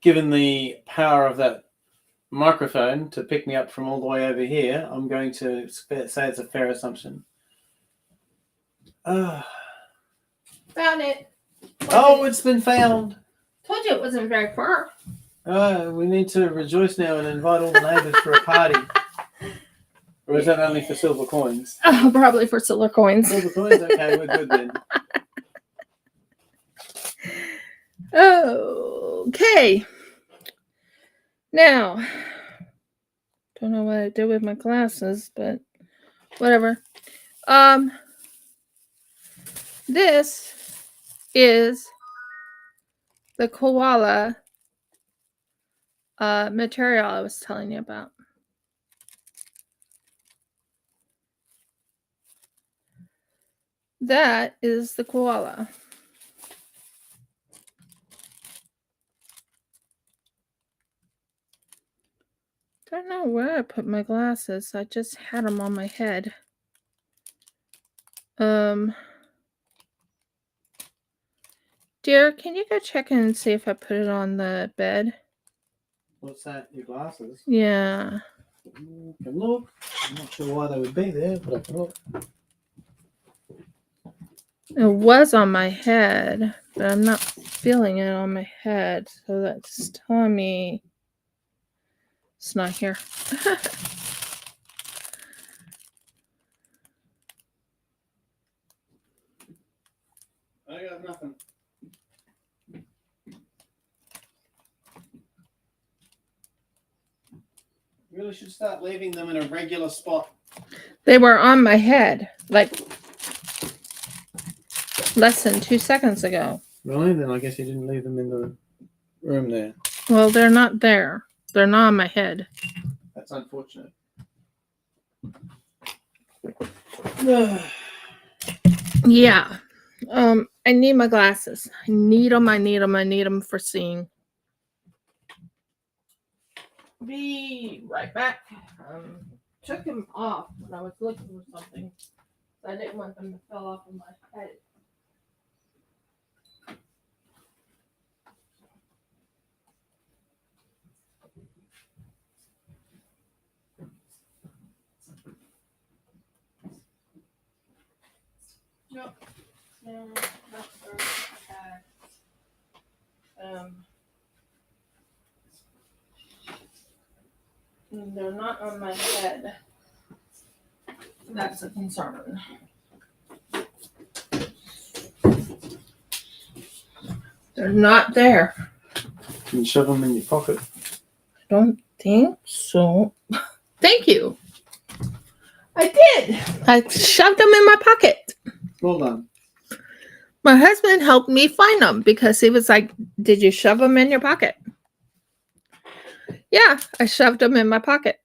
Given the power of that microphone to pick me up from all the way over here, I'm going to say it's a fair assumption. Found it. Oh, it's been found. Told you it wasn't very far. We need to rejoice now and invite all the neighbours for a party. Or is that only for silver coins? Probably for silver coins. Silver coins? Okay, we're good then. Okay. Now, Don't know what I did with my glasses, but whatever. This is the koala material I was telling you about. That is the koala. Don't know where I put my glasses. I just had them on my head. Dear, can you go check and see if I put it on the bed? What's that? Your glasses? Yeah. Can look. I'm not sure why they would be there, but I can look. It was on my head, but I'm not feeling it on my head. So that's telling me it's not here. I got nothing. You really should start leaving them in a regular spot. They were on my head like less than 2 seconds ago. Really? Then I guess you didn't leave them in the room there. Well, they're not there. They're not on my head. That's unfortunate. Yeah. I need my glasses. I need them. I need them. I need them for seeing. Be right back. Took them off when I was looking for something. I didn't want them to fall off of my head. Nope. No, not for they're not on my head. That's a concern. They're not there. Can you shove them in your pocket? I don't think so. Thank you. I did. I shoved them in my pocket. Well done. My husband helped me find them because he was like, "Did you shove them in your pocket?" Yeah, I shoved them in my pocket.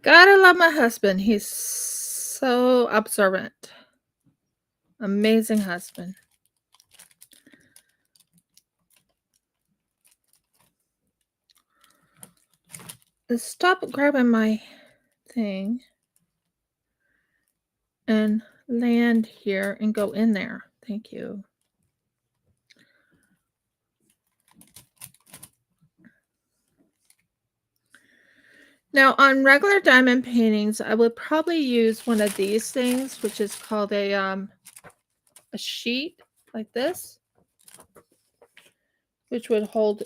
Gotta love my husband. He's so observant. Amazing husband. Stop grabbing my thing and land here and go in there. Thank you. Now, on regular diamond paintings, I would probably use one of these things, which is called a sheet like this, which would hold.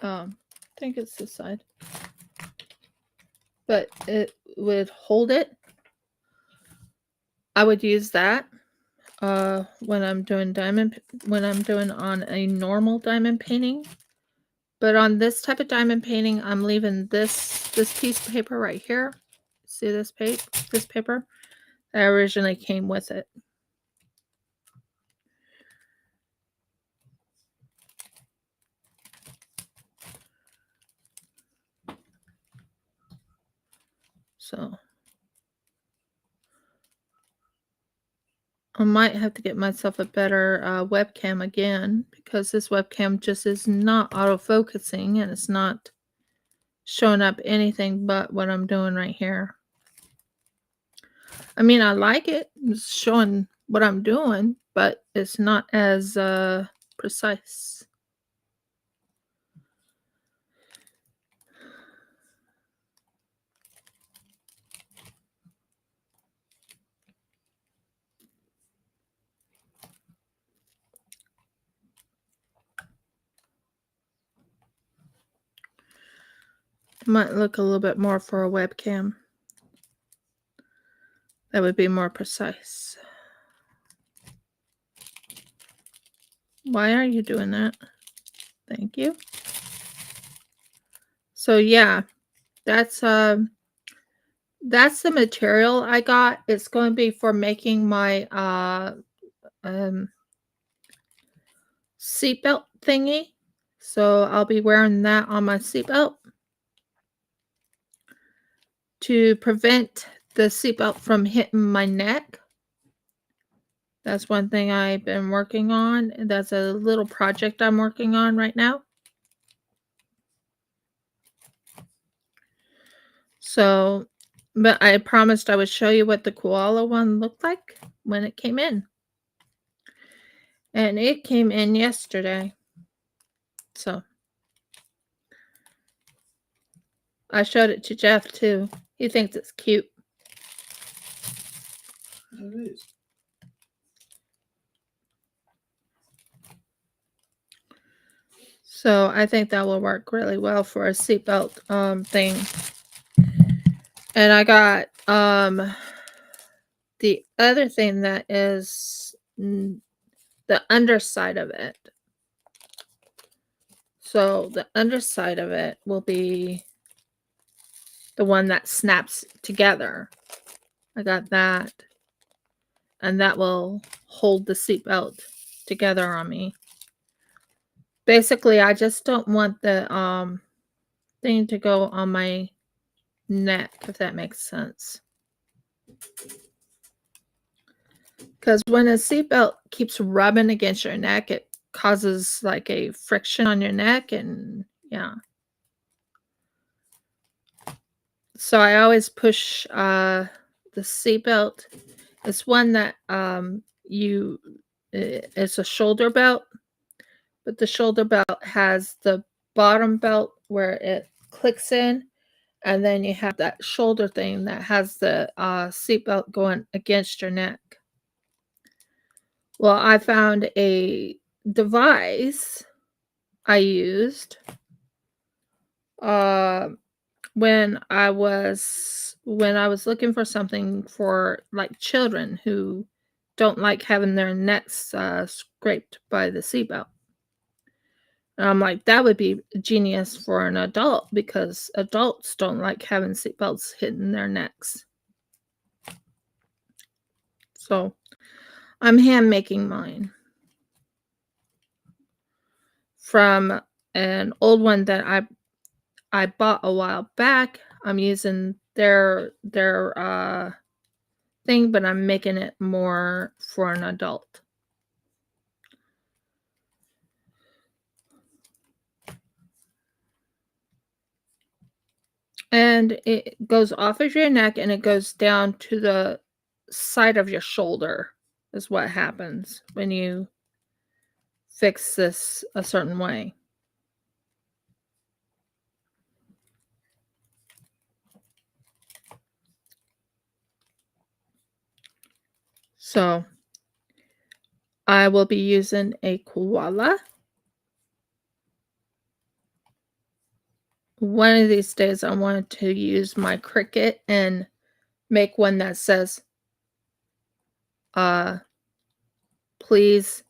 I think it's this side, but it would hold it. I would use that when I'm doing on a normal diamond painting. But on this type of diamond painting, I'm leaving this piece of paper right here. See this paper that originally came with it. So I might have to get myself a better webcam again, because this webcam just is not auto-focusing and it's not showing up anything but what I'm doing right here. I mean, I like it. It's showing what I'm doing, but it's not as precise. Might look a little bit more for a webcam. That would be more precise. Why are you doing that? Thank you. So yeah, that's the material I got. It's going to be for making my seatbelt thingy. So I'll be wearing that on my seatbelt to prevent the seatbelt from hitting my neck. That's one thing I've been working on. That's a little project I'm working on right now. So, but I promised I would show you what the koala one looked like when it came in. And it came in yesterday. So, I showed it to Jeff too. He thinks it's cute. It is. So, I think that will work really well for a seatbelt thing. And I got the other thing that is the underside of it. So the underside of it will be the one that snaps together. I got that. And that will hold the seatbelt together on me. Basically, I just don't want the thing to go on my neck, if that makes sense. Because when a seatbelt keeps rubbing against your neck, it causes like a friction on your neck, and yeah. So I always push the seatbelt. It's one that it's a shoulder belt, but the shoulder belt has the bottom belt where it clicks in, and then you have that shoulder thing that has the seatbelt going against your neck. Well, I found a device I used when I was looking for something for like children who don't like having their necks scraped by the seatbelt. And I'm like, that would be genius for an adult because adults don't like having seatbelts hitting their necks. So I'm hand making mine from an old one that I bought a while back. I'm using their thing, but I'm making it more for an adult. And it goes off of your neck and it goes down to the side of your shoulder is what happens when you fix this a certain way. So I will be using a koala. One of these days I want to use my Cricut and make one that says please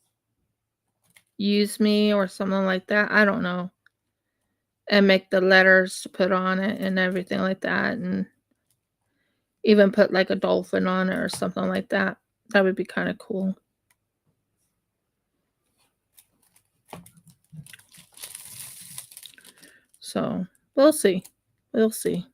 use me or something like that. I don't know. And make the letters to put on it and everything like that, and even put like a dolphin on it or something like that. That would be kind of cool. So we'll see. We'll see.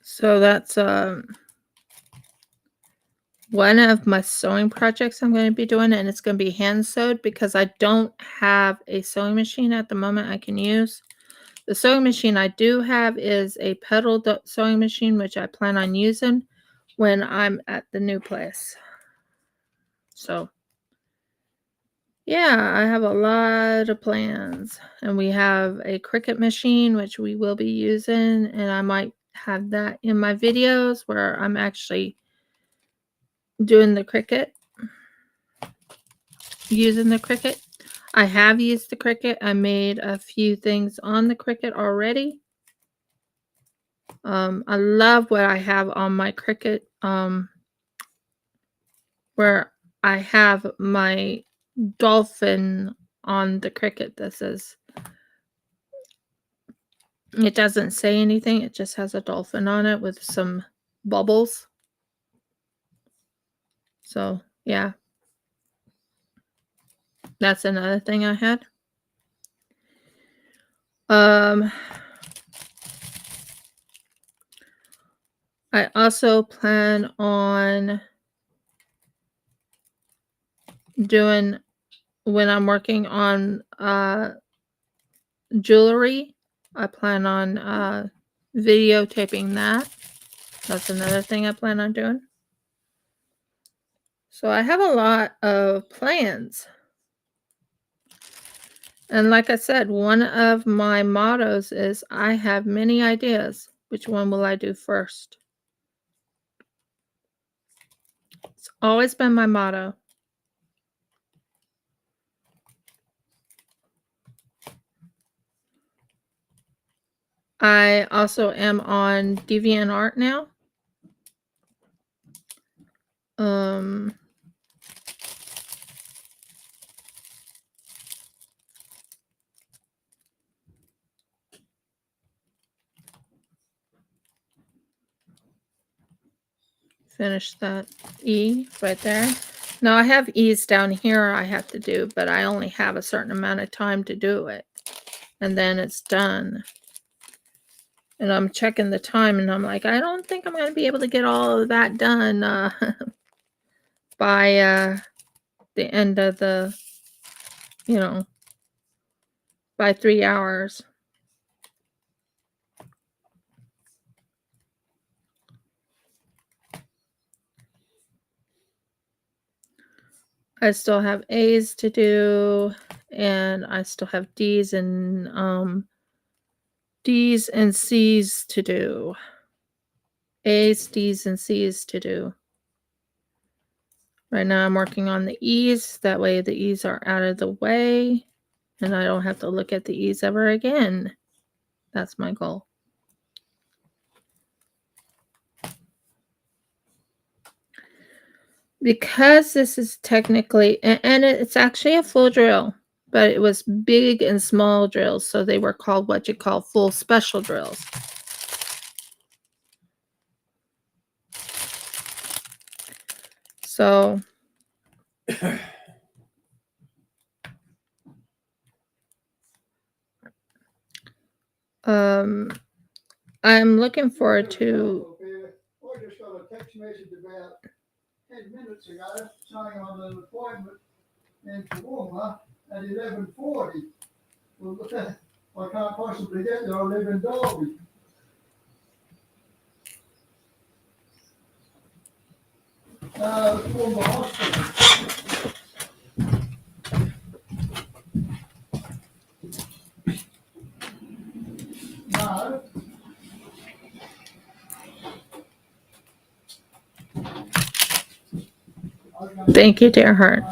So that's one of my sewing projects I'm going to be doing, and it's going to be hand sewed because I don't have a sewing machine at the moment I can use. The sewing machine I do have is a pedal sewing machine, which I plan on using, when I'm at the new place. So yeah, I have a lot of plans, and we have a Cricut machine, which we will be using, and I might have that in my videos where I'm actually doing the Cricut, using the Cricut. I have used the Cricut. I made a few things on the Cricut already. I love what I have on my Cricut, where I have my dolphin on the Cricut. It doesn't say anything. It just has a dolphin on it with some bubbles. So yeah, that's another thing I had. I also plan on doing, when I'm working on jewelry, I plan on videotaping that. That's another thing I plan on doing. So I have a lot of plans. And like I said, one of my mottos is I have many ideas. Which one will I do first? It's always been my motto. I also am on DeviantArt now. Finish that E right there. Now I have E's down here I have to do, but I only have a certain amount of time to do it. And then it's done. And I'm checking the time and I'm like, I don't think I'm going to be able to get all of that done by the end of the, by 3 hours. I still have A's to do, and I still have D's and C's to do. A's, D's, and C's to do. Right now I'm working on the E's. That way the E's are out of the way, and I don't have to look at the E's ever again. That's my goal. Because this is technically, and it's actually a full drill, but it was big and small drills, so they were called what you call full special drills. So I'm looking forward to. I just got a text message about 10 minutes ago saying I'm an appointment in Toowoomba at 11:40. Well, I can't possibly get there. I live in Derby. Toowoomba Hospital. No. Thank you, dear heart.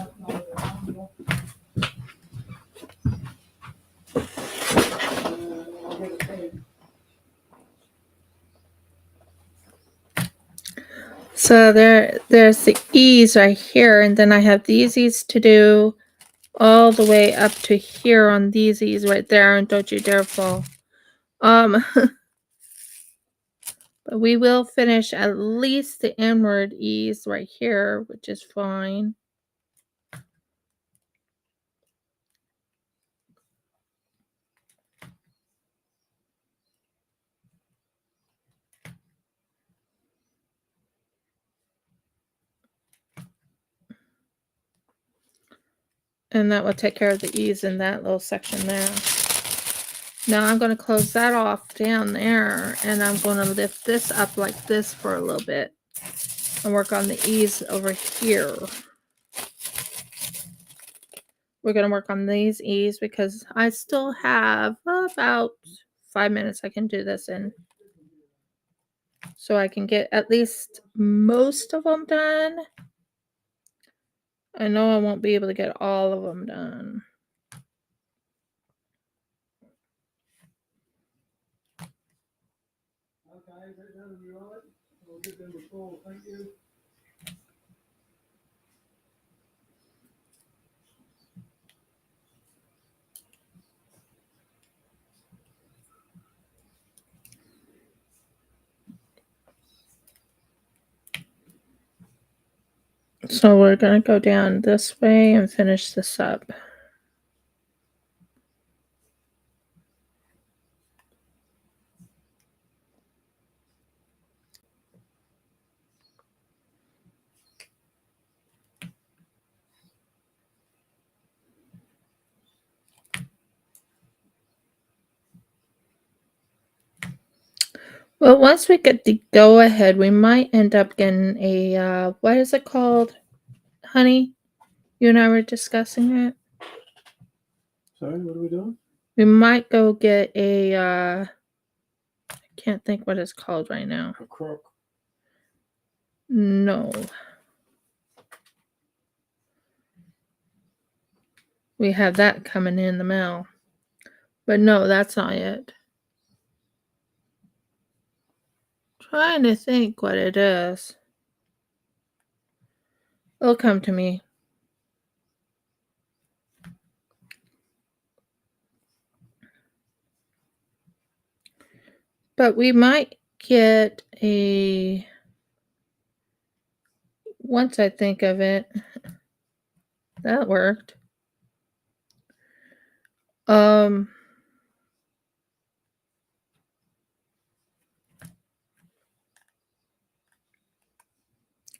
So there's the E's right here, and then I have these E's to do all the way up to here on these E's right there, and don't you dare fall. But we will finish at least the inward E's right here, which is fine. And that will take care of the E's in that little section there. Now I'm going to close that off down there, and I'm going to lift this up like this for a little bit. and work on the E's over here. We're going to work on these E's because I still have about 5 minutes I can do this in. So I can get at least most of them done. I know I won't be able to get all of them done. Okay, is that done you right? We'll give them a call, thank you. So we're going to go down this way and finish this up. Well, once we get the go ahead, we might end up getting a, what is it called, honey? You and I were discussing it. Sorry, what are we doing? We might go get a, I can't think what it's called right now. A croc. No. We have that coming in the mail. But no, that's not it. Trying to think what it is. It'll come to me. But we might get a, once I think of it, that worked.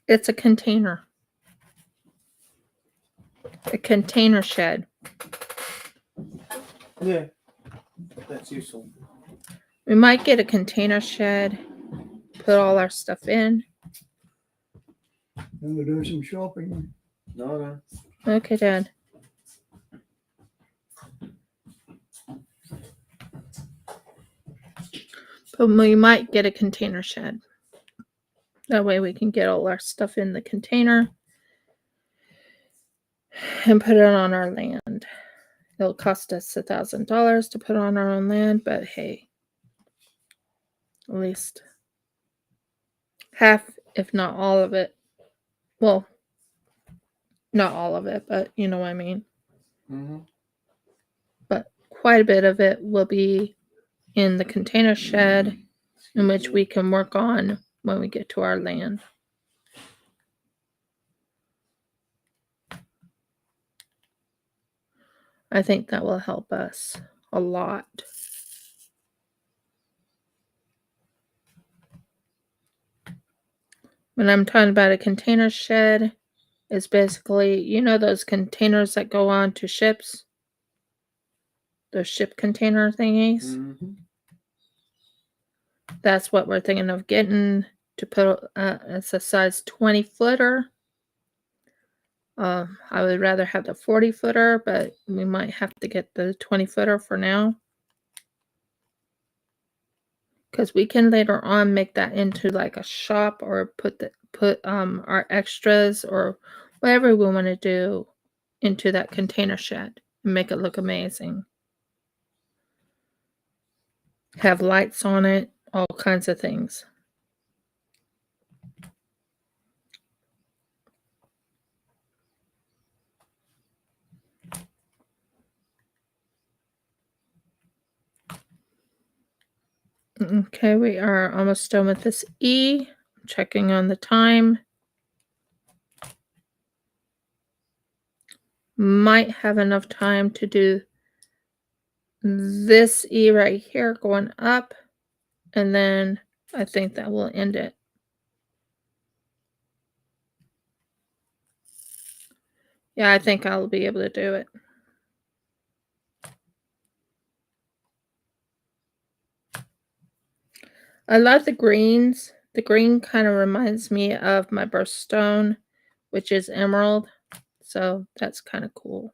It's a container. A container shed. Yeah, that's useful. We might get a container shed, put all our stuff in. And we'll do some shopping. No. Okay, Dad. But we might get a container shed. That way we can get all our stuff in the container and put it on our land. It'll cost us $1,000 to put on our own land, but hey, at least half, if not all of it. Well, not all of it, but you know what I mean. Mm-hmm. But quite a bit of it will be in the container shed, in which we can work on when we get to our land. I think that will help us a lot. When I'm talking about a container shed, it's basically, you know, those containers that go on to ships? Those ship container thingies? Mm-hmm. That's what we're thinking of getting to put. It's a size 20 footer. I would rather have the 40 footer, but we might have to get the 20 footer for now. Because we can later on make that into like a shop or put our extras or whatever we want to do into that container shed and make it look amazing. Have lights on it, all kinds of things. Okay, we are almost done with this E. Checking on the time. Might have enough time to do this E right here going up, and then I think that will end it. Yeah, I think I'll be able to do it. I love the greens The green kind of reminds me of my birthstone, which is emerald. So that's kind of cool.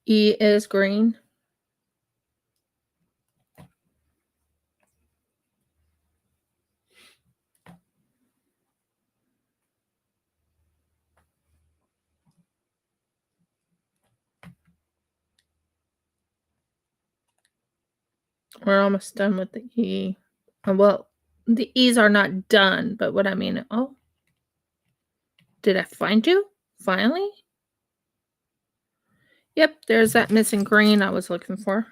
E is green. We're almost done with the E. Well, the E's are not done, but what I mean, oh, did I find you? Finally? Yep, there's that missing green I was looking for.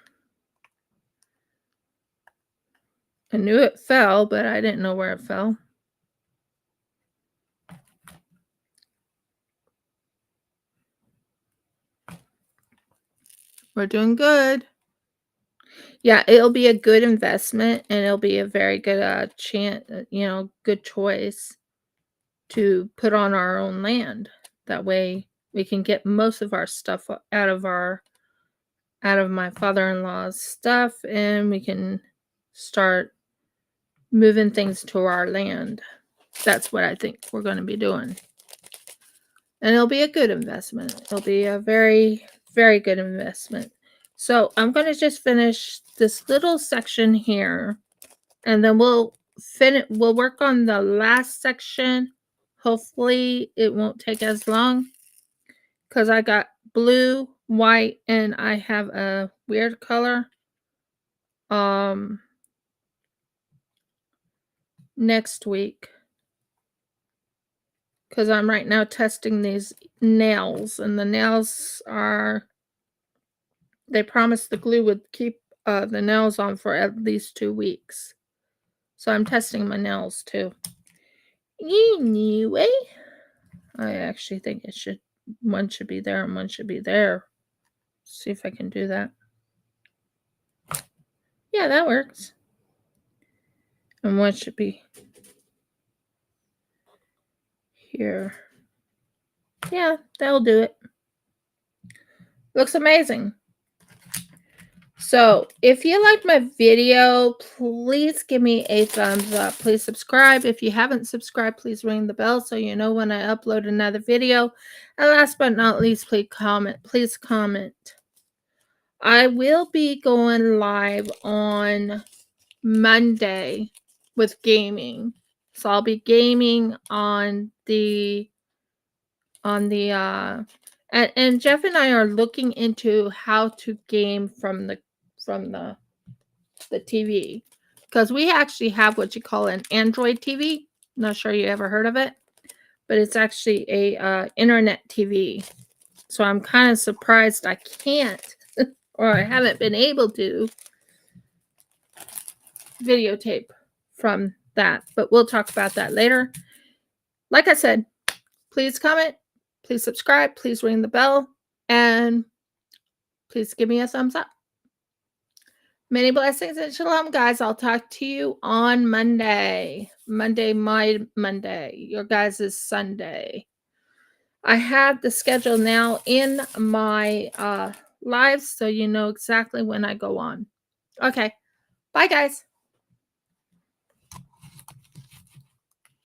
I knew it fell, but I didn't know where it fell. We're doing good. Yeah, it'll be a good investment, and it'll be a very good chance, good choice to put on our own land. That way we can get most of our stuff out of my father-in-law's stuff, and we can start moving things to our land. That's what I think we're going to be doing. And it'll be a good investment. It'll be a very, very good investment. So I'm going to just finish this little section here, and then we'll work on the last section. Hopefully it won't take as long, because I got blue, white, and I have a weird color next week, because I'm right now testing these nails, and the nails they promised the glue would keep the nails on for at least 2 weeks. So I'm testing my nails too. Anyway, I actually think one should be there and one should be there. See if I can do that. Yeah, that works. And one should be here. Yeah, that'll do it. Looks amazing. So if you liked my video, please give me a thumbs up. Please subscribe. If you haven't subscribed, please ring the bell so you know when I upload another video. And last but not least, please comment. Please comment. I will be going live on Monday with gaming. So I'll be gaming on the and Jeff and I are looking into how to game from the TV, because we actually have what you call an Android TV. Not sure you ever heard of it, but it's actually a internet TV. So I'm kind of surprised I can't or I haven't been able to videotape from that, but we'll talk about that later. Like I said, please comment, please subscribe, please ring the bell, and please give me a thumbs up. Many blessings and shalom, guys. I'll talk to you on Monday. My Monday. Your guys' is Sunday. I have the schedule now in my lives, so you know exactly when I go on. Okay. Bye, guys.